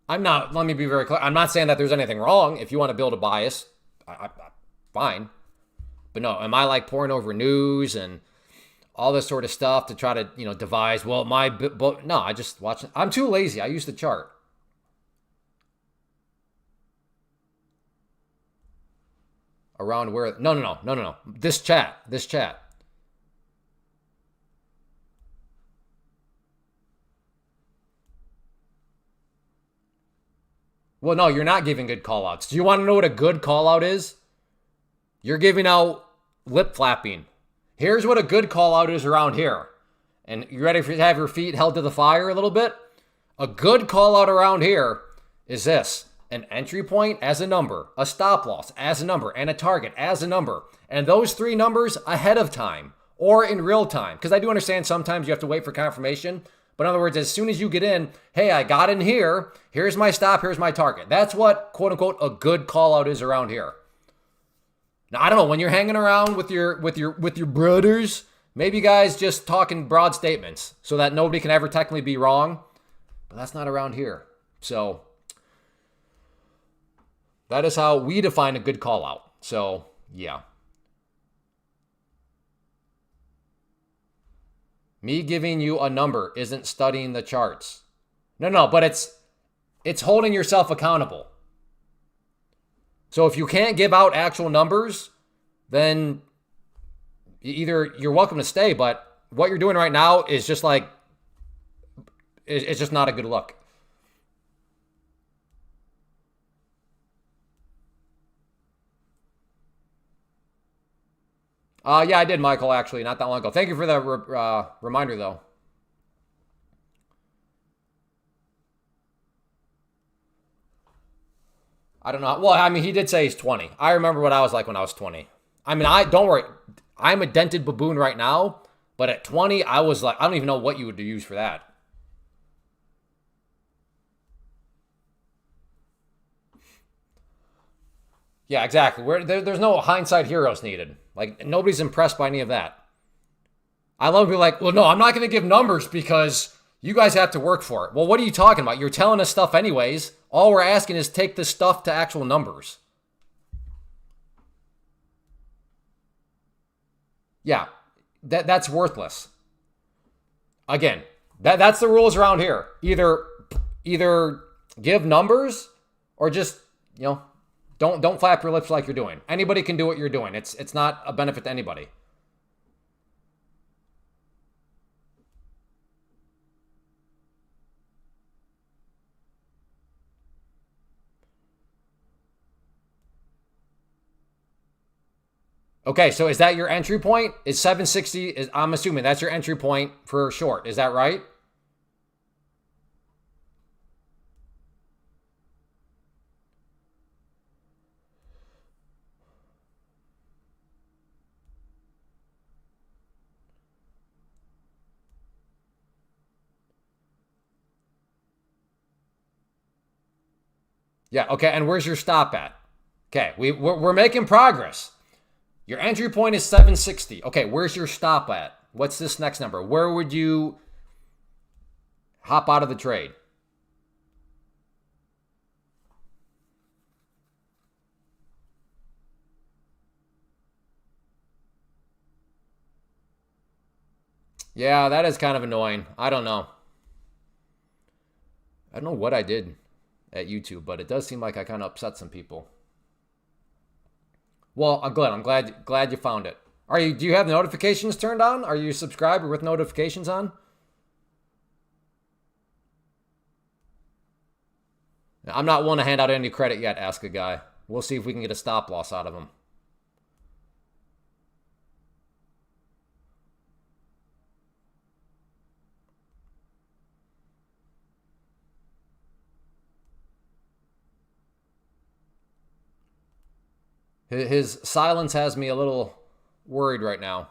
I'm not, let me be very clear. I'm not saying that there's anything wrong. If you want to build a bias, fine. But no, am I like pouring over news and all this sort of stuff to try to, devise, well, no, I just watch it. I'm too lazy. I use the chart. Around where? No. This chat. Well, no, you're not giving good call outs. Do you want to know what a good call out is? You're giving out lip flapping. Here's what a good call out is around here. And you ready to have your feet held to the fire a little bit? A good call out around here is this: an entry point as a number, a stop loss as a number, and a target as a number. And those 3 numbers ahead of time or in real time. Because I do understand sometimes you have to wait for confirmation. But in other words, as soon as you get in, hey, I got in here. Here's my stop. Here's my target. That's what, quote unquote, a good call out is around here. Now, I don't know, when you're hanging around with your brothers, maybe you guys just talking broad statements so that nobody can ever technically be wrong. But that's not around here. So that is how we define a good call out. So, yeah. Me giving you a number isn't studying the charts. No, but it's holding yourself accountable. So if you can't give out actual numbers, then either you're welcome to stay, but what you're doing right now is just like, it's just not a good look. Yeah, I did, Michael, actually, not that long ago. Thank you for the reminder, though. I don't know. Well, I mean, he did say he's 20. I remember what I was like when I was 20. I mean, don't worry. I'm a dented baboon right now, but at 20, I was like, I don't even know what you would use for that. Yeah, exactly. There's no hindsight heroes needed. Like, nobody's impressed by any of that. I love to be like, well, no, I'm not going to give numbers because you guys have to work for it. Well, what are you talking about? You're telling us stuff anyways. All we're asking is take this stuff to actual numbers. Yeah, that's worthless. Again, that's the rules around here. Either give numbers or just, don't flap your lips like you're doing. Anybody can do what you're doing. It's not a benefit to anybody. Okay, so is that your entry point? Is 760, I'm assuming that's your entry point for short. Is that right? Yeah, okay, and where's your stop at? Okay, we're making progress. Your entry point is 760. Okay, where's your stop at? What's this next number? Where would you hop out of the trade? Yeah, that is kind of annoying. I don't know. I don't know what I did at YouTube, but it does seem like I kind of upset some people. Well, I'm glad. I'm glad you found it. Do you have notifications turned on? Are you subscribed or with notifications on? I'm not willing to hand out any credit yet, ask a guy. We'll see if we can get a stop loss out of him. His silence has me a little worried right now.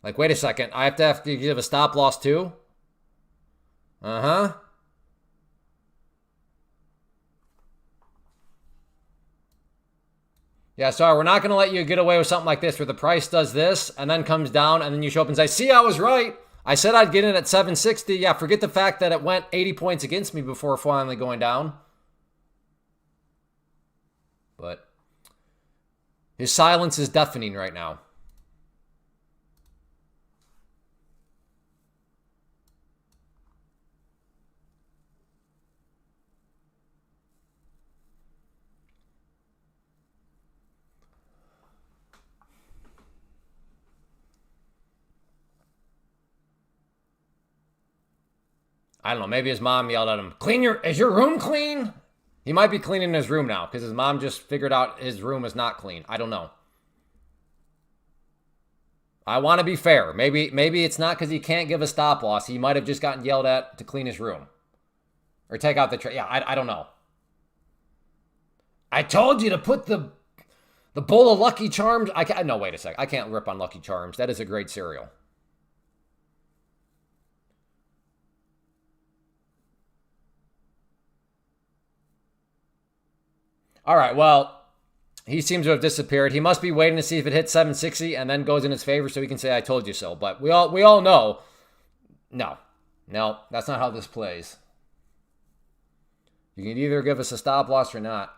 Like, wait a second, I have to give a stop loss too? Uh-huh. Yeah, sorry, we're not going to let you get away with something like this where the price does this and then comes down and then you show up and say, see, I was right. I said I'd get in at 760. Yeah, forget the fact that it went 80 points against me before finally going down. But his silence is deafening right now. I don't know. Maybe his mom yelled at him, is your room clean? He might be cleaning his room now because his mom just figured out his room is not clean. I don't know. I want to be fair. Maybe it's not because he can't give a stop loss. He might have just gotten yelled at to clean his room. Or take out the trade. Yeah, I don't know. I told you to put the bowl of Lucky Charms. No, wait a sec. I can't rip on Lucky Charms. That is a great cereal. All right, well, he seems to have disappeared. He must be waiting to see if it hits 760 and then goes in his favor so he can say, I told you so. But we all know, no, that's not how this plays. You can either give us a stop loss or not.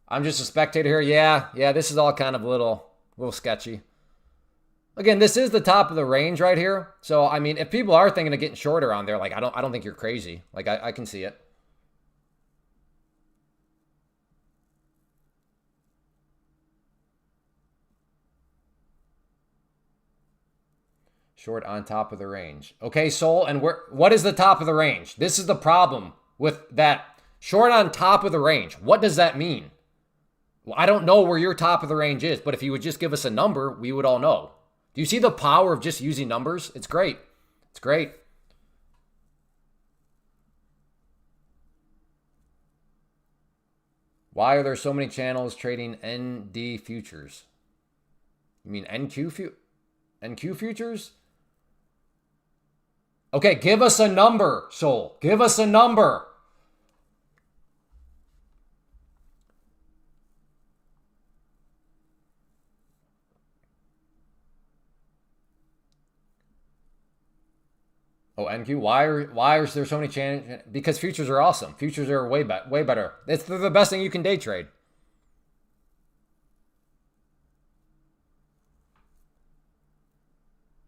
I'm just a spectator here. Yeah, this is all kind of a little sketchy. Again, this is the top of the range right here. So, I mean, if people are thinking of getting shorter on there, like, I don't think you're crazy. Like, I can see it. Short on top of the range. Okay, Sol, and what is the top of the range? This is the problem with that. Short on top of the range. What does that mean? Well, I don't know where your top of the range is, but if you would just give us a number, we would all know. Do you see the power of just using numbers? It's great. It's great. Why are there so many channels trading ND futures? You mean NQ futures? Okay, give us a number, Sol. Give us a number. Oh, NQ. Why is there so many channels? Because futures are awesome. Futures are way better. They're the best thing you can day trade.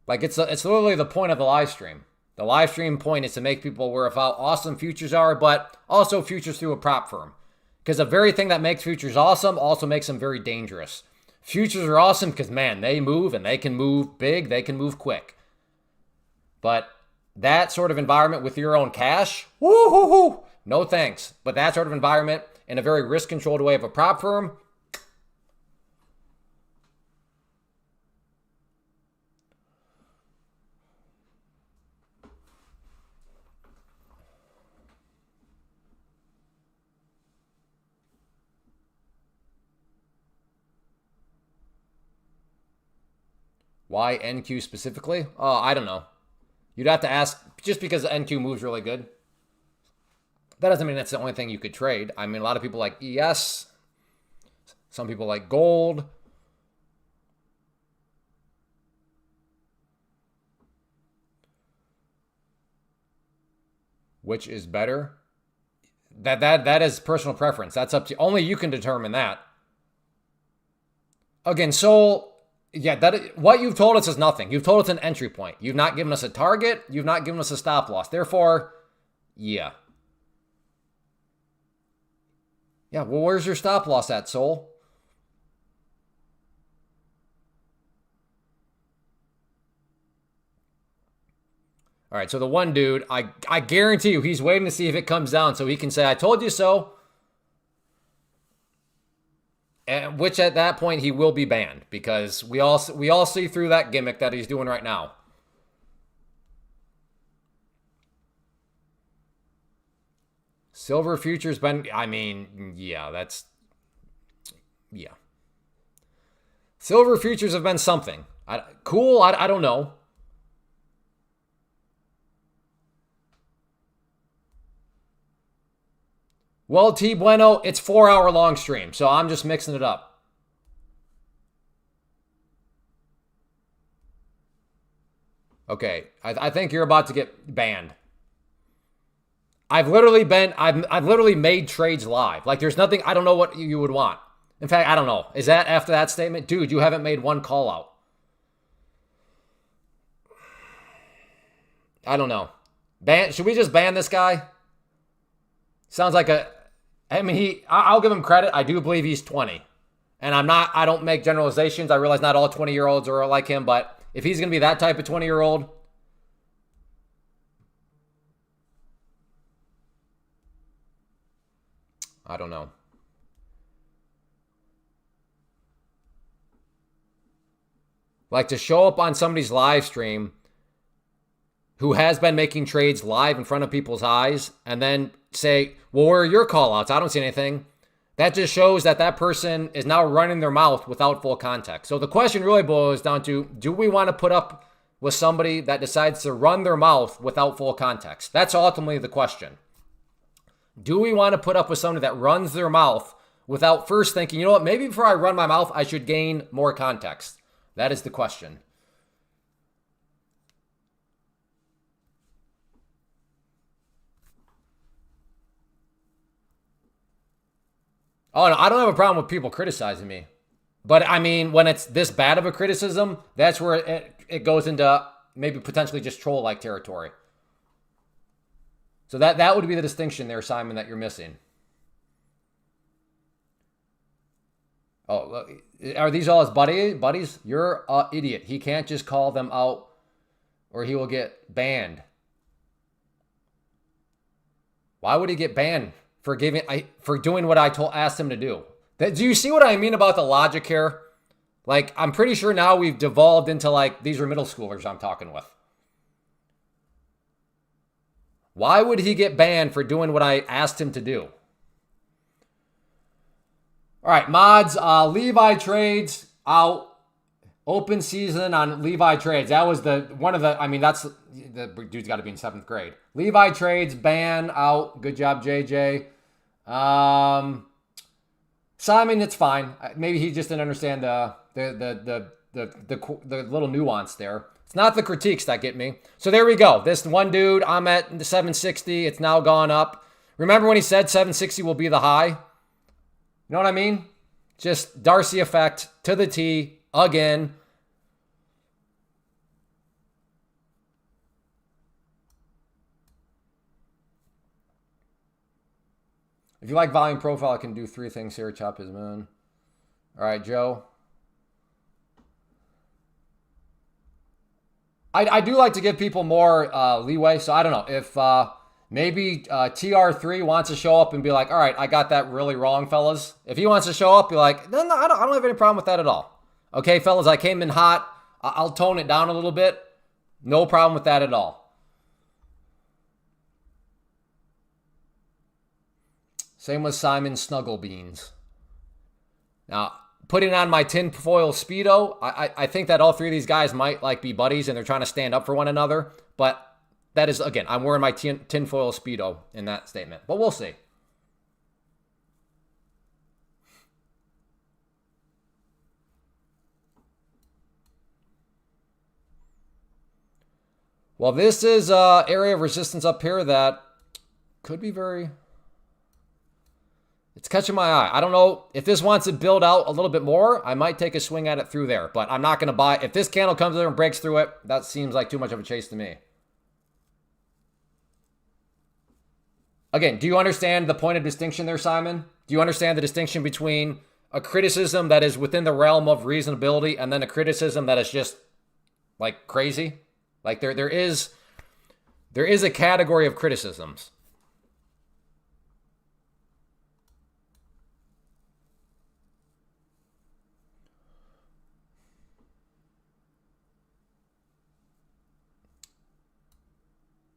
Like it's literally the point of the live stream. The live stream point is to make people aware of how awesome futures are, but also futures through a prop firm. Because the very thing that makes futures awesome also makes them very dangerous. Futures are awesome because, man, they move and they can move big, they can move quick. But that sort of environment with your own cash, woo-hoo-hoo, no thanks. But that sort of environment in a very risk-controlled way of a prop firm, Why NQ specifically? Oh, I don't know. You'd have to ask, just because NQ moves really good. That doesn't mean that's the only thing you could trade. I mean, a lot of people like ES. Some people like gold. Which is better? That is personal preference. That's up to you. Only you can determine that. Again, Sol, yeah, what you've told us is nothing. You've told us an entry point. You've not given us a target. You've not given us a stop loss. Therefore, yeah. Yeah, well, where's your stop loss at, Sol? All right, so the one dude, I guarantee you he's waiting to see if it comes down so he can say, I told you so. And which at that point he will be banned because we all see through that gimmick that he's doing right now. Silver futures been, I mean, yeah, yeah. Silver futures have been something. Cool, I don't know. Well, T Bueno, it's 4-hour long stream, so I'm just mixing it up. Okay, I think you're about to get banned. I've literally made trades live. Like, there's nothing, I don't know what you would want. In fact, I don't know. Is that after that statement? Dude, you haven't made one call out. I don't know. Should we just ban this guy? Sounds like I mean, I'll give him credit. I do believe he's 20. And I don't make generalizations. I realize not all 20-year-olds are like him, but if he's going to be that type of 20-year-old, I don't know. Like, to show up on somebody's live stream who has been making trades live in front of people's eyes and then say, well, where are your call outs? I don't see anything. That just shows that that person is now running their mouth without full context. So the question really boils down to, do we want to put up with somebody that decides to run their mouth without full context? That's ultimately the question. Do we want to put up with somebody that runs their mouth without first thinking, you know what, maybe before I run my mouth, I should gain more context? That is the question. Oh, no, I don't have a problem with people criticizing me. But, I mean, when it's this bad of a criticism, that's where it goes into maybe potentially just troll-like territory. So that would be the distinction there, Simon, that you're missing. Oh, are these all his buddies? You're an idiot. He can't just call them out or he will get banned. Why would he get banned? For doing what I asked him to do. Do you see what I mean about the logic here? Like, I'm pretty sure now we've devolved into, like, these are middle schoolers I'm talking with. Why would he get banned for doing what I asked him to do? All right, mods, Levi trades out. Open season on Levi trades. That was the dude's got to be in 7th grade. Levi trades, ban out. Good job, JJ. Simon, it's fine. Maybe he just didn't understand the little nuance there. It's not the critiques that get me. So there we go. This one dude, I'm at the 760. It's now gone up. Remember when he said 760 will be the high? You know what I mean? Just Darcy effect to the T again. If you like volume profile, I can do 3 things here. Chop his moon. All right, Joe. I do like to give people more leeway. So I don't know if maybe TR3 wants to show up and be like, all right, I got that really wrong, fellas. If he wants to show up, be like, no, I don't have any problem with that at all. Okay, fellas, I came in hot. I'll tone it down a little bit. No problem with that at all. Same with Simon Snugglebeans. Now, putting on my tinfoil Speedo, I think that all three of these guys might like be buddies and they're trying to stand up for one another. But that is, again, I'm wearing my tinfoil Speedo in that statement. But we'll see. Well, this is an area of resistance up here that could be very... It's catching my eye. I don't know if this wants to build out a little bit more. I might take a swing at it through there, but I'm not going to buy. If this candle comes there and breaks through it, that seems like too much of a chase to me. Again, do you understand the point of distinction there, Simon? Do you understand the distinction between a criticism that is within the realm of reasonability and then a criticism that is just like crazy? Like there is a category of criticisms.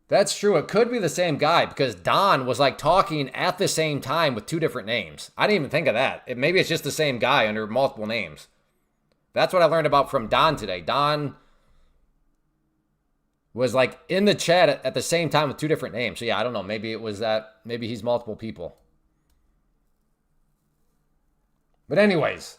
That's true. It could be the same guy because Don was like talking at the same time with two different names. I didn't even think of that. Maybe it's just the same guy under multiple names. That's what I learned about from Don today. Don was like in the chat at the same time with two different names. So yeah, I don't know. Maybe it was that. Maybe he's multiple people. But anyways.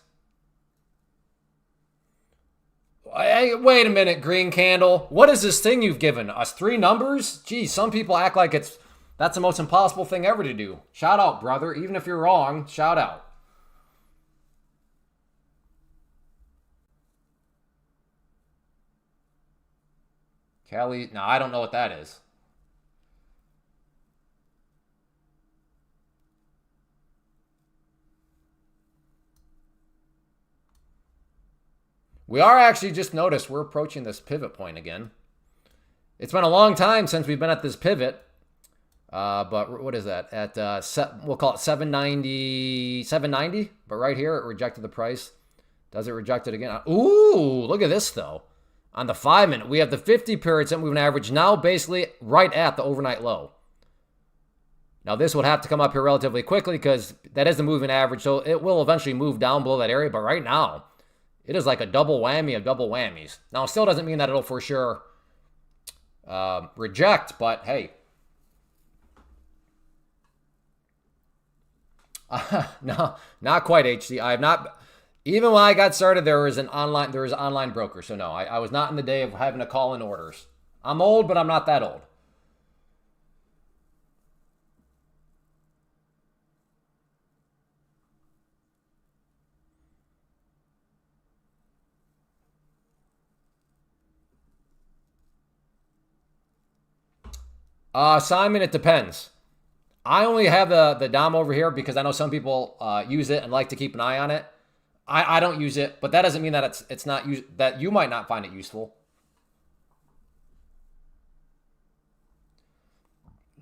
Hey, wait a minute, green candle. What is this thing you've given us? 3 numbers? Geez, some people act like that's the most impossible thing ever to do. Shout out, brother. Even if you're wrong, shout out. Kelly, no, I don't know what that is. We are actually just noticed we're approaching this pivot point again. It's been a long time since we've been at this pivot. But what is that? At we'll call it 790, 790. But right here, it rejected the price. Does it reject it again? Ooh, look at this though. On the 5-minute, we have the 50 period moving average now basically right at the overnight low. Now this would have to come up here relatively quickly because that is the moving average. So it will eventually move down below that area. But right now, it is like a double whammy of double whammies. Now, it still doesn't mean that it'll for sure reject, but hey. No, not quite, HC. I have not. Even when I got started, there was an online broker. So no, I was not in the day of having to call in orders. I'm old, but I'm not that old. Simon, it depends. I only have the DOM over here because I know some people use it and like to keep an eye on it. I don't use it, but that doesn't mean that it's not that you might not find it useful.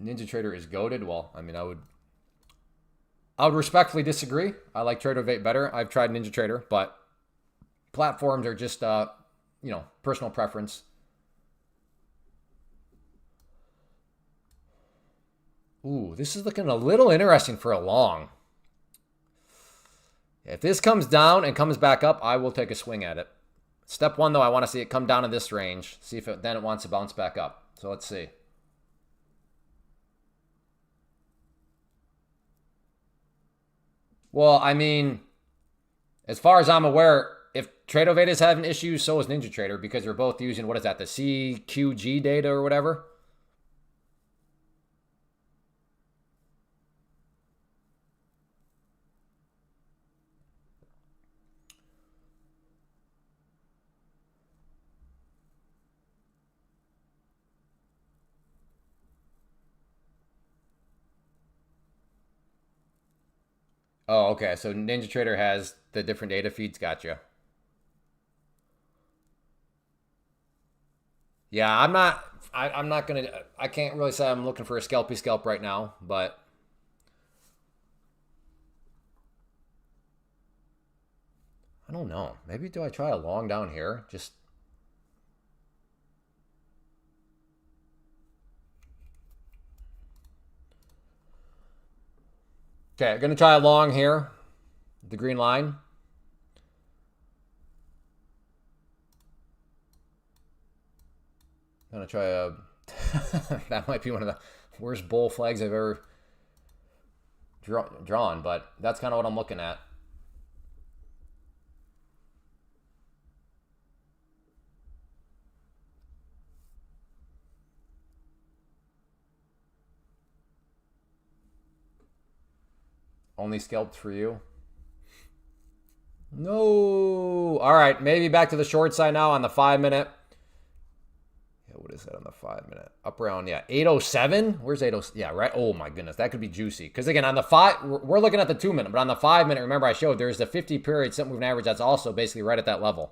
Ninja Trader is goated. Well, I mean, I would respectfully disagree. I like Tradeovate better. I've tried Ninja Trader, but platforms are just personal preference. Ooh, this is looking a little interesting for a long. If this comes down and comes back up, I will take a swing at it. Step 1, though, I want to see it come down to this range. See if then it wants to bounce back up. So let's see. Well, I mean, as far as I'm aware, if Tradeovate is having issues, so is Ninja Trader because they're both using, what is that, the CQG data or whatever? Oh, okay. So Ninja Trader has the different data feeds. Gotcha. Yeah, I'm not gonna. I can't really say I'm looking for a scalpy scalp right now, but I don't know. Maybe do I try a long down here? Just okay. I'm gonna try a long here. The green line. gonna try a. That might be one of the worst bull flags I've ever drawn, but that's kind of what I'm looking at. Only scalped for you. No. All right, maybe back to the short side now on the 5 minute. Yeah, what is that on the 5 minute? Up around, yeah, 807. Where's 807? Yeah, right. Oh my goodness, that could be juicy. Because again, on the 5, we're looking at the 2 minute, but on the 5 minute, remember I showed there's the 50 period simple moving average that's also basically right at that level.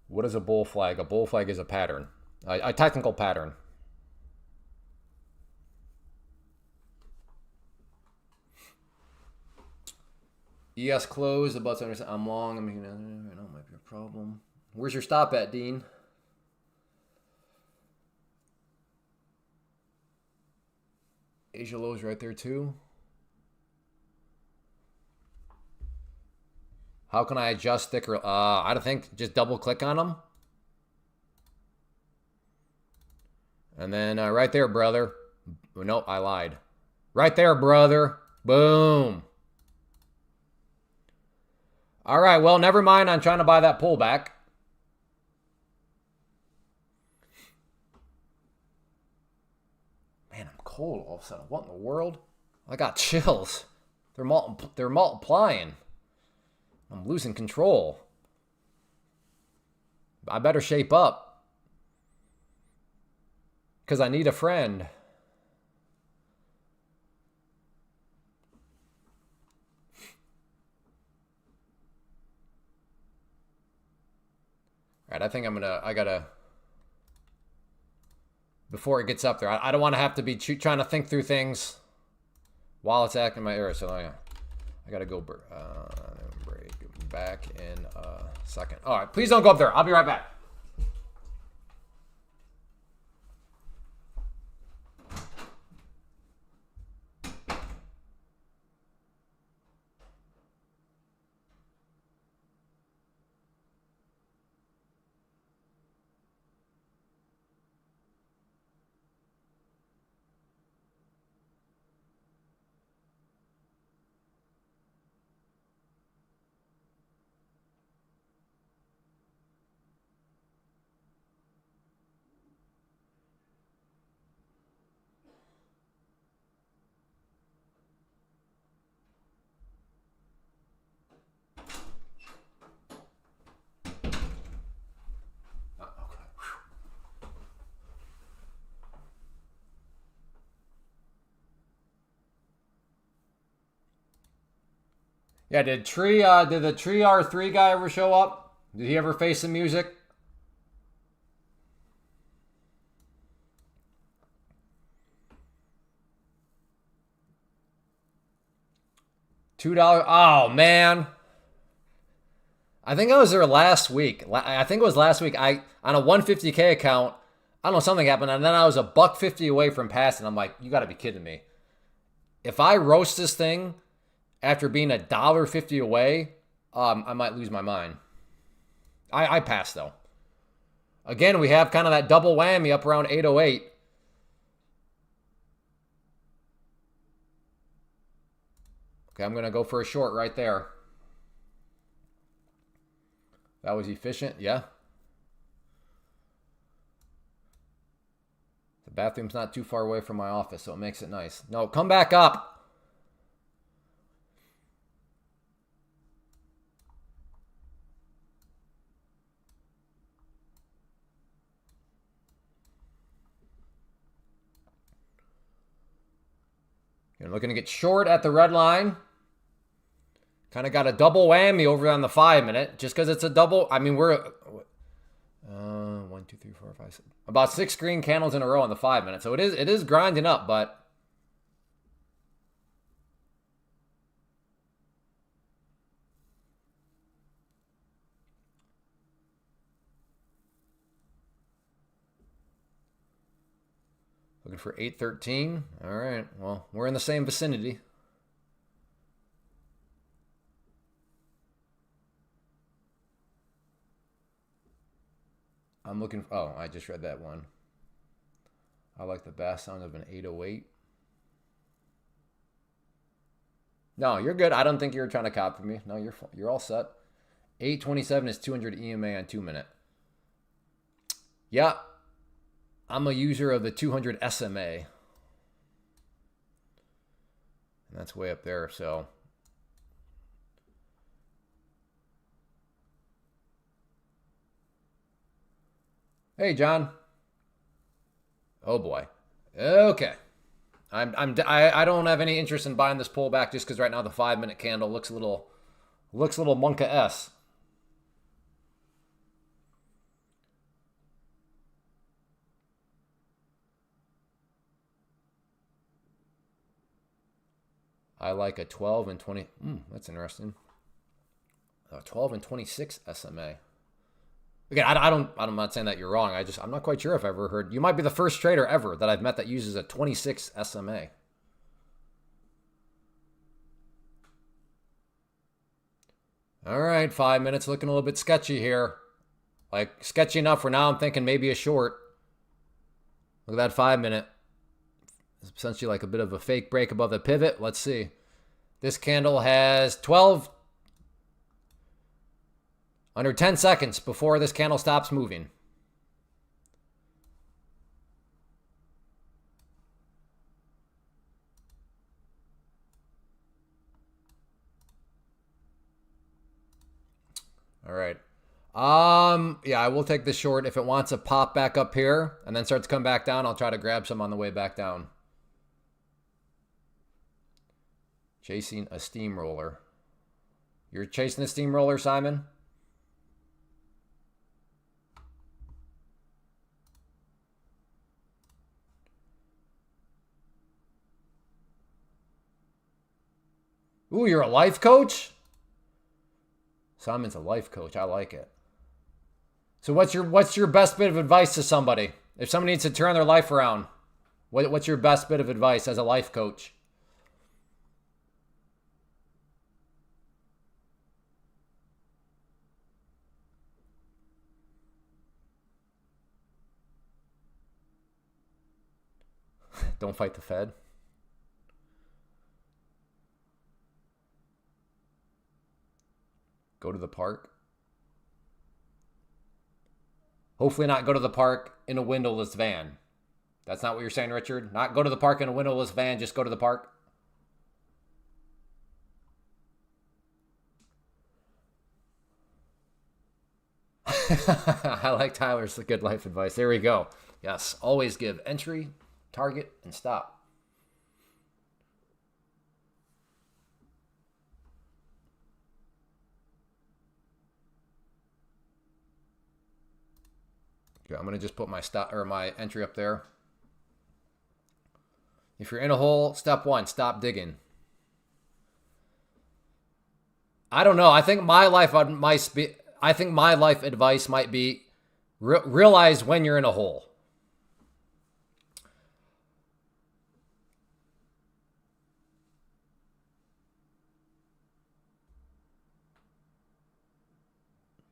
What is a bull flag? A bull flag is a pattern, a technical pattern. ES closed, about 70%. I'm long. I'm that might be a problem. Where's your stop at, Dean? Asia low's right there too. How can I adjust thicker? I don't think. Just double click on them. And then right there, brother. Nope, I lied. Right there, brother. Boom. All right, well, never mind. I'm trying to buy that pullback. Man, I'm cold all of a sudden. What in the world? I got chills. They're multiplying. I'm losing control. I better shape up. Because I need a friend. All right, I think I gotta, before it gets up there, I don't want to have to be trying to think through things while it's acting my ear. So I gotta go break back in a second. All right, please don't go up there. I'll be right back. Yeah, did the Tree R3 guy ever show up? Did he ever face some music? $2. Oh man. I think I was there last week. I think it was last week. I on a 150K account, I don't know, something happened, and then I was $1.50 away from passing. I'm like, you gotta be kidding me. If I roast this thing after being $1.50 away, I might lose my mind. I passed though. Again, we have kind of that double whammy up around 808. Okay, I'm gonna go for a short right there. That was efficient, yeah. The bathroom's not too far away from my office, so it makes it nice. No, come back up. You're looking to get short at the red line. Kind of got a double whammy over on the 5 minute. Just because it's a double. I mean, we're 1, 2, 3, 4, 5, 6. About 6 green candles in a row on the 5 minute. So it is grinding up, but looking for 813. All right. Well, we're in the same vicinity. I'm looking. Oh, I just read that one. I like the bass sound of an 808. No, you're good. I don't think you're trying to copy me. No, you're all set. 827 is 200 EMA on 2 minute. Yeah, I'm a user of the 200 SMA. And that's way up there, so. Hey, John. Oh boy. Okay. I don't have any interest in buying this pullback just because right now the 5-minute candle looks a little Monka-esque. I like a 12 and 20. That's interesting. 12 and 26 SMA. Again, I'm not saying that you're wrong. I'm not quite sure if I've ever heard. You might be the first trader ever that I've met that uses a 26 SMA. All right, 5 minutes looking a little bit sketchy here. Like, sketchy enough where now I'm thinking maybe a short. Look at that 5 minute. It's essentially like a bit of a fake break above the pivot. Let's see. This candle has 12 under 10 seconds before this candle stops moving. All right. Yeah, I will take the short. If it wants to pop back up here and then start to come back down, I'll try to grab some on the way back down. Chasing a steamroller. You're chasing a steamroller, Simon? Ooh, you're a life coach? Simon's a life coach. I like it. So what's your best bit of advice to somebody? If somebody needs to turn their life around, what's your best bit of advice as a life coach? Don't fight the Fed. Go to the park. Hopefully not go to the park in a windowless van. That's not what you're saying, Richard? Not go to the park in a windowless van, just go to the park? I like Tyler's good life advice. There we go. Yes, always give entry, target, and stop. Okay, I'm gonna just put my stop or my entry up there. If you're in a hole, step 1, stop digging. I don't know. I think my life advice might be realize when you're in a hole.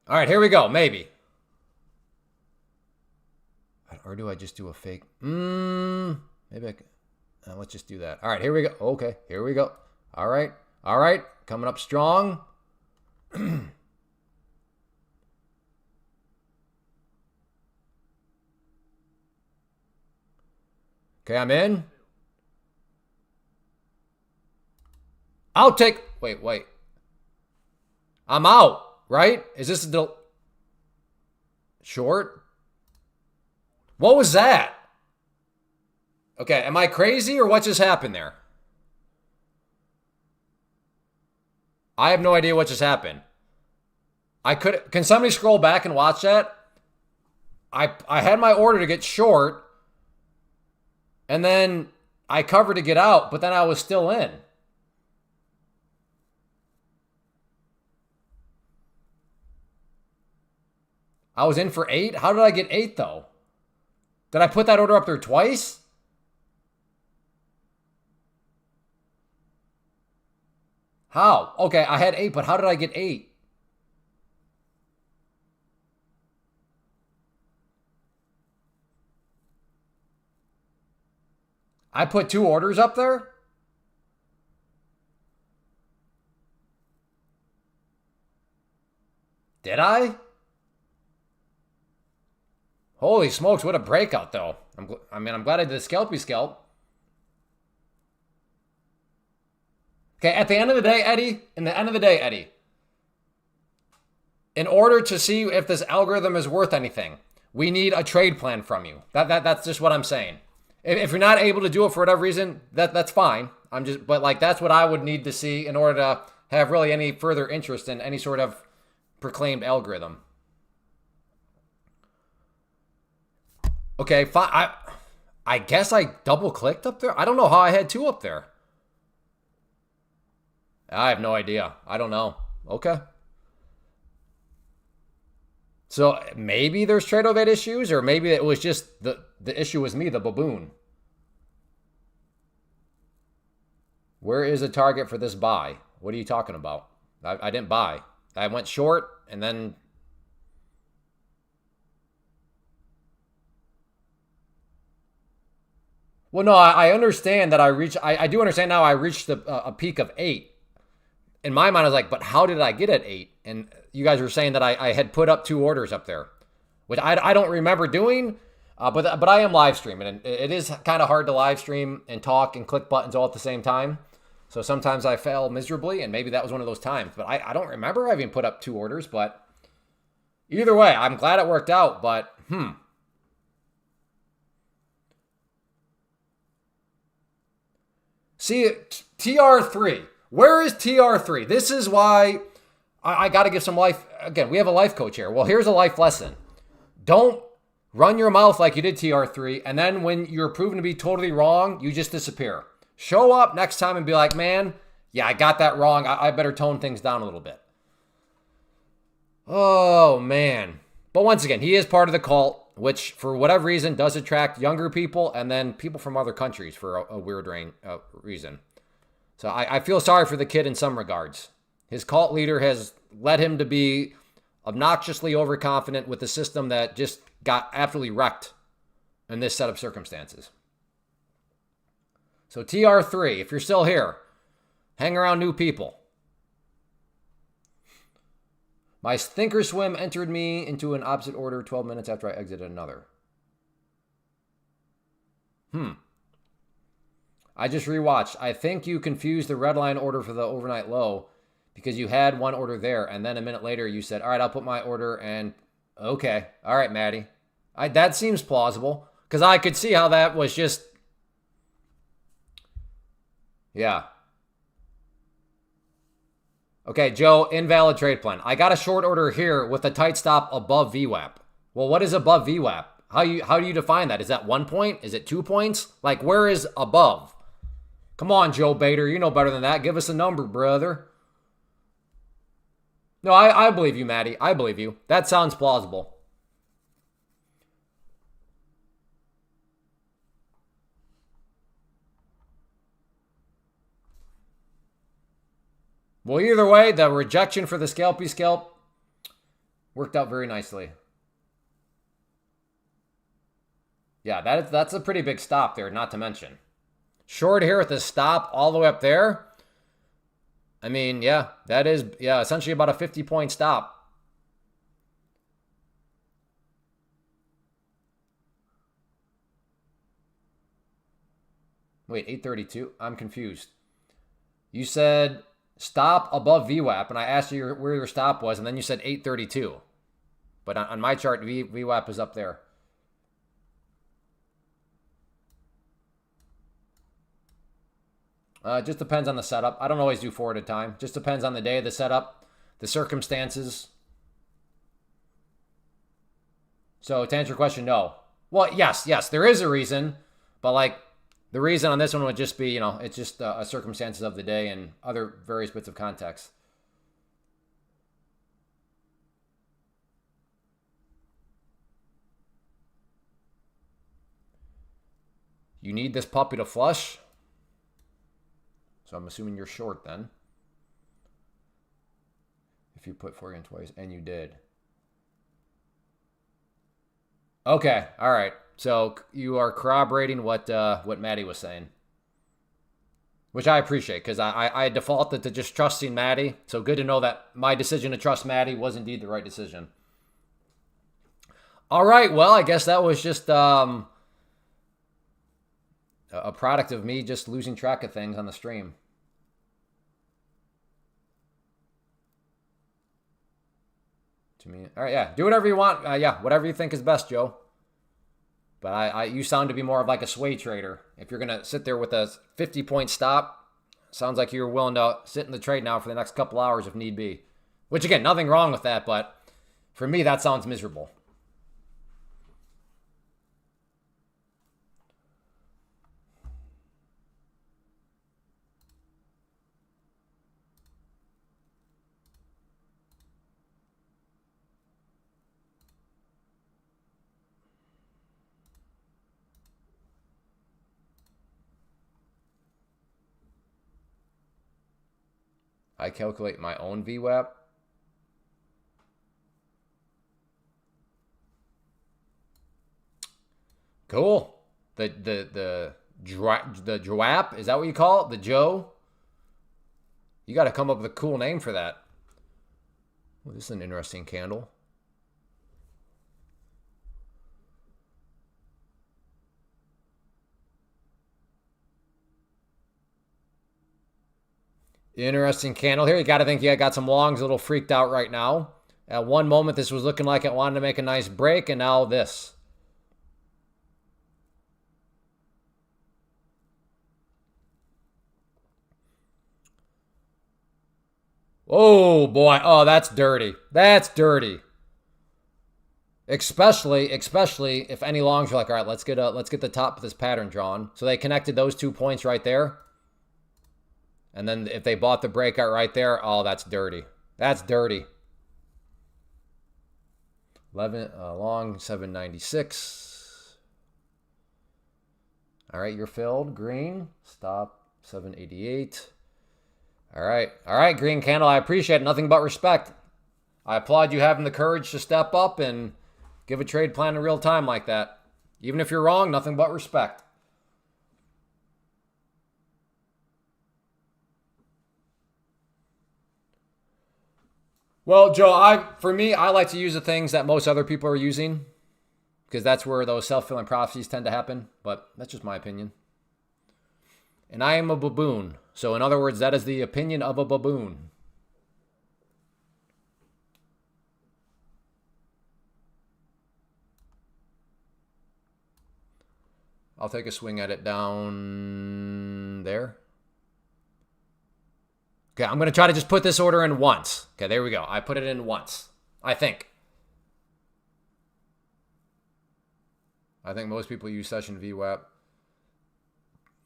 All right, here we go. Maybe. Or do I just do a fake? Maybe I can. Let's just do that. All right, here we go. Okay, here we go. All right. Coming up strong. Okay, I'm in. I'll take. Wait. I'm out, right? Is this the short? What was that? Okay, am I crazy or what just happened there? I have no idea what just happened. Can somebody scroll back and watch that? I had my order to get short, and then I covered to get out, but then I was still in. I was in for 8? How did I get 8 though? Did I put that order up there twice? How? Okay, I had 8, but how did I get 8? I put 2 orders up there? Did I? Holy smokes, what a breakout, though. I'm glad I did the scalpy scalp. Okay, at the end of the day, Eddie, in order to see if this algorithm is worth anything, we need a trade plan from you. That's just what I'm saying. If you're not able to do it for whatever reason, that's fine. But like that's what I would need to see in order to have really any further interest in any sort of proclaimed algorithm. Okay, fine. I guess I double clicked up there. I don't know how I had 2 up there. I have no idea. I don't know. Okay. So maybe there's trade ovate issues, or maybe it was just the issue was me, the baboon. Where is a target for this buy? What are you talking about? I didn't buy. I went short and then. Well, no, I understand that I do understand now I reached a peak of 8. In my mind, I was like, but how did I get at 8? And you guys were saying that I had put up 2 orders up there, which I don't remember doing, but I am live streaming, and it is kind of hard to live stream and talk and click buttons all at the same time. So sometimes I fail miserably, and maybe that was one of those times. But I don't remember having put up 2 orders, but either way, I'm glad it worked out, but See, TR3. Where is TR3? This is why I got to give some life. Again, we have a life coach here. Well, here's a life lesson. Don't run your mouth like you did TR3, and then when you're proven to be totally wrong, you just disappear. Show up next time and be like, man, yeah, I got that wrong. I better tone things down a little bit. Oh, man. But once again, he is part of the cult, which for whatever reason does attract younger people and then people from other countries for a weird reason. So I feel sorry for the kid in some regards. His cult leader has led him to be obnoxiously overconfident with a system that just got absolutely wrecked in this set of circumstances. So TR3, if you're still here, hang around new people. My thinkorswim entered me into an opposite order 12 minutes after I exited another. I just rewatched. I think you confused the red line order for the overnight low because you had one order there, and then a minute later you said, all right, I'll put my order, and okay. All right, Maddie. That seems plausible because I could see how that was just, yeah. Okay, Joe, invalid trade plan. I got a short order here with a tight stop above VWAP. Well, what is above VWAP? How do you define that? Is that 1 point? Is it 2 points? Like, where is above? Come on, Joe Bader. You know better than that. Give us a number, brother. No, I believe you, Maddie. I believe you. That sounds plausible. Well, either way, the rejection for the scalpy scalp worked out very nicely. Yeah, that's a pretty big stop there, not to mention. Short here with the stop all the way up there. I mean, yeah, that is, essentially about a 50-point stop. Wait, 832? I'm confused. You said stop above VWAP, and I asked you where your stop was, and then you said 832. But on my chart, VWAP is up there. It just depends on the setup. I don't always do 4 at a time. Just depends on the day, the setup, the circumstances. So to answer your question, no. Well, yes, there is a reason. But like the reason on this one would just be, it's just circumstances of the day and other various bits of context. You need this puppy to flush. So I'm assuming you're short then. If you put 4 in twice, and you did. Okay, all right. So you are corroborating what Maddie was saying, which I appreciate because I defaulted to just trusting Maddie. So good to know that my decision to trust Maddie was indeed the right decision. All right, well, I guess that was just a product of me just losing track of things on the stream. To me, all right, yeah, do whatever you want. Yeah, whatever you think is best, Joe. But you sound to be more of like a sway trader. If you're gonna sit there with a 50-point stop, sounds like you're willing to sit in the trade now for the next couple hours if need be. Which again, nothing wrong with that, but for me that sounds miserable. I calculate my own VWAP. Cool. The DRWAP, is that what you call it? The Joe? You got to come up with a cool name for that. Well, this is an interesting candle. Interesting candle here. You got to think, yeah, got some longs a little freaked out right now. At one moment, this was looking like it wanted to make a nice break, and now this. Oh, boy. Oh, that's dirty. That's dirty. Especially if any longs are like, all right, let's get the top of this pattern drawn. So they connected those 2 points right there. And then if they bought the breakout right there, oh, that's dirty. That's dirty. 11 long 796. All right, you're filled. Green. Stop 788. All right, green candle. I appreciate it. Nothing but respect. I applaud you having the courage to step up and give a trade plan in real time like that. Even if you're wrong, nothing but respect. Well, Joe, for me, I like to use the things that most other people are using because that's where those self-fulfilling prophecies tend to happen. But that's just my opinion. And I am a baboon. So in other words, that is the opinion of a baboon. I'll take a swing at it down there. Okay, I'm going to try to just put this order in once. Okay, there we go. I put it in once, I think. I think most people use session VWAP.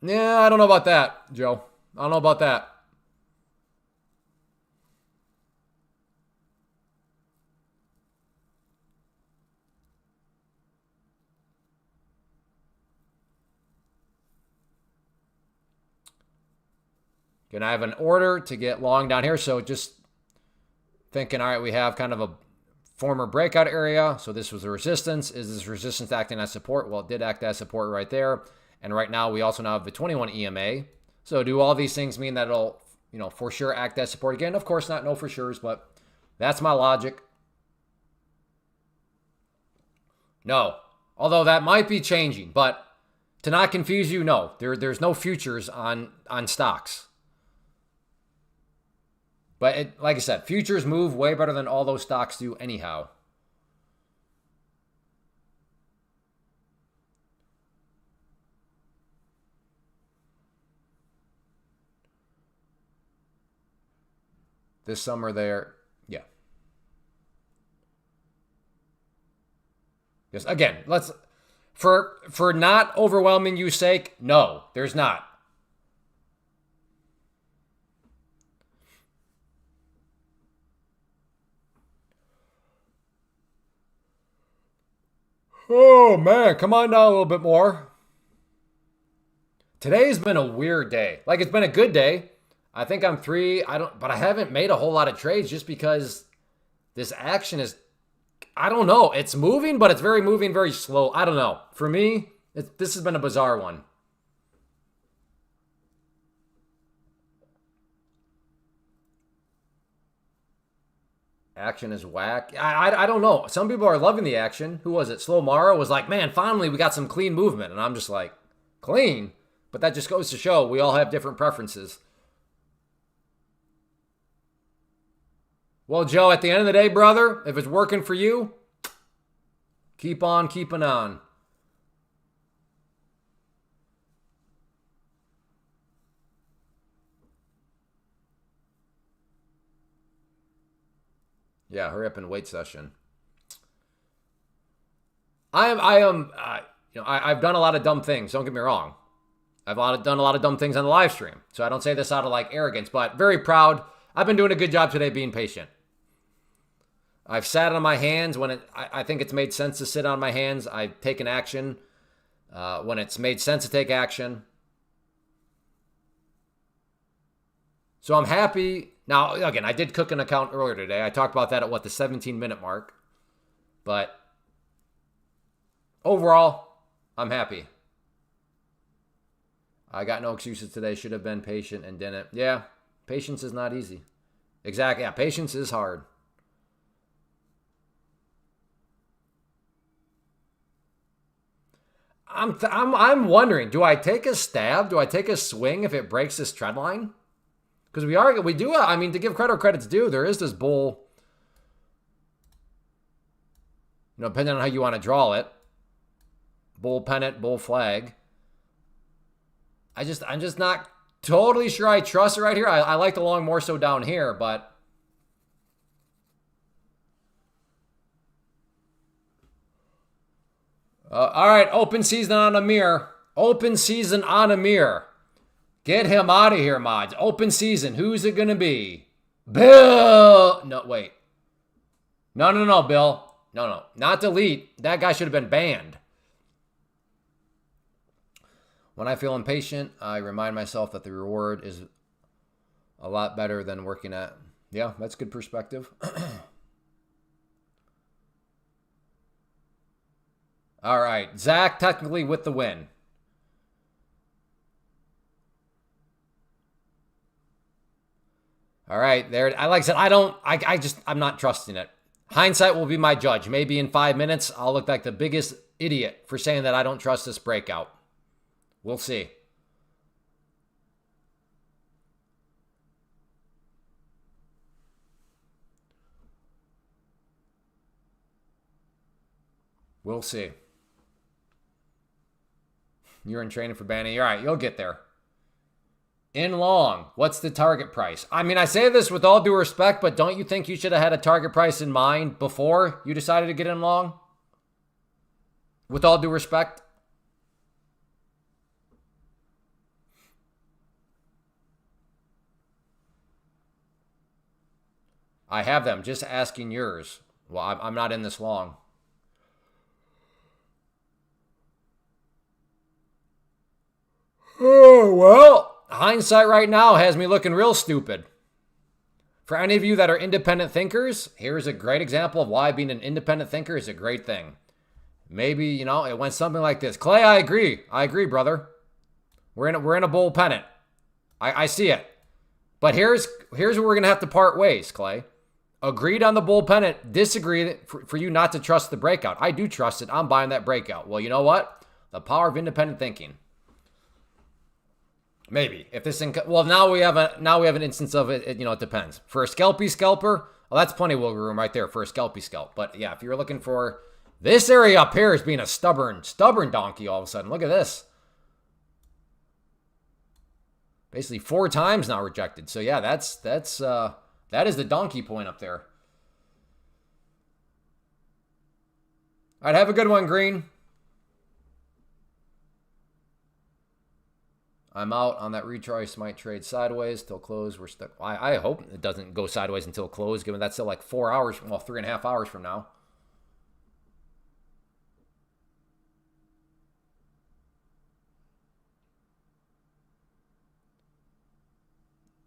Yeah, I don't know about that, Joe. I don't know about that. Gonna have an order to get long down here. So just thinking, all right, we have kind of a former breakout area. So this was a resistance. Is this resistance acting as support? Well, it did act as support right there. And right now we also now have the 21 EMA. So do all these things mean that it'll, for sure act as support again? Of course not, no for sure's, but that's my logic. No. Although that might be changing, but to not confuse you, no. There's no futures on stocks. But like I said, futures move way better than all those stocks do anyhow. This summer there, yeah. Yes, again, for not overwhelming you's sake, no, there's not. Oh, man, come on down a little bit more. Today's been a weird day. Like, it's been a good day. I think I'm but I haven't made a whole lot of trades just because this action is I don't know. It's moving, but it's very moving, very slow. I don't know. For me, this has been a bizarre one. Action is whack. I don't know. Some people are loving the action. Who was it? Slow Mara was like, man, finally we got some clean movement. And I'm just like, clean? But that just goes to show we all have different preferences. Well, Joe, at the end of the day, brother, if it's working for you, keep on keeping on. Yeah, hurry up and wait session. I've done a lot of dumb things. Don't get me wrong. I've done a lot of dumb things on the live stream. So I don't say this out of like arrogance, but very proud. I've been doing a good job today being patient. I've sat on my hands when I think it's made sense to sit on my hands. I've taken action when it's made sense to take action. So I'm happy. Now, again, I did cook an account earlier today. I talked about that at the 17-minute mark. But overall, I'm happy. I got no excuses today. Should have been patient and didn't. Yeah, patience is not easy. Exactly. Yeah, patience is hard. I'm wondering, do I take a stab? Do I take a swing if it breaks this trend line? Because we do. I mean, to give credit where credit's due, there is this bull. Depending on how you want to draw it, bull pennant, bull flag. I'm just not totally sure I trust it right here. I like the long more so down here, but. All right, open season on Amir. Open season on Amir. Get him out of here, mods. Open season. Who's it going to be? Bill. No, wait. No, Bill. No. Not delete. That guy should have been banned. When I feel impatient, I remind myself that the reward is a lot better than working at. Yeah, that's good perspective. All right. Zach technically with the win. All right, there. Like I said, I'm not trusting it. Hindsight will be my judge. Maybe in 5 minutes, I'll look like the biggest idiot for saying that I don't trust this breakout. We'll see. We'll see. You're in training for banning. All right, you'll get there. In long, what's the target price? I mean, I say this with all due respect, but don't you think you should have had a target price in mind before you decided to get in long? With all due respect. I have them. Just asking yours. Well, I'm not in this long. Oh, well. Hindsight right now has me looking real stupid. For any of you that are independent thinkers, here's a great example of why being an independent thinker is a great thing. Maybe, it went something like this. Clay, I agree. I agree, brother. We're in a bull pennant. I see it. But here's where we're going to have to part ways, Clay. Agreed on the bull pennant, disagreed for you not to trust the breakout. I do trust it. I'm buying that breakout. Well, you know what? The power of independent thinking. Maybe if this now we have an instance of it. It depends. For a scalper, well, that's plenty of wiggle room right there for a scalp. But yeah, if you're looking for this area up here as being a stubborn donkey, all of a sudden, look at this. Basically 4 times now rejected. So yeah, that is the donkey point up there. All right, have a good one, Green. I'm out on that retrace. Might trade sideways till close. We're stuck. I hope it doesn't go sideways until close, given that's still like 4 hours, well, 3.5 hours from now.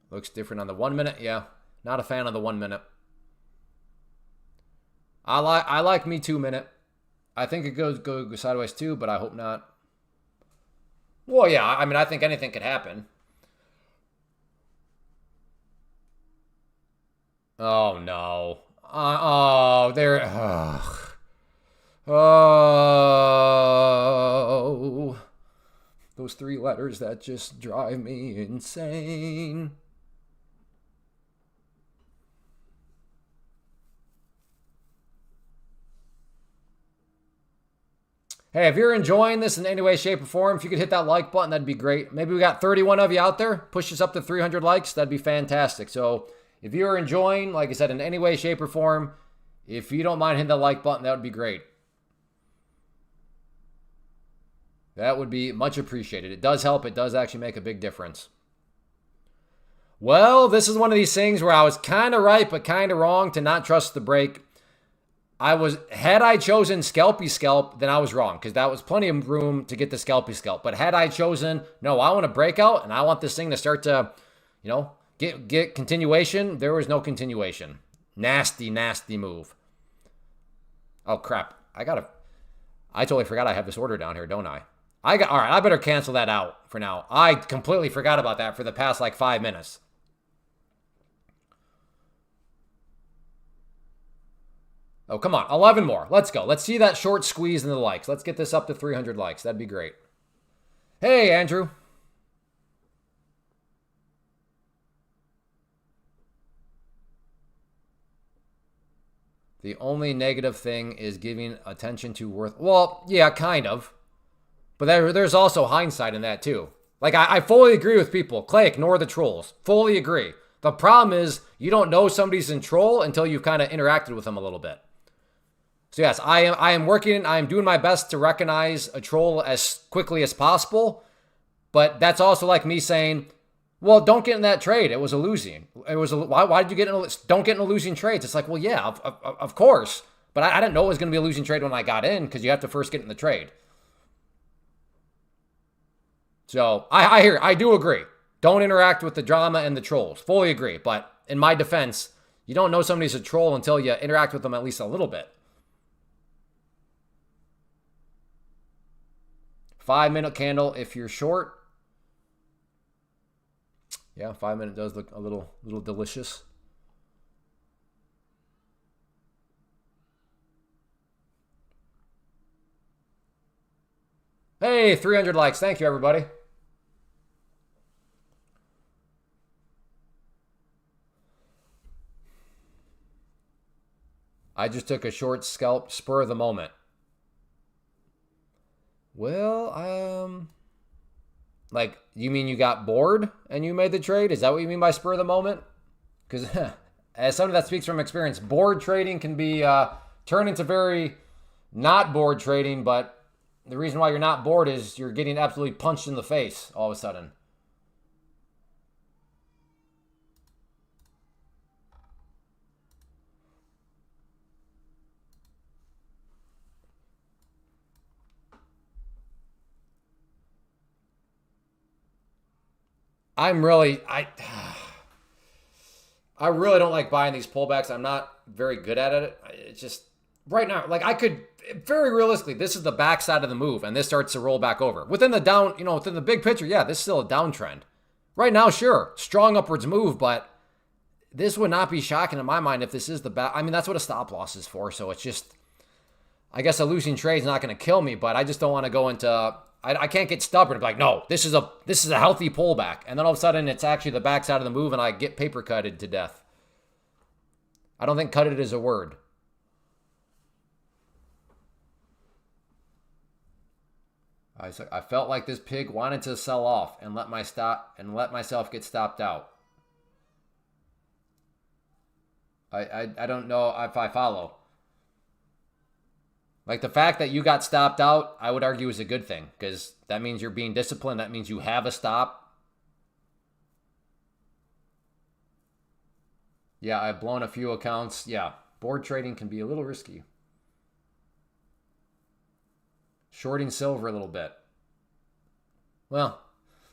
Looks different on the 1 minute. Yeah, not a fan of the 1 minute. I like me 2 minute. I think it go sideways too, but I hope not. Well, yeah, I mean, I think anything could happen. Oh, no. Oh, there. Oh. Those 3 letters that just drive me insane. Hey, if you're enjoying this in any way, shape, or form, if you could hit that like button, that'd be great. Maybe we got 31 of you out there. Push us up to 300 likes. That'd be fantastic. So if you're enjoying, like I said, in any way, shape, or form, if you don't mind hitting the like button, that would be great. That would be much appreciated. It does help. It does actually make a big difference. Well, this is one of these things where I was kind of right, but kind of wrong to not trust the break. Had I chosen Scalpy Scalp, then I was wrong because that was plenty of room to get the Scalpy Scalp. But had I chosen, no, I want a breakout and I want this thing to start to, get continuation, there was no continuation. Nasty, nasty move. Oh, crap. I totally forgot I have this order down here, don't I? All right, I better cancel that out for now. I completely forgot about that for the past 5 minutes. Oh, come on. 11 more. Let's go. Let's see that short squeeze in the likes. Let's get this up to 300 likes. That'd be great. Hey, Andrew. The only negative thing is giving attention to worth. Well, yeah, kind of. But there's also hindsight in that, too. I fully agree with people. Clay, ignore the trolls. Fully agree. The problem is you don't know somebody's in troll until you've kind of interacted with them a little bit. So yes, I am doing my best to recognize a troll as quickly as possible. But that's also like me saying, well, don't get in that trade. It was a losing. Why did you get in don't get in a losing trade? It's like, well, yeah, of course. But I didn't know it was going to be a losing trade when I got in because you have to first get in the trade. So I do agree. Don't interact with the drama and the trolls. Fully agree. But in my defense, you don't know somebody's a troll until you interact with them at least a little bit. 5-minute candle if you're short. Yeah, 5 minute does look a little delicious. Hey, 300 likes. Thank you, everybody. I just took a short scalp, spur of the moment. Well, you mean you got bored and you made the trade? Is that what you mean by spur of the moment? Because as somebody that speaks from experience, bored trading can be turned into very not bored trading, but the reason why you're not bored is you're getting absolutely punched in the face all of a sudden. I really don't like buying these pullbacks. I'm not very good at it. It's just right now, I could very realistically, this is the backside of the move, and this starts to roll back over within within the big picture. Yeah, this is still a downtrend. Right now, sure, strong upwards move, but this would not be shocking in my mind if this is the back. I mean, that's what a stop loss is for. So it's just, I guess a losing trade is not going to kill me, but I just don't want to go into. I can't get stubborn and be like, no, this is a healthy pullback. And then all of a sudden it's actually the backside of the move and I get paper cutted to death. I don't think cutted is a word. I felt like this pig wanted to sell off and let myself get stopped out. I don't know if I follow. The fact that you got stopped out, I would argue is a good thing because that means you're being disciplined. That means you have a stop. Yeah, I've blown a few accounts. Yeah, board trading can be a little risky. Shorting silver a little bit. Well,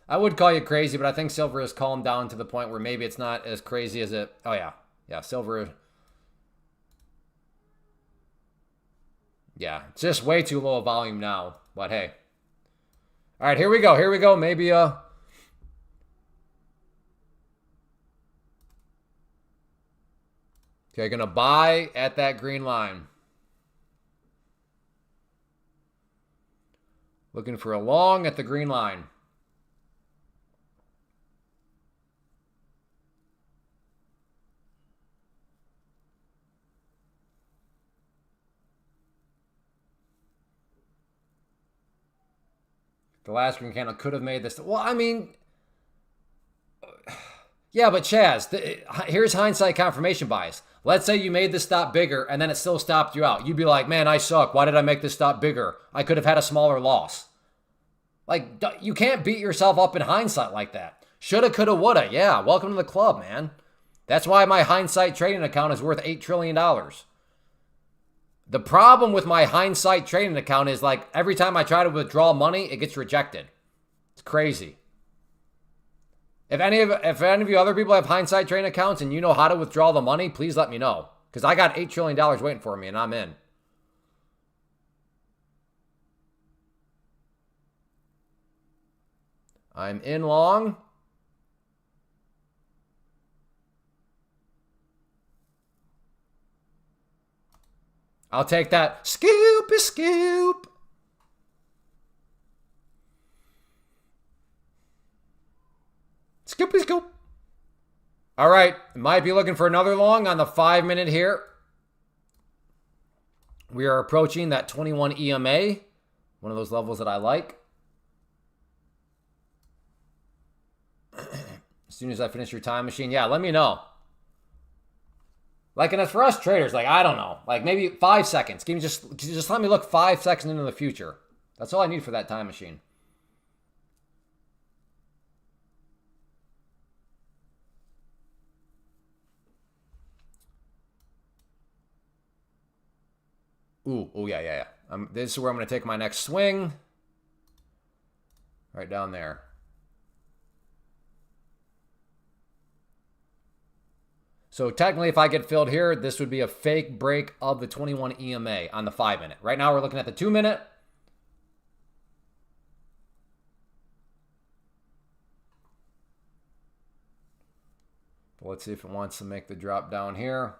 I would call you crazy, but I think silver has calmed down to the point where maybe it's not as crazy as it. Oh, yeah. Yeah, silver. Yeah, it's just way too low a volume now. But hey. All right, here we go. Here we go. Maybe okay, gonna buy at that green line. Looking for a long at the green line. The last green candle could have made this. Well, I mean, yeah, but Chaz, here's hindsight confirmation bias. Let's say you made the stop bigger and then it still stopped you out. You'd be like, man, I suck. Why did I make this stop bigger? I could have had a smaller loss. Like, you can't beat yourself up in hindsight like that. Shoulda, coulda, woulda. Yeah, welcome to the club, man. That's why my hindsight trading account is worth $8 trillion. The problem with my hindsight trading account is like every time I try to withdraw money, it gets rejected. It's crazy. If any of you other people have hindsight trading accounts and you know how to withdraw the money, please let me know. Because I got $8 trillion waiting for me and I'm in. I'm in long. I'll take that. Scoop, scoop. Scoopy scoop. All right. Might be looking for another long on the 5-minute here. We are approaching that 21 EMA. One of those levels that I like. As soon as I finish your time machine, yeah, let me know. Like, and as for us traders, like, I don't know. Like, maybe 5 seconds. Give me just let me look 5 seconds into the future. That's all I need for that time machine. Ooh, oh, yeah. This is where I'm going to take my next swing. Right down there. So technically, if I get filled here, this would be a fake break of the 21 EMA on the 5-minute. Right now, we're looking at the 2-minute. But let's see if it wants to make the drop down here.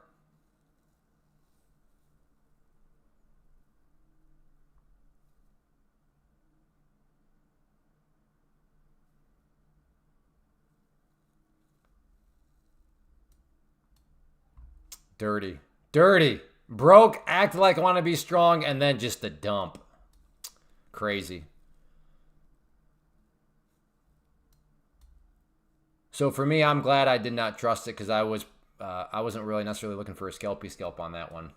Dirty. Dirty. Broke, act like I want to be strong, and then just a dump. Crazy. So for me, I'm glad I did not trust it because I wasn't really necessarily looking for a scalpy scalp on that one.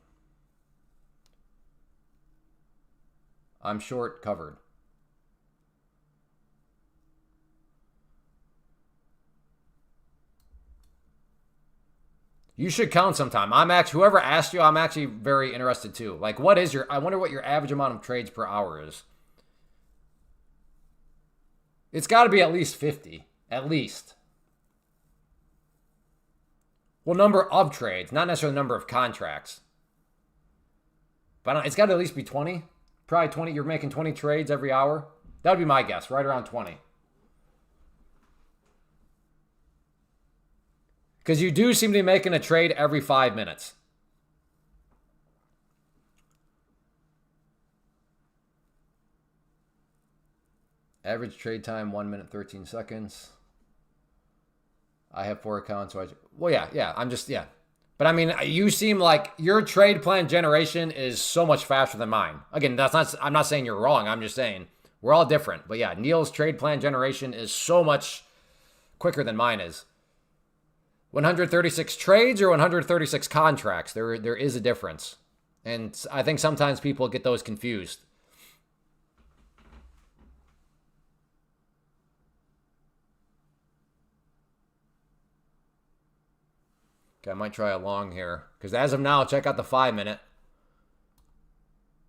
I'm short covered. You should count sometime. Whoever asked you, I'm actually very interested too. Like, I wonder what your average amount of trades per hour is. It's got to be at least 50. At least. Well, number of trades, not necessarily number of contracts. But it's got to at least be 20. Probably 20. You're making 20 trades every hour. That would be my guess, right around 20. Because you do seem to be making a trade every 5 minutes. Average trade time, 1 minute, 13 seconds. I have 4 accounts. So yeah. But I mean, you seem like your trade plan generation is so much faster than mine. Again, I'm not saying you're wrong. I'm just saying we're all different. But yeah, Neil's trade plan generation is so much quicker than mine is. 136 trades or 136 contracts. There is a difference. And I think sometimes people get those confused. Okay, I might try a long here. Because as of now, check out the 5-minute.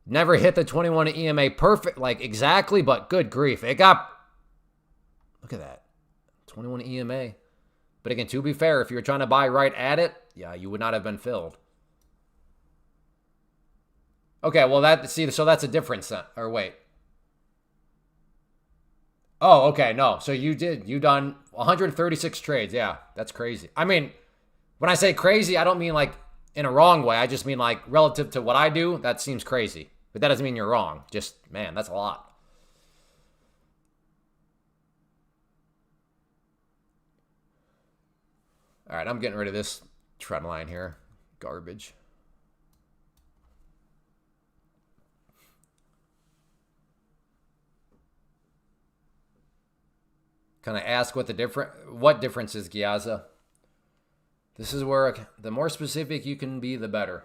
Never hit the 21 EMA perfect, like exactly, but good grief. It got... Look at that. 21 EMA. But again, to be fair, if you were trying to buy right at it, yeah, you would not have been filled. Okay, well so that's a difference then. Or wait. Oh, okay, no. So you done 136 trades. Yeah, that's crazy. I mean, when I say crazy, I don't mean like in a wrong way. I just mean like relative to what I do, that seems crazy. But that doesn't mean you're wrong. Just, man, that's a lot. All right, I'm getting rid of this trend line here. Garbage. Can I ask what difference is, Gyaza? This is where the more specific you can be, the better.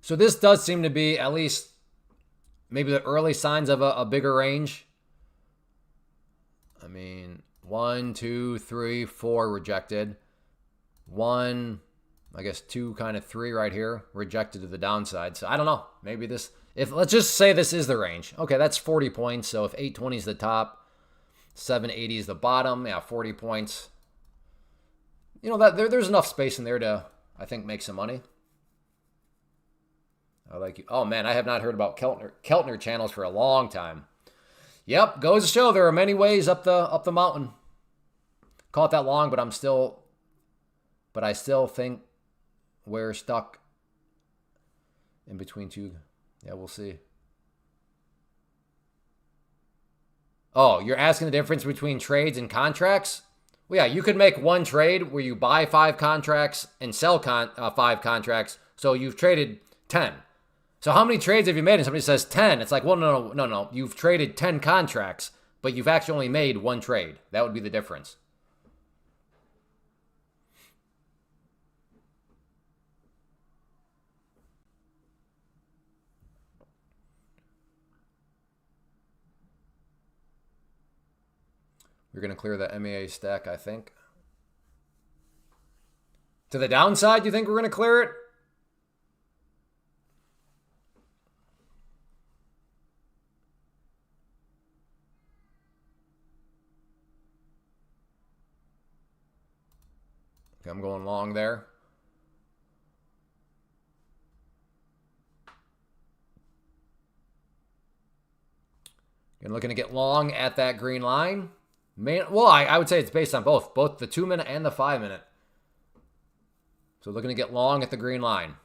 So this does seem to be at least maybe the early signs of a bigger range. I mean, 1, 2, 3, 4 rejected. 1, I guess 2, kind of 3 right here, rejected to the downside. So I don't know. Maybe this, if let's just say this is the range. Okay, that's 40 points. So if 820 is the top, 780 is the bottom, yeah, 40 points. You know, there's enough space in there to, I think, make some money. I like you. Oh man, I have not heard about Keltner channels for a long time. Yep, goes to show there are many ways up the mountain. Call it that long, but I still think we're stuck in between two. Yeah, we'll see. Oh, you're asking the difference between trades and contracts? Well, yeah, you could make one trade where you buy 5 contracts and sell 5 contracts. So you've traded 10. So how many trades have you made? And somebody says 10. It's like, well, no. You've traded 10 contracts, but you've actually only made one trade. That would be the difference. We're going to clear the MAA stack, I think. To the downside, you think we're going to clear it? Okay, I'm going long there. And looking to get long at that green line. Well, I would say it's based on both the 2-minute and the 5-minute. So looking to get long at the green line.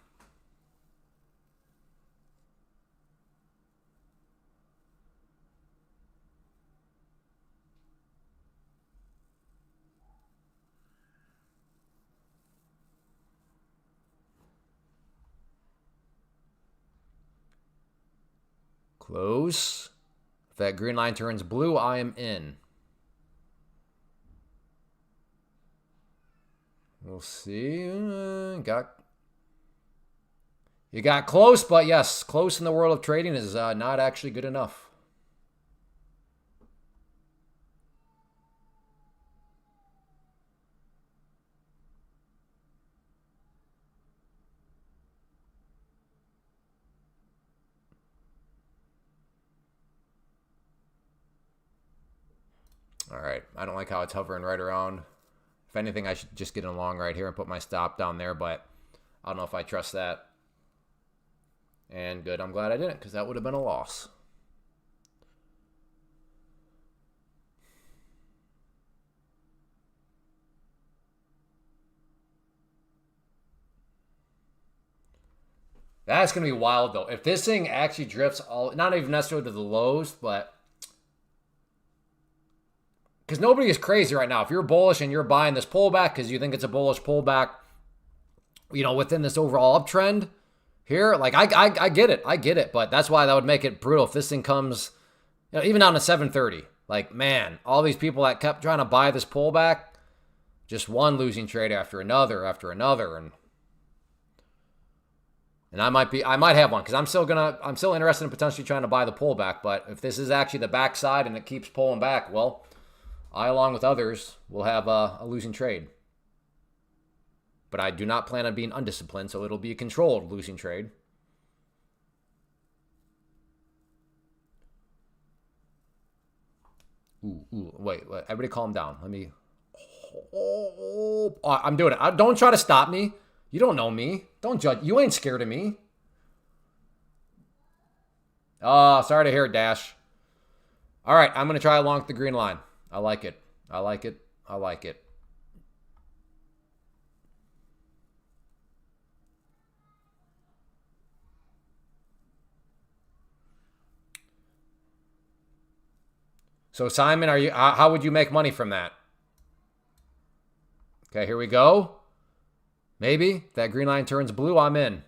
Close. If that green line turns blue, I am in. We'll see. You got close, but yes, close in the world of trading is not actually good enough. All right, I don't like how it's hovering right around. If anything, I should just get in long right here and put my stop down there, but I don't know if I trust that. And good, I'm glad I didn't, because that would have been a loss. That's going to be wild, though. If this thing actually drifts not even necessarily to the lows, but because nobody is crazy right now. If you're bullish and you're buying this pullback because you think it's a bullish pullback, you know, within this overall uptrend here, like I get it, but that's why that would make it brutal if this thing comes, you know, even down to 730. Like, man, all these people that kept trying to buy this pullback, just one losing trade after another, and I might have one because I'm still interested in potentially trying to buy the pullback. But if this is actually the backside and it keeps pulling back, well, I, along with others, will have a losing trade. But I do not plan on being undisciplined, so it'll be a controlled losing trade. Wait, everybody calm down. Let me... Oh, I'm doing it. Don't try to stop me. You don't know me. Don't judge. You ain't scared of me. Oh, sorry to hear it, Dash. All right, I'm going to try along the green line. I like it. I like it. I like it. So, Simon, are you? How would you make money from that? Okay, here we go. Maybe that green line turns blue. I'm in.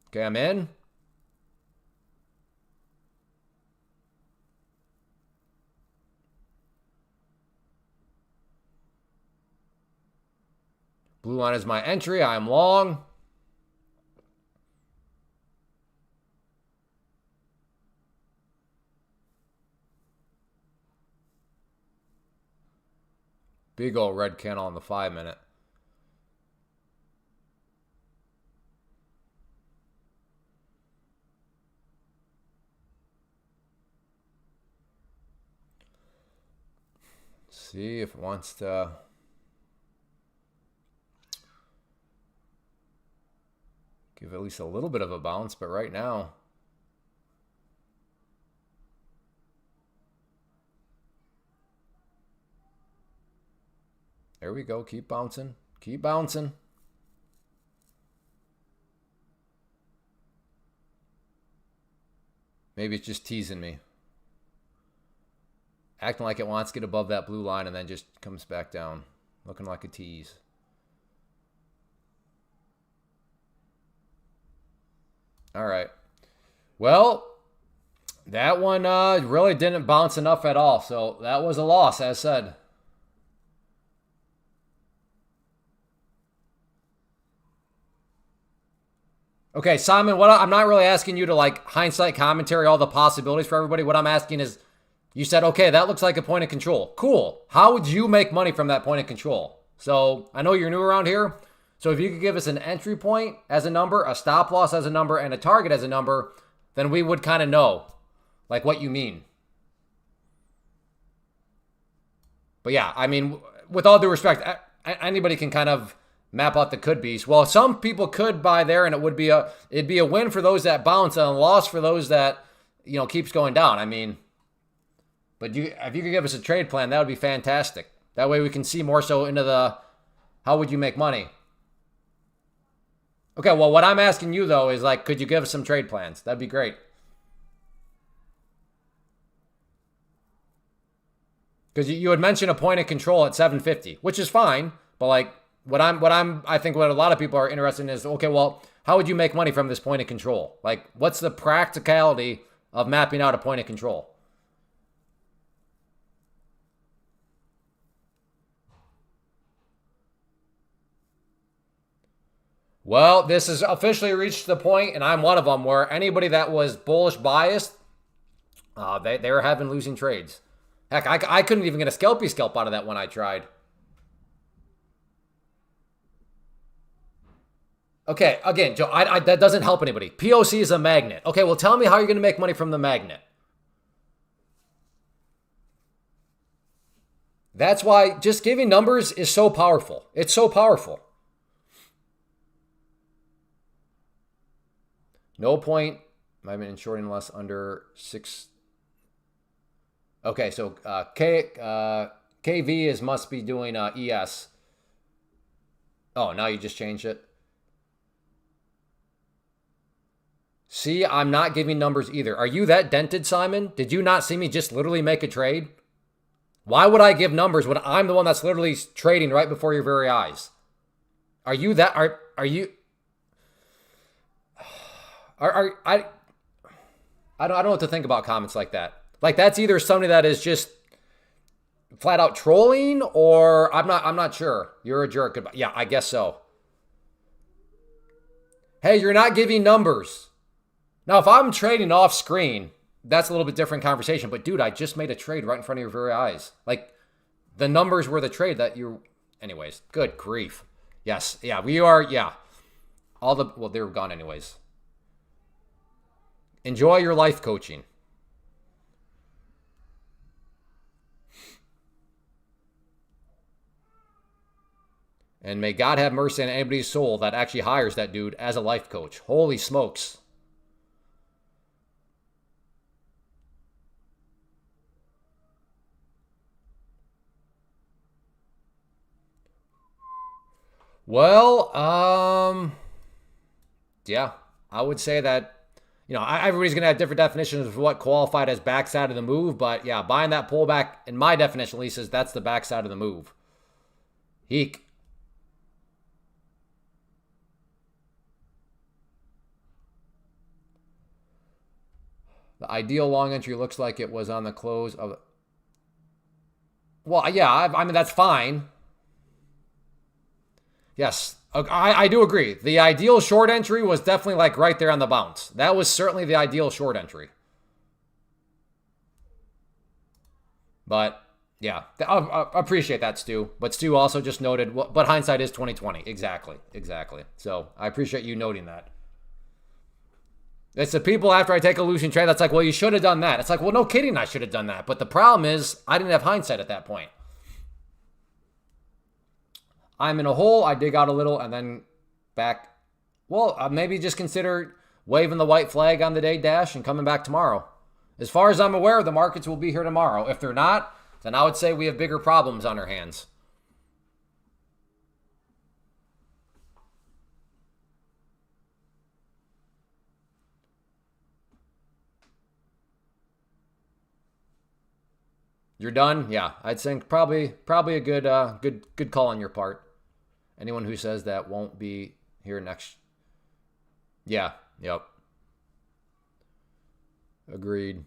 Okay, I'm in. Blue line is my entry. I'm long. Big old red candle on the 5-minute. See if it wants to... give at least a little bit of a bounce, but right now... there we go. Keep bouncing. Keep bouncing. Maybe it's just teasing me. Acting like it wants to get above that blue line and then just comes back down. Looking like a tease. All right. Well, that one really didn't bounce enough at all. So that was a loss, as said. Okay, Simon, I'm not really asking you to like hindsight commentary all the possibilities for everybody. What I'm asking is, you said, okay, that looks like a point of control. Cool. How would you make money from that point of control? So I know you're new around here. So if you could give us an entry point as a number, a stop loss as a number, and a target as a number, then we would kind of know like what you mean. But yeah, I mean, with all due respect, anybody can kind of map out the could be's. Well, some people could buy there, and it'd be a win for those that bounce and a loss for those that, you know, keeps going down. I mean, but if you could give us a trade plan, that would be fantastic. That way we can see more so into the how would you make money. Okay, well, what I'm asking you though is like, could you give us some trade plans? That'd be great. Because you had mentioned a point of control at 750, which is fine, but like. I think what a lot of people are interested in is, okay, well, how would you make money from this point of control? Like, what's the practicality of mapping out a point of control? Well, this has officially reached the point, and I'm one of them, where anybody that was bullish biased, they were having losing trades. Heck, I couldn't even get a scalpy scalp out of that when I tried. Okay, again, Joe, that doesn't help anybody. POC is a magnet. Okay, well, tell me how you're going to make money from the magnet. That's why just giving numbers is so powerful. It's so powerful. No point. I've been shorting less under 6. Okay, so KV is must be doing ES. Oh, now you just changed it. See, I'm not giving numbers either. Are you that dented, Simon? Did you not see me just literally make a trade? Why would I give numbers when I'm the one that's literally trading right before your very eyes? Are you that? Are you? I don't know what to think about comments like that. Like that's either somebody that is just flat out trolling, or I'm not sure. You're a jerk. Yeah, I guess so. Hey, you're not giving numbers. Now, if I'm trading off screen, that's a little bit different conversation. But dude, I just made a trade right in front of your very eyes. Like the numbers were the trade that you Anyways, good grief. Yes, yeah, we are, yeah. All the, well, they were gone anyways. Enjoy your life coaching. And may God have mercy on anybody's soul that actually hires that dude as a life coach. Holy smokes. Well, yeah, I would say that, everybody's going to have different definitions of what qualified as backside of the move. But yeah, buying that pullback, in my definition at least, is that's the backside of the move. Eek. The ideal long entry looks like it was on the close of. Well, yeah, I mean, that's fine. Yes, I do agree. The ideal short entry was definitely like right there on the bounce. That was certainly the ideal short entry. But yeah, I appreciate that, Stu. But Stu also just noted, but hindsight is 2020. Exactly. So I appreciate you noting that. It's the people after I take a losing trade that's like, well, you should have done that. It's like, well, no kidding, I should have done that. But the problem is, I didn't have hindsight at that point. I'm in a hole, I dig out a little, and then back. Well, maybe just consider waving the white flag on the day dash and coming back tomorrow. As far as I'm aware, the markets will be here tomorrow. If they're not, then I would say we have bigger problems on our hands. You're done? Yeah, I'd think probably a good call on your part. Anyone who says that won't be here next. Yeah, yep. Agreed.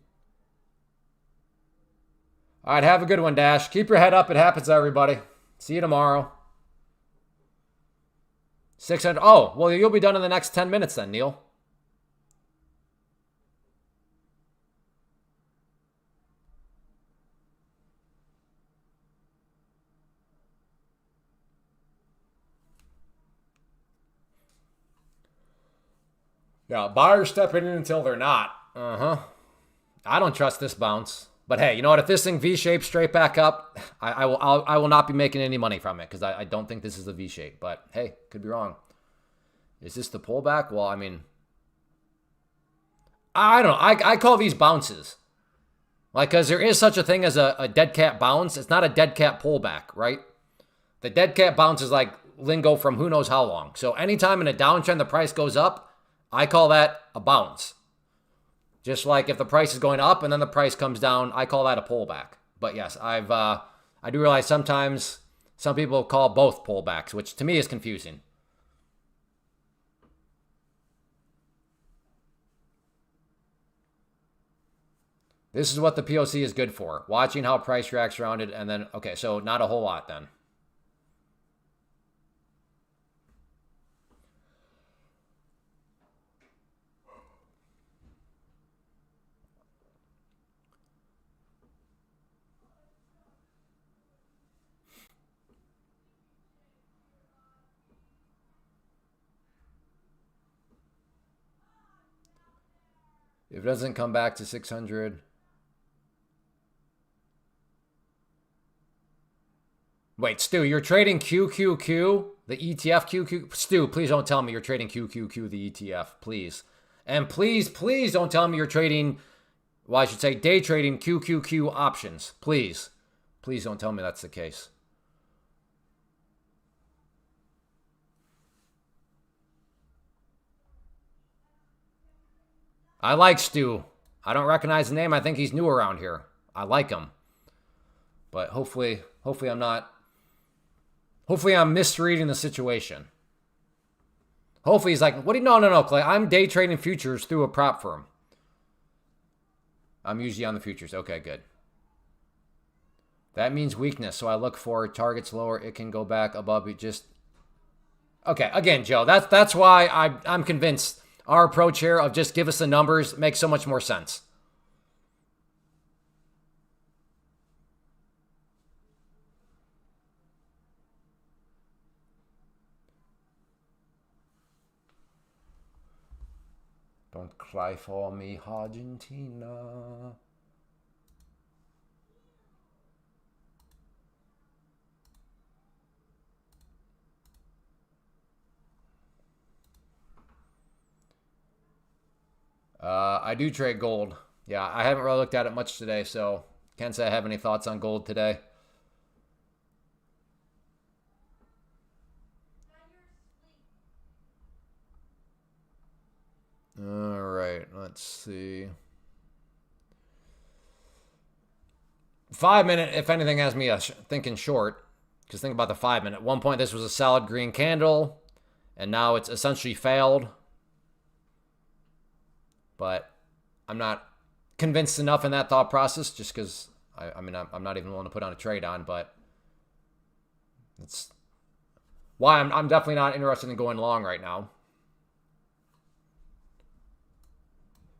All right, have a good one, Dash. Keep your head up. It happens to everybody. See you tomorrow. 600. Oh, well, you'll be done in the next 10 minutes then, Neil. Yeah, buyers stepping in until they're not. I don't trust this bounce. But hey, you know what? If this thing V-shapes straight back up, I will not be making any money from it because I don't think this is a V-shape. But hey, could be wrong. Is this the pullback? Well, I mean, I don't know. I call these bounces. Like, because there is such a thing as a dead cat bounce. It's not a dead cat pullback, right? The dead cat bounce is like lingo from who knows how long. So anytime in a downtrend the price goes up, I call that a bounce. Just like if the price is going up and then the price comes down, I call that a pullback. But yes, I do realize sometimes some people call both pullbacks, which to me is confusing. This is what the POC is good for. Watching how price reacts around it and then, okay, so not a whole lot then. If it doesn't come back to 600. Wait, Stu, you're trading QQQ, the ETF QQ? Stu, please don't tell me you're trading QQQ, the ETF, please. And please don't tell me you're trading, well, I should say day trading QQQ options. Please don't tell me that's the case. I like Stu. I don't recognize the name. I think he's new around here. I like him. But hopefully I'm not. Hopefully I'm misreading the situation. Hopefully he's like, what do you, no, Clay. I'm day trading futures through a prop firm. I'm usually on the futures. Okay, good. That means weakness. So I look for targets lower. It can go back above it. Just. Okay, again, Joe, that's why I'm convinced our approach here of just give us the numbers makes so much more sense. Don't cry for me, Argentina. I do trade gold. Yeah, I haven't really looked at it much today, so can't say I have any thoughts on gold today. All right, let's see. 5 minute, if anything, has me thinking short. Because think about the 5 minute. At one point, this was a solid green candle, and now it's essentially failed. But I'm not convinced enough in that thought process, just because I mean I'm not even willing to put on a trade on, but it's why I'm definitely not interested in going long right now.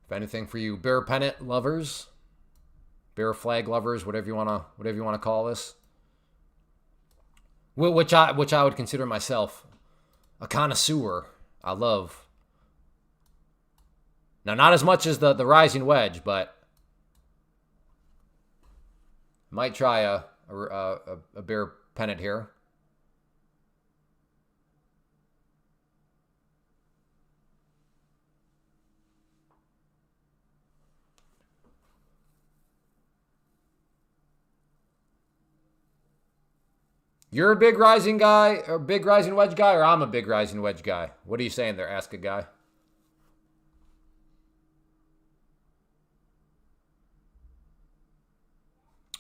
If anything, for you bear pennant lovers, bear flag lovers, whatever you wanna call this, which I would consider myself a connoisseur. I love. Now, not as much as the rising wedge, but might try a bear pennant here. You're a big rising guy, or big rising wedge guy, or I'm a big rising wedge guy? What are you saying there? Ask a guy.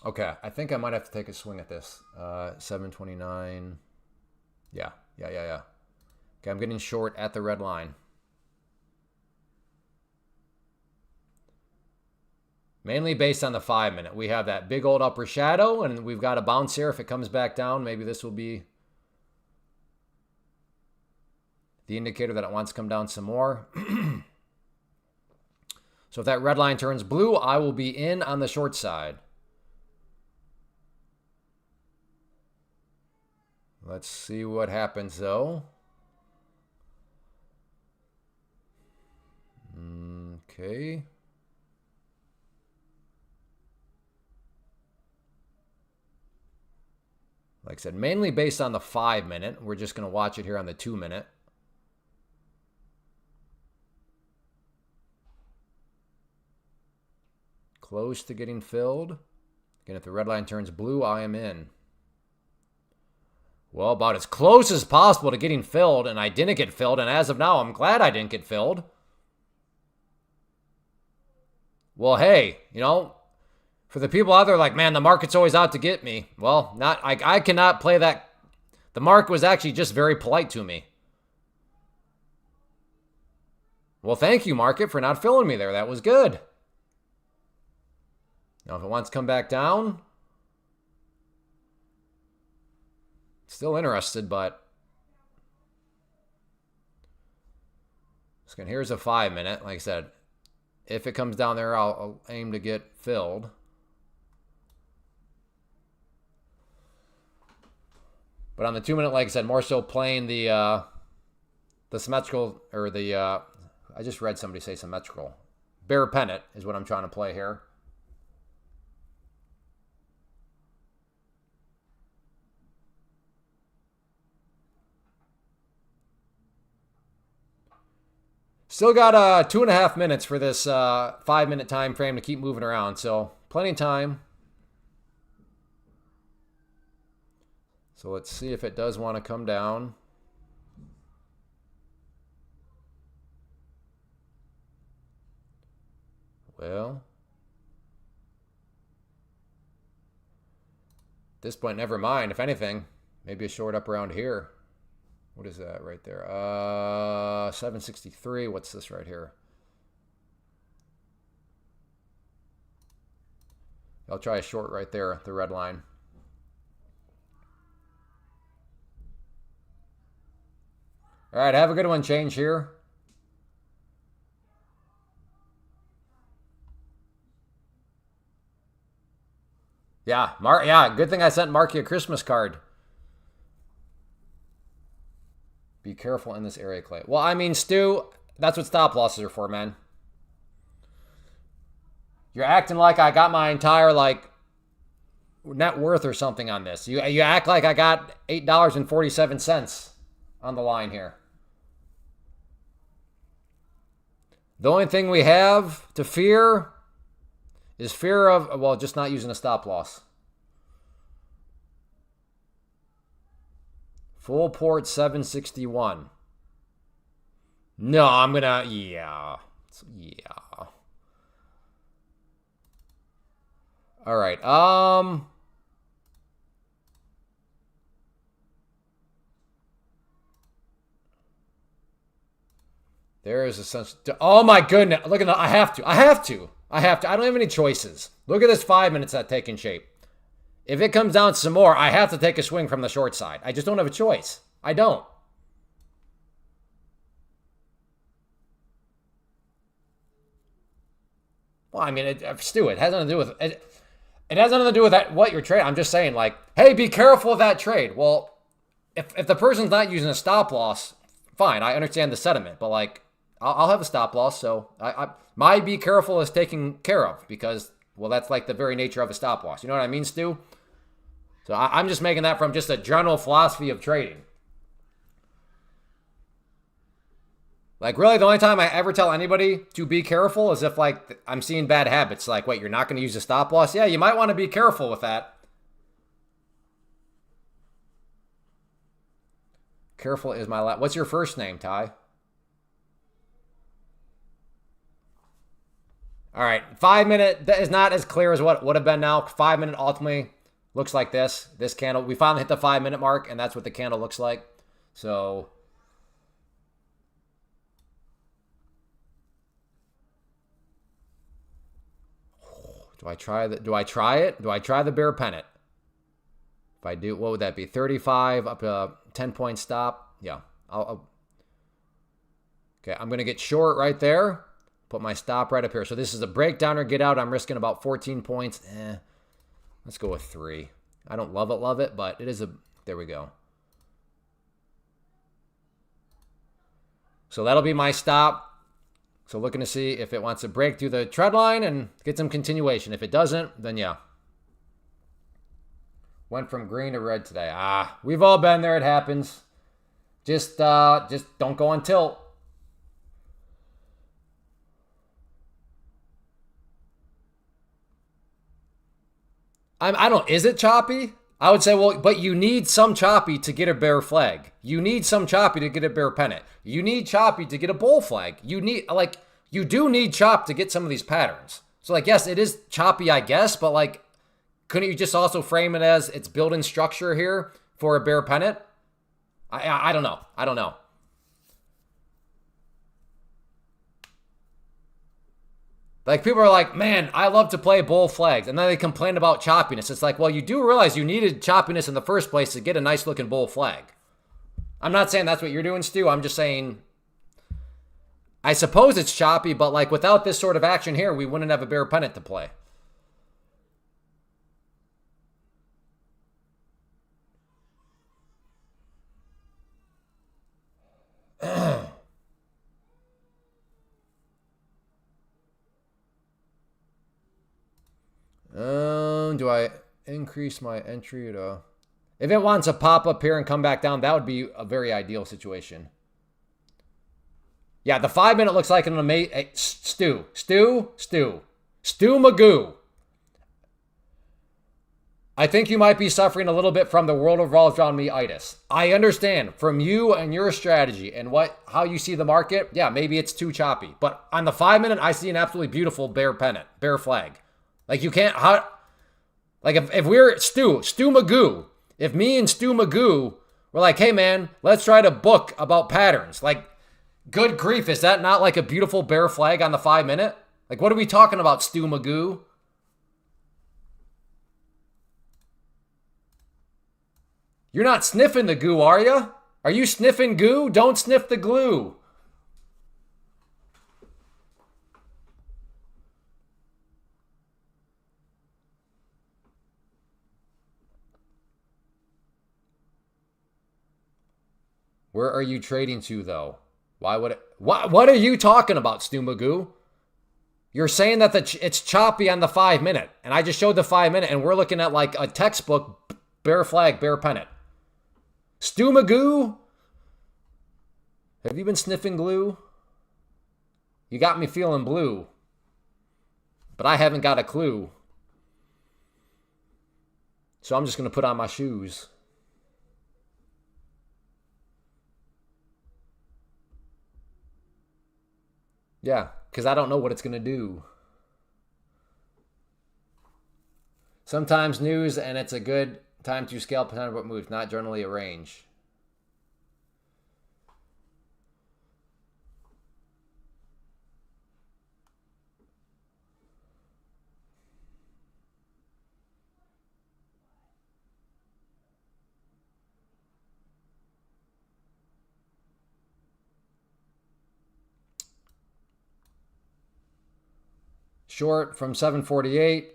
Okay, I think I might have to take a swing at this. 729. Yeah. Okay, I'm getting short at the red line. Mainly based on the 5 minute. We have that big old upper shadow, and we've got a bounce here. If it comes back down, maybe this will be the indicator that it wants to come down some more. So if that red line turns blue, I will be in on the short side. Let's see what happens, though. Okay. Like I said, mainly based on the 5 minute. We're just going to watch it here on the 2 minute. Close to getting filled. Again, if the red line turns blue, I am in. Well, about as close as possible to getting filled, and I didn't get filled, and as of now, I'm glad I didn't get filled. Well, hey, you know, for the people out there like, man, the market's always out to get me. Well, I cannot play that. The market was actually just very polite to me. Well, thank you, market, for not filling me there. That was good. Now, if it wants to come back down, still interested, but here's a 5 minute. Like I said, if it comes down there, I'll aim to get filled. But on the 2 minute, like I said, more so playing the symmetrical, or the, I just read somebody say symmetrical. Bear pennant is what I'm trying to play here. Still got 2.5 minutes for this 5 minute time frame to keep moving around, so plenty of time. So let's see if it does want to come down. Well, at this point, never mind. If anything, maybe a short up around here. What is that right there? 763. What's this right here? I'll try a short right there, the red line. All right, have a good one. Change here. Yeah, good thing I sent Marky a Christmas card. Be careful in this area, Clay. Well, I mean, Stu, that's what stop losses are for, man. You're acting like I got my entire like net worth or something on this. You act like I got $8.47 on the line here. The only thing we have to fear is fear of, well, just not using a stop loss. Full port 761. No, I'm gonna, yeah. All right. There is a sense. Oh my goodness! Look at that. I have to. I don't have any choices. Look at this 5 minutes that taking shape. If it comes down some more, I have to take a swing from the short side. I just don't have a choice. I don't. Well, I mean, Stu, it has nothing to do with it. It has nothing to do with that, what you're trading. I'm just saying, like, hey, be careful of that trade. Well, if the person's not using a stop loss, fine. I understand the sentiment, but like, I'll have a stop loss. So my be careful is taken care of because, well, that's like the very nature of a stop loss. You know what I mean, Stu? So I'm just making that from just a general philosophy of trading. Like, really, the only time I ever tell anybody to be careful is if, like, I'm seeing bad habits. Like, wait, you're not going to use a stop loss? Yeah, you might want to be careful with that. Careful is my last. What's your first name, Ty? All right, 5 minute. That is not as clear as what would have been now. 5 minute ultimately looks like this. This candle. We finally hit the 5 minute mark, and that's what the candle looks like. So... Do I try it? Do I try the bear pennant? If I do, what would that be? 35 up a 10-point stop. Yeah. Okay, I'm going to get short right there. Put my stop right up here. So this is a breakdown or get out. I'm risking about 14 points. Let's go with 3. I don't love it, but it is a... There we go. So that'll be my stop. So looking to see if it wants to break through the trend line and get some continuation. If it doesn't, then yeah. Went from green to red today. We've all been there. It happens. Just don't go on tilt. Is it choppy? I would say, well, but you need some choppy to get a bear flag. You need some choppy to get a bear pennant. You need choppy to get a bull flag. You do need chop to get some of these patterns. So, like, yes, it is choppy, I guess, but, like, couldn't you just also frame it as it's building structure here for a bear pennant? I don't know. I don't know. Like, people are like, man, I love to play bull flags. And then they complain about choppiness. It's like, well, you do realize you needed choppiness in the first place to get a nice looking bull flag. I'm not saying that's what you're doing, Stu. I'm just saying, I suppose it's choppy, but like without this sort of action here, we wouldn't have a bear pennant to play. Do I increase my entry to... If it wants to pop up here and come back down, that would be a very ideal situation. Yeah, the 5 minute looks like an amazing... Hey, Stu Magoo. I think you might be suffering a little bit from the world revolves around me-itis. I understand from you and your strategy and how you see the market. Yeah, maybe it's too choppy. But on the 5 minute, I see an absolutely beautiful bear pennant, bear flag. Like, you can't... Like, if we're Stu Magoo, if me and Stu Magoo were like, hey, man, let's try to book about patterns. Like, good grief, is that not like a beautiful bear flag on the 5 minute? Like, what are we talking about, Stu Magoo? You're not sniffing the goo, are you? Are you sniffing goo? Don't sniff the glue. Where are you trading to, though? Why would it... What are you talking about, Stu Magoo? You're saying that it's choppy on the 5-minute, and I just showed the 5-minute, and we're looking at like a textbook bear flag, bear pennant. Stu Magoo, have you been sniffing glue? You got me feeling blue, but I haven't got a clue. So I'm just going to put on my shoes. Yeah, because I don't know what it's going to do. Sometimes news, and it's a good time to scalp percent of what moves, not generally a range. Short from 748.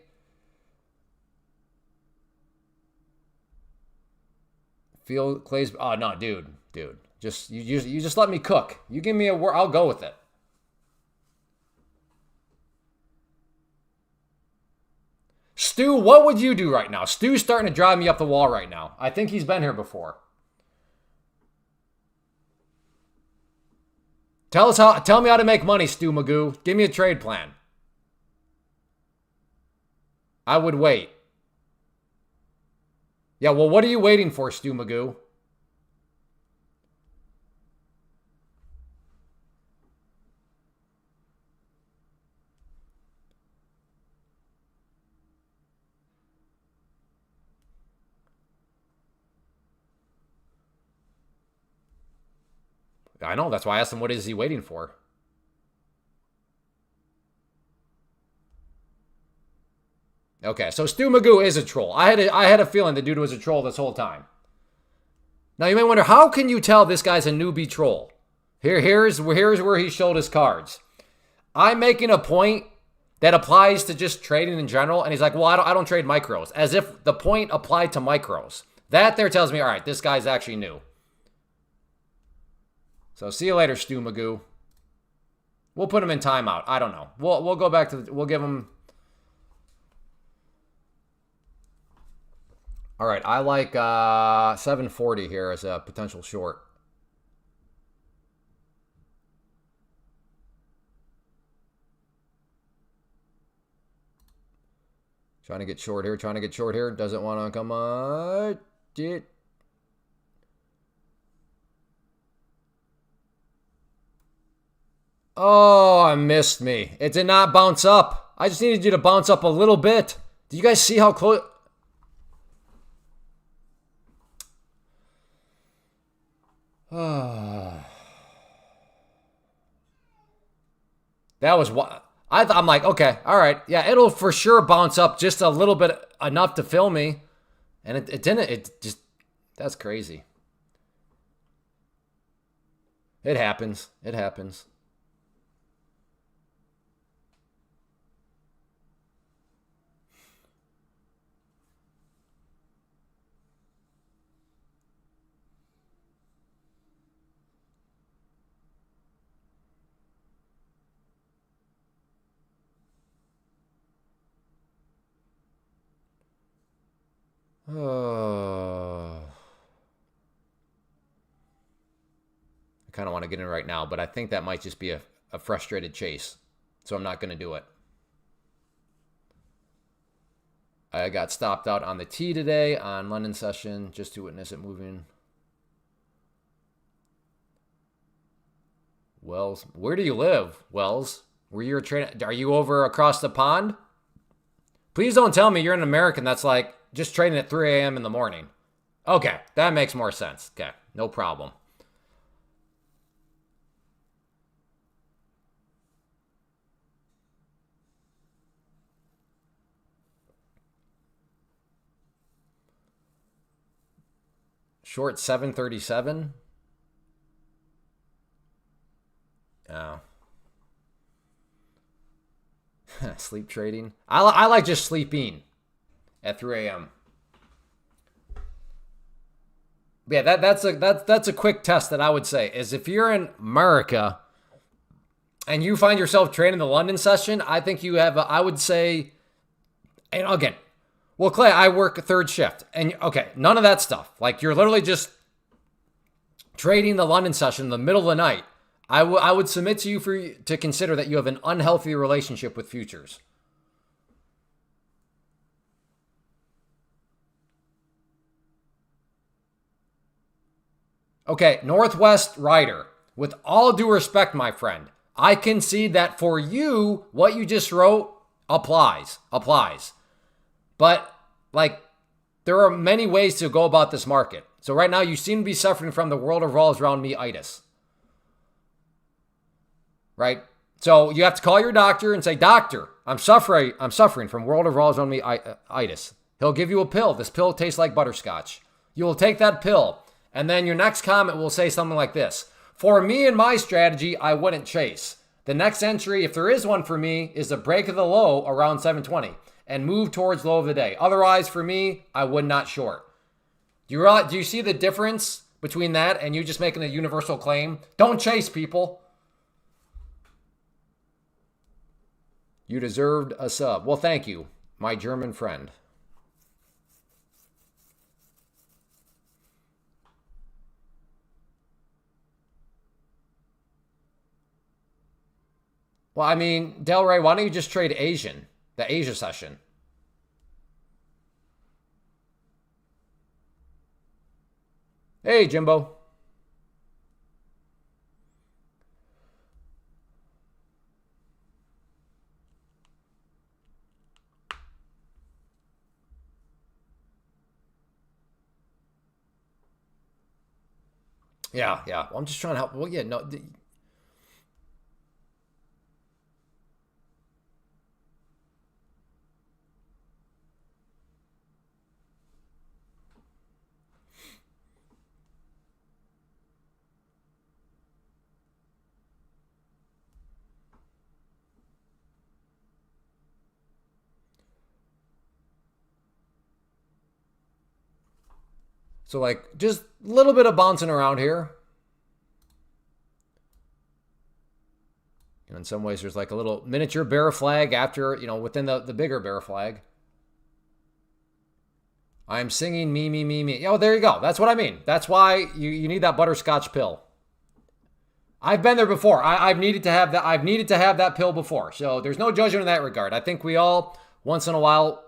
Feel Clay's. Oh no, dude. Just you just let me cook. You give me a word, I'll go with it. Stu, what would you do right now? Stu's starting to drive me up the wall right now. I think he's been here before. Tell me how to make money, Stu Magoo. Give me a trade plan. I would wait. Yeah, well, what are you waiting for, Stu Magoo? I know, that's why I asked him what is he waiting for. Okay, so Stu Magoo is a troll. I had a feeling the dude was a troll this whole time. Now you may wonder, how can you tell this guy's a newbie troll? Here's where he showed his cards. I'm making a point that applies to just trading in general, and he's like, well, I don't trade micros, as if the point applied to micros. That there tells me, all right, this guy's actually new. So see you later, Stu Magoo. We'll put him in timeout. I don't know. We'll go back to we'll give him. All right, I like 740 here as a potential short. Trying to get short here. Doesn't want to come on. Oh, I missed me. It did not bounce up. I just needed you to bounce up a little bit. Do you guys see how close? That was what I'm like, okay, all right. Yeah, it'll for sure bounce up just a little bit, enough to fill me. And it didn't. It just, that's crazy. It happens. I kind of want to get in right now, but I think that might just be a frustrated chase. So I'm not going to do it. I got stopped out on the tee today on London session just to witness it moving. Wells, where do you live, Wells? Were you are you over across the pond? Please don't tell me you're an American that's like just trading at 3 a.m. in the morning. Okay, that makes more sense. Okay, no problem. Short 737. Oh. Sleep trading. I like just sleeping at 3 a.m. Yeah, that's a quick test that I would say is if you're in America and you find yourself trading the London session, I think you have, I would say, and again, well, Clay, I work a third shift. And okay, none of that stuff. Like you're literally just trading the London session in the middle of the night. I would submit to you to consider that you have an unhealthy relationship with futures. Okay, Northwest Rider. With all due respect, my friend, I concede that for you, what you just wrote applies. But, like, there are many ways to go about this market. So right now, you seem to be suffering from the world revolves around me-itis. Right? So you have to call your doctor and say, doctor, I'm suffering from world revolves around me-itis. He'll give you a pill. This pill tastes like butterscotch. You will take that pill. And then your next comment will say something like this. For me and my strategy, I wouldn't chase. The next entry, if there is one for me, is the break of the low around 720 and move towards low of the day. Otherwise, for me, I would not short. Do you see the difference between that and you just making a universal claim? Don't chase, people. You deserved a sub. Well, thank you, my German friend. Well, I mean, Del Rey, why don't you just trade Asian, the Asia session? Hey, Jimbo. Yeah. Well, I'm just trying to help. Well, yeah, no. So, like, just a little bit of bouncing around here. In some ways, there's like a little miniature bear flag after, within the bigger bear flag. I'm singing me. Oh, there you go. That's what I mean. That's why you need that butterscotch pill. I've been there before. I've needed to have that. I've needed to have that pill before. So there's no judgment in that regard. I think we all, once in a while,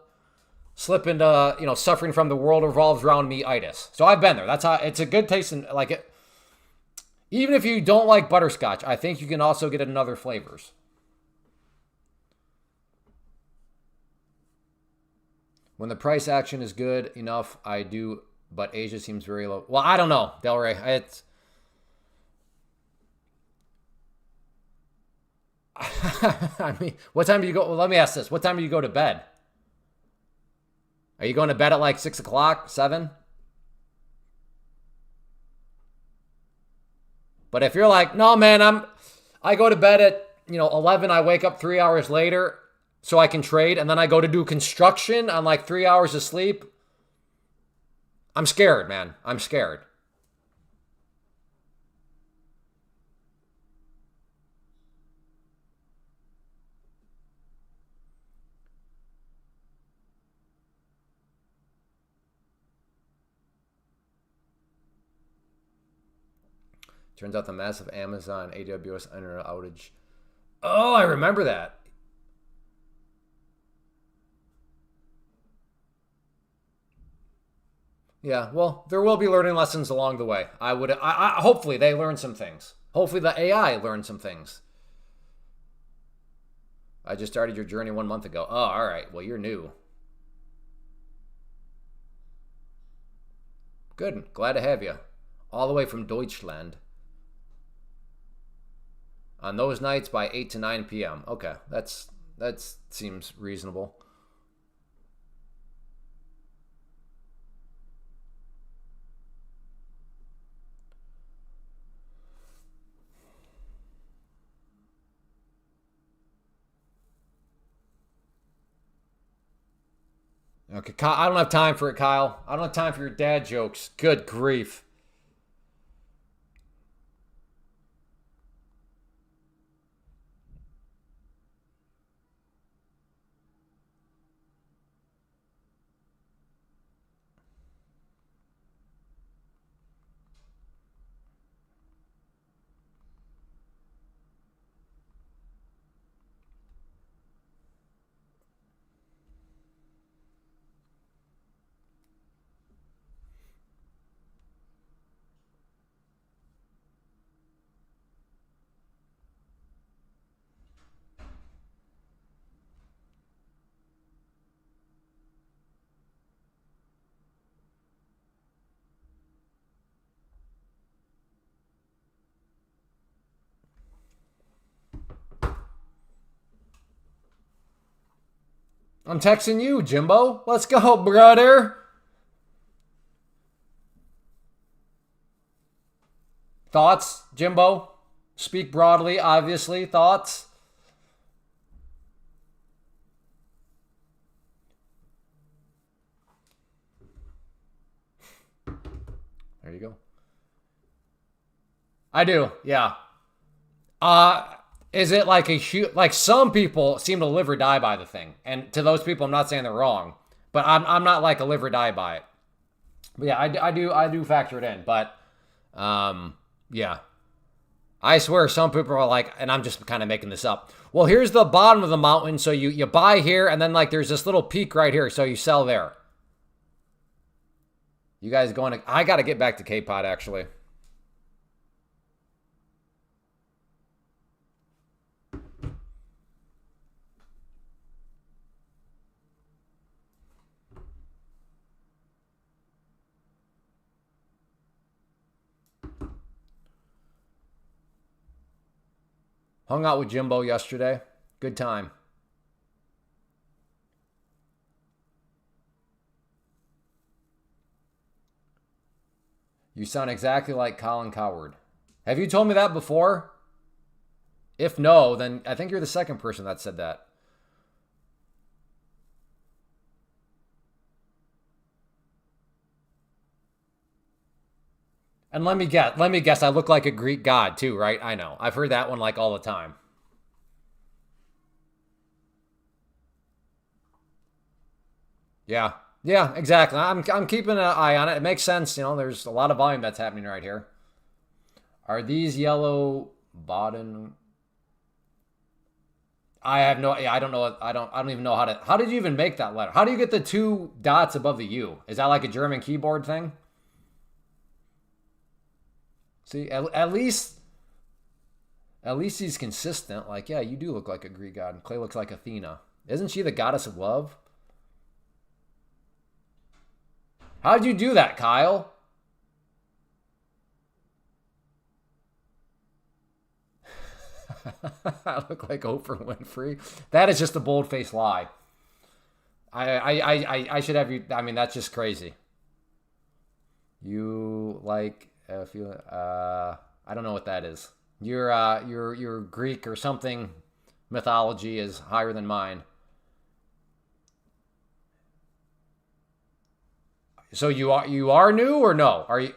slip into, suffering from the world revolves around me-itis. So I've been there. That's how, it's a good taste in, like, it. Even if you don't like butterscotch, I think you can also get it in other flavors. When the price action is good enough, I do, but Asia seems very low. Well, I don't know, Del Rey. I mean, what time do you go? Well, let me ask this. What time do you go to bed? Are you going to bed at like 6 o'clock, 7? But if you're like, no, man, I go to bed at, 11, I wake up 3 hours later so I can trade, and then I go to do construction on like 3 hours of sleep. I'm scared, man. I'm scared. Turns out the massive Amazon AWS internet outage. Oh, I remember that. Yeah, well, there will be learning lessons along the way. Hopefully they learn some things. Hopefully the AI learned some things. I just started your journey 1 month ago. Oh, all right. Well, you're new. Good. Glad to have you. All the way from Deutschland. On those nights by 8 to 9 p.m. Okay, that seems reasonable. Okay, I don't have time for it, Kyle. I don't have time for your dad jokes. Good grief. I'm texting you, Jimbo. Let's go, brother. Thoughts, Jimbo? Speak broadly, obviously. Thoughts? There you go. I do, yeah. Is it like a huge, like some people seem to live or die by the thing. And to those people, I'm not saying they're wrong, but I'm not like a live or die by it. But yeah, I do factor it in. But yeah. I swear some people are like, and I'm just kind of making this up. Well, here's the bottom of the mountain. So you buy here, and then like there's this little peak right here. So you sell there. You guys going to, I got to get back to K-Pod actually. Hung out with Jimbo yesterday. Good time. You sound exactly like Colin Coward. Have you told me that before? If no, then I think you're the second person that said that. And let me guess, I look like a Greek god too, right? I know. I've heard that one like all the time. Yeah. Yeah, exactly. I'm keeping an eye on it. It makes sense, you know, there's a lot of volume that's happening right here. Are these yellow Baden? I have no, yeah, I don't know. I don't even know how did you even make that letter? How do you get the two dots above the U? Is that like a German keyboard thing? See, at least he's consistent. Like, yeah, you do look like a Greek god. Clay looks like Athena. Isn't she the goddess of love? How'd you do that, Kyle? I look like Oprah Winfrey. That is just a bold-faced lie. I should have you. I mean, that's just crazy. You like if you I don't know what that is. Your Greek or something mythology is higher than mine. So you are new or no? Are you?